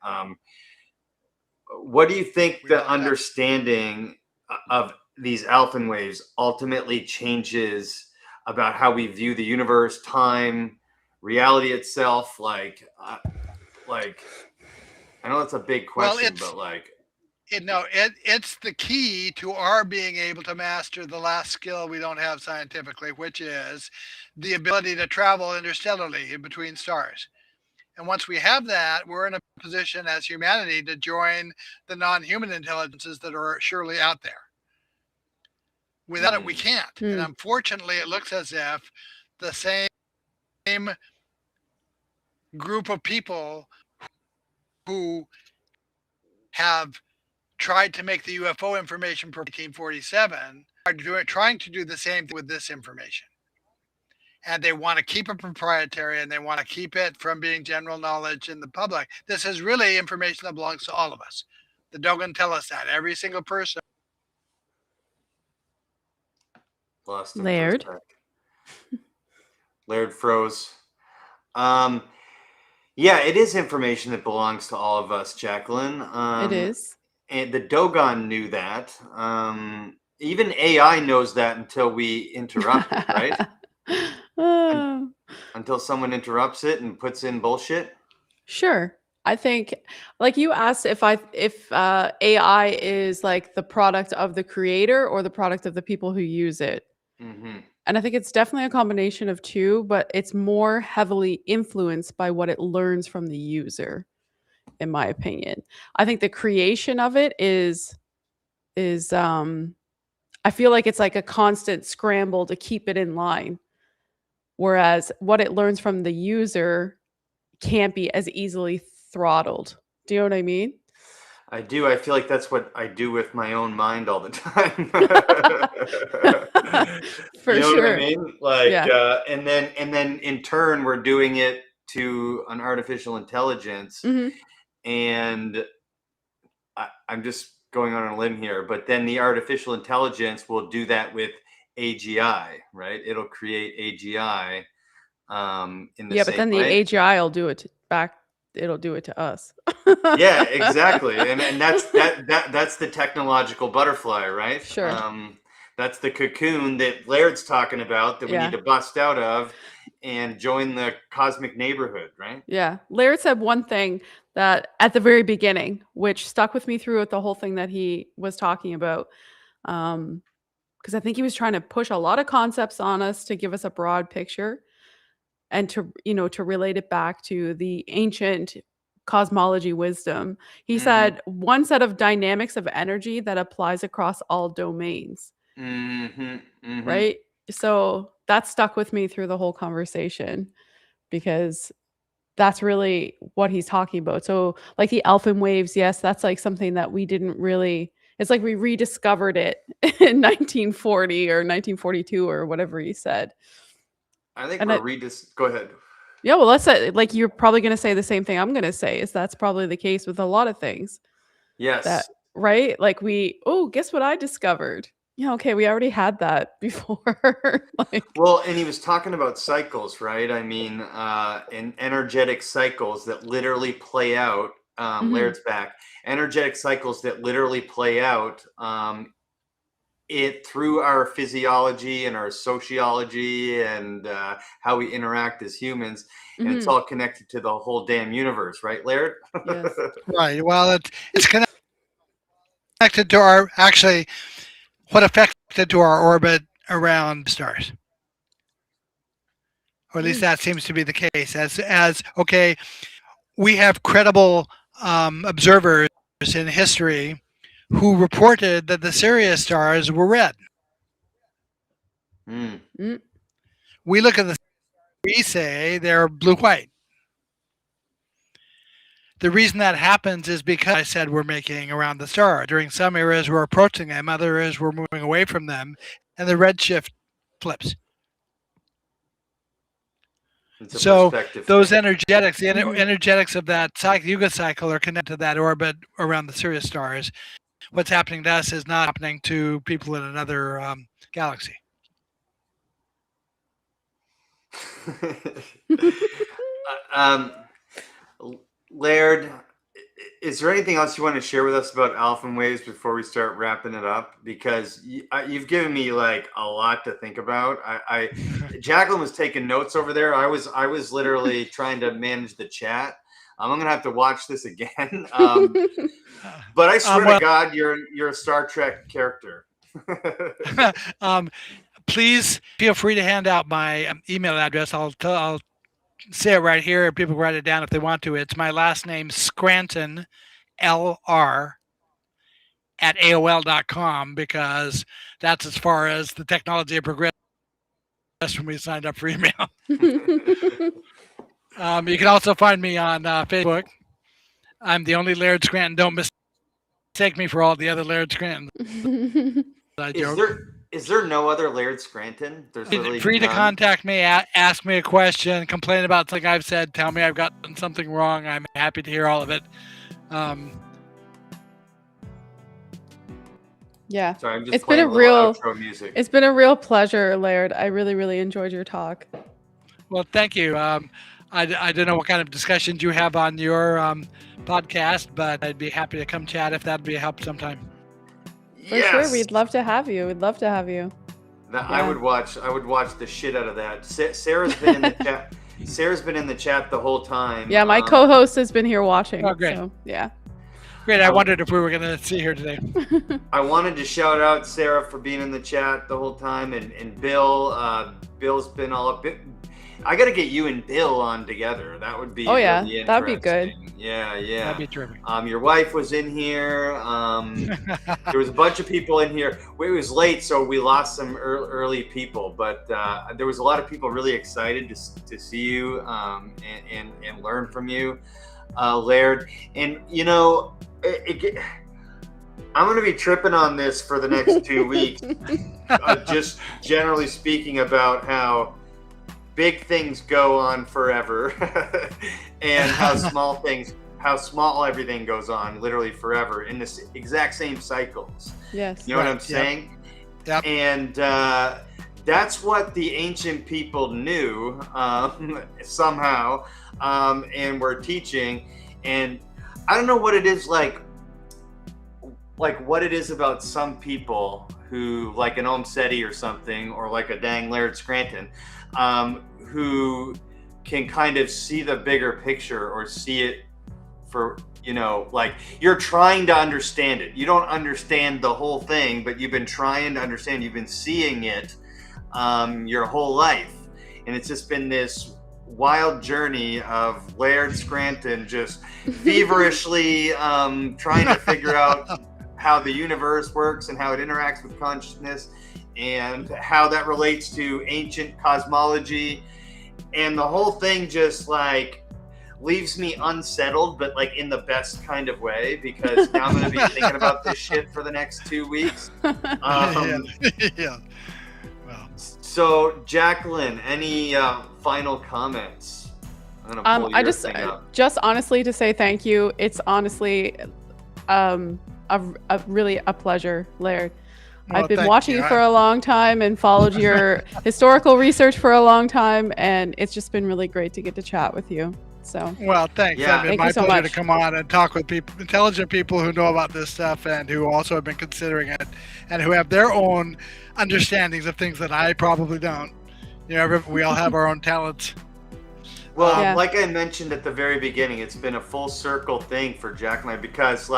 Speaker 3: What do you think the understanding of these Alfvén waves ultimately changes about how we view the universe, time, reality itself? Like I know that's a big question, but
Speaker 4: it's the key to our being able to master the last skill we don't have scientifically, which is the ability to travel interstellarly in between stars. And once we have that, we're in a position as humanity to join the non-human intelligences that are surely out there. Without it, we can't. And unfortunately, it looks as if the same group of people who have tried to make the UFO information for 1947 are trying to do the same thing with this information. And they want to keep it proprietary, and they want to keep it from being general knowledge in the public. This is really information that belongs to all of us. The Dogon tell us that. Every single person.
Speaker 3: Lost him.
Speaker 5: Laird.
Speaker 3: Laird froze. Yeah, it is information that belongs to all of us, Jacqueline.
Speaker 5: It is.
Speaker 3: And the Dogon knew that. Even AI knows that until we interrupt it, right? Until someone interrupts it and puts in bullshit.
Speaker 5: Sure. I think, like you asked, if AI is like the product of the creator or the product of the people who use it.
Speaker 3: Mm-hmm.
Speaker 5: And I think it's definitely a combination of two, but it's more heavily influenced by what it learns from the user, in my opinion. I think the creation of it is I feel like it's like a constant scramble to keep it in line. Whereas what it learns from the user can't be as easily throttled. Do you know what I mean?
Speaker 3: I do. I feel like that's what I do with my own mind all the time.
Speaker 5: For
Speaker 3: you know
Speaker 5: sure.
Speaker 3: what I mean? Like,
Speaker 5: Yeah.
Speaker 3: and then in turn, we're doing it to an artificial intelligence, and I'm just going on a limb here, but then the artificial intelligence will do that with AGI, right? It'll create AGI in the same
Speaker 5: but then the
Speaker 3: way.
Speaker 5: AGI will do it back. It'll do it to us.
Speaker 3: Yeah, exactly. And that's the technological butterfly, right?
Speaker 5: Sure.
Speaker 3: That's the cocoon that Laird's talking about that we need to bust out of and join the cosmic neighborhood, right?
Speaker 5: Yeah. Laird said one thing that at the very beginning, which stuck with me throughout the whole thing that he was talking about. Because I think he was trying to push a lot of concepts on us to give us a broad picture and to relate it back to the ancient cosmology wisdom. He said one set of dynamics of energy that applies across all domains. Right? So that stuck with me through the whole conversation because that's really what he's talking about. So like the Alfvén waves, yes, that's like something that we didn't really, it's like we rediscovered it in 1940 or 1942 or whatever he said.
Speaker 3: I think go ahead.
Speaker 5: Yeah, well, let's say, like, you're probably going to say the same thing I'm going to say, is that's probably the case with a lot of things.
Speaker 3: Yes.
Speaker 5: Right? Like guess what I discovered? Yeah, okay, we already had that before.
Speaker 3: Well, and he was talking about cycles, right? I mean, in energetic cycles that literally play out. Laird's back. Energetic cycles that literally play out it through our physiology and our sociology and how we interact as humans, and it's all connected to the whole damn universe, right, Laird?
Speaker 5: Yes.
Speaker 4: Right. Well, it's connected to our what affected to our orbit around stars, or at least that seems to be the case. As okay, we have credible observers in history who reported that the Sirius stars were red. We look at the we say they're blue-white. The reason that happens is because I said we're making around the star. During some areas, we're approaching them. Other areas, we're moving away from them. And the redshift flips. So those energetics, the energetics of that Yuga cycle are connected to that orbit around the Sirius stars. What's happening to us is not happening to people in another galaxy.
Speaker 3: Laird, is there anything else you want to share with us about Alfvén Waves before we start wrapping it up? Because you've given me like a lot to think about. Jacqueline was taking notes over there. I was literally trying to manage the chat. I'm gonna have to watch this again. But I swear to God, you're a Star Trek character.
Speaker 4: Please feel free to hand out my email address. I'll say it right here. People write it down if they want to. It's my last name, Scranton, LR, at AOL.com, because that's as far as the technology progressed when we signed up for email. You can also find me on Facebook. I'm the only Laird Scranton. Don't mistake me for all the other Laird Scrantons.
Speaker 3: Is there no other Laird Scranton? There's literally
Speaker 4: free to contact me, ask me a question, complain about something I've said, tell me I've gotten something wrong. I'm happy to hear all of it.
Speaker 5: Yeah.
Speaker 3: Sorry, I'm just it's been a real outro music.
Speaker 5: It's been a real pleasure, Laird. I really, really enjoyed your talk.
Speaker 4: Well, thank you. I don't know what kind of discussions you have on your podcast, but I'd be happy to come chat if that'd be a help sometime.
Speaker 5: For sure, we'd love to have you. We'd love to have you.
Speaker 3: I would watch the shit out of that. Sarah's been in the chat. Sarah's been in the chat the whole time.
Speaker 5: Yeah, my co-host has been here watching.
Speaker 4: Oh, great.
Speaker 5: So, yeah.
Speaker 4: Great. I wondered if we were going to see her today.
Speaker 3: I wanted to shout out Sarah for being in the chat the whole time, and Bill. Bill's been all up. I got to get you and Bill on together. That would be really
Speaker 5: that'd be good.
Speaker 3: Yeah.
Speaker 4: That'd be terrific.
Speaker 3: Your wife was in here. There was a bunch of people in here. It was late, so we lost some early people, but there was a lot of people really excited to see you and learn from you, Laird. And I'm going to be tripping on this for the next 2 weeks, just generally speaking about how big things go on forever and how small everything goes on literally forever in this exact same cycles.
Speaker 5: Yes.
Speaker 3: You know what I'm saying?
Speaker 4: Yep.
Speaker 3: And that's what the ancient people knew somehow and were teaching. And I don't know what it is like what it is about some people who, like an Om Seti or something, or like a dang Laird Scranton, who can kind of see the bigger picture or see it for, like you're trying to understand it. You don't understand the whole thing, but you've been trying to understand. You've been seeing it your whole life. And it's just been this wild journey of Laird Scranton just feverishly trying to figure out how the universe works and how it interacts with consciousness and how that relates to ancient cosmology. And the whole thing just like leaves me unsettled, but like in the best kind of way, because now I'm going to be thinking about this shit for the next 2 weeks.
Speaker 4: Yeah. Well.
Speaker 3: So Jacqueline, any final comments? I'm gonna pull your thing up.
Speaker 5: Just honestly to say thank you. It's honestly really a pleasure, Laird.
Speaker 4: Well,
Speaker 5: I've been watching you for a long time and followed your historical research for a long time, and it's just been really great to get to chat with you. So
Speaker 4: well, thanks.
Speaker 3: Yeah.
Speaker 4: It's been my pleasure to come on and talk with people, intelligent people who know about this stuff and who also have been considering it and who have their own understandings of things that I probably don't. We all have our own talents.
Speaker 3: Well, like I mentioned at the very beginning, it's been a full circle thing for Jack and I, because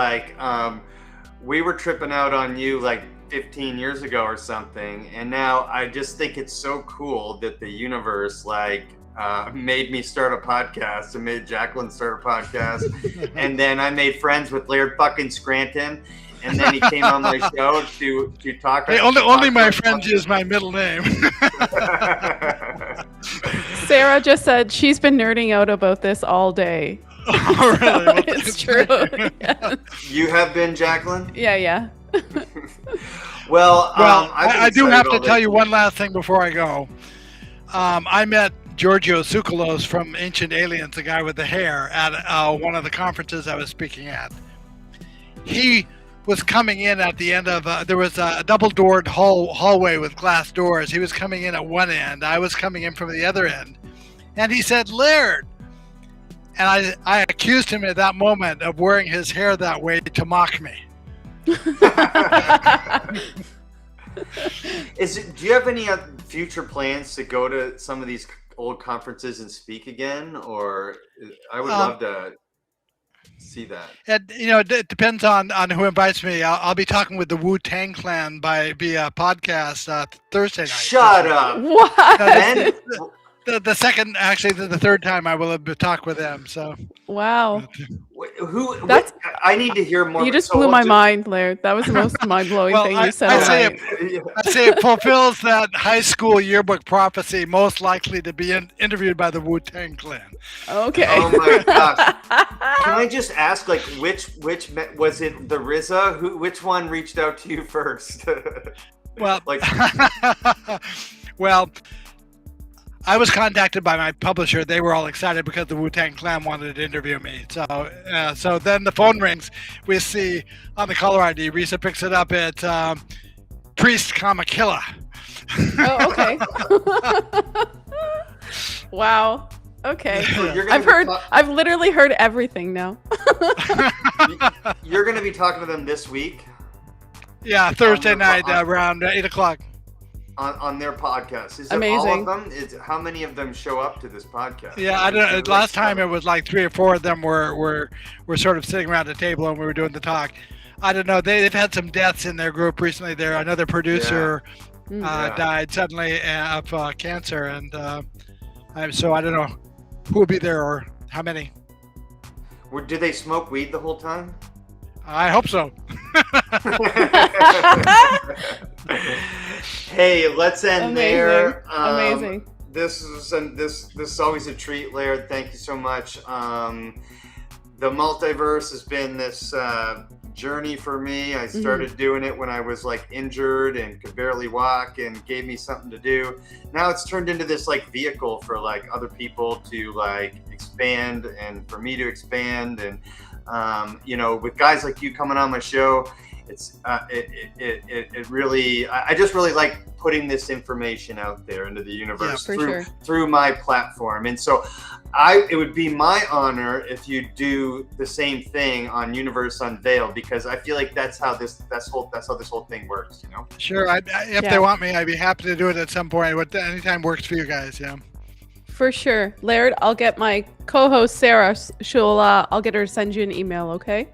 Speaker 3: we were tripping out on you like 15 years ago or something, and now I just think it's so cool that the universe made me start a podcast and made Jacqueline start a podcast. And then I made friends with Laird fucking Scranton, and then he came on my show to talk.
Speaker 4: Hey, only my friend is my middle name.
Speaker 5: Sarah just said she's been nerding out about this all day.
Speaker 4: Oh, really? Well,
Speaker 5: It's true. Yeah.
Speaker 3: You have been, Jacqueline?
Speaker 5: Yeah.
Speaker 3: Well,
Speaker 4: I do
Speaker 3: excited
Speaker 4: have to
Speaker 3: all
Speaker 4: tell
Speaker 3: day.
Speaker 4: you one last thing before I go. I met Giorgio Tsoukalos from Ancient Aliens, the guy with the hair, at one of the conferences I was speaking at. He was coming in at the end of, there was a double-doored hallway with glass doors. He was coming in at one end. I was coming in from the other end. And he said, Laird. And I accused him at that moment of wearing his hair that way to mock me.
Speaker 3: Do you have any future plans to go to some of these old conferences and speak again? Or I would love to see that.
Speaker 4: It depends on who invites me. I'll be talking with the Wu-Tang Clan via podcast Thursday night.
Speaker 3: Shut up.
Speaker 5: What?
Speaker 3: Ben,
Speaker 4: The second, actually, the third time I will talk with them. So
Speaker 5: Wow.
Speaker 3: That's. I need to hear more.
Speaker 5: You just
Speaker 3: So
Speaker 5: blew
Speaker 3: we'll
Speaker 5: my
Speaker 3: do-
Speaker 5: mind, Laird. That was the most mind-blowing
Speaker 4: Well,
Speaker 5: thing
Speaker 4: I
Speaker 5: you said.
Speaker 4: say
Speaker 5: tonight.
Speaker 4: I say it fulfills that high school yearbook prophecy, most likely to be interviewed by the Wu-Tang Clan.
Speaker 5: Okay.
Speaker 3: Oh my gosh. Can I just ask, like, which was it? The RZA? Which one reached out to you first?
Speaker 4: Well,
Speaker 3: Like-
Speaker 4: well, I was contacted by my publisher. They were all excited because the Wu-Tang Clan wanted to interview me. So then the phone rings. We see on the caller ID, Risa picks it up. It's Priest, Killer.
Speaker 5: Oh, okay. Wow. Okay.
Speaker 3: So you're gonna
Speaker 5: I've literally heard everything now.
Speaker 3: You're going to be talking to them this week
Speaker 4: Yeah, Thursday night around 8 o'clock.
Speaker 3: on their podcast. Is it all
Speaker 5: Amazing.
Speaker 3: of them? How many of them show up to this podcast?
Speaker 4: Yeah, I don't know. Last time it was like 3 or 4 of them were sort of sitting around the table and we were doing the talk. I don't know. They've had some deaths in their group recently. Another producer died suddenly of cancer, and so I don't know who will be there or how many.
Speaker 3: Did they smoke weed the whole time?
Speaker 4: I hope so.
Speaker 3: Hey, let's end there.
Speaker 5: Amazing.
Speaker 3: This is always a treat, Laird. Thank you so much. The multiverse has been this journey for me. I started doing it when I was like injured and could barely walk, and gave me something to do. Now it's turned into this like vehicle for like other people to like expand, and for me to expand, and with guys like you coming on my show, it's it really, I just really like putting this information out there into the universe through my platform. And so it would be my honor if you do the same thing on Universe Unveiled, because I feel like that's how this whole thing works, you know?
Speaker 4: Sure. If they want me, I'd be happy to do it at some point. Anytime works for you guys. Yeah.
Speaker 5: For sure. Laird, I'll get my co-host Sarah. I'll get her to send you an email, okay?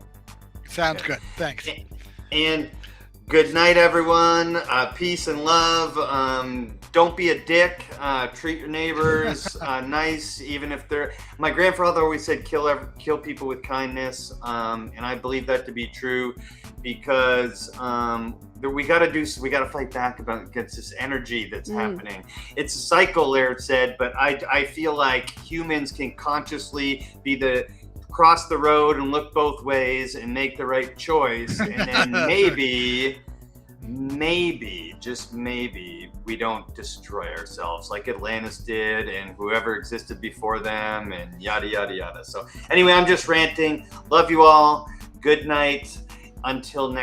Speaker 4: Sounds good. Thanks.
Speaker 3: And good night, everyone. Peace and love. Don't be a dick. Treat your neighbors nice, even if they're. My grandfather always said, "Kill people with kindness," and I believe that to be true, because we got to fight back against this energy that's happening. It's a cycle, Laird said, but I feel like humans can consciously cross the road and look both ways and make the right choice, and then maybe, just maybe, we don't destroy ourselves like Atlantis did and whoever existed before them, and yada yada yada. So anyway, I'm just ranting. Love you all. Good night. Until next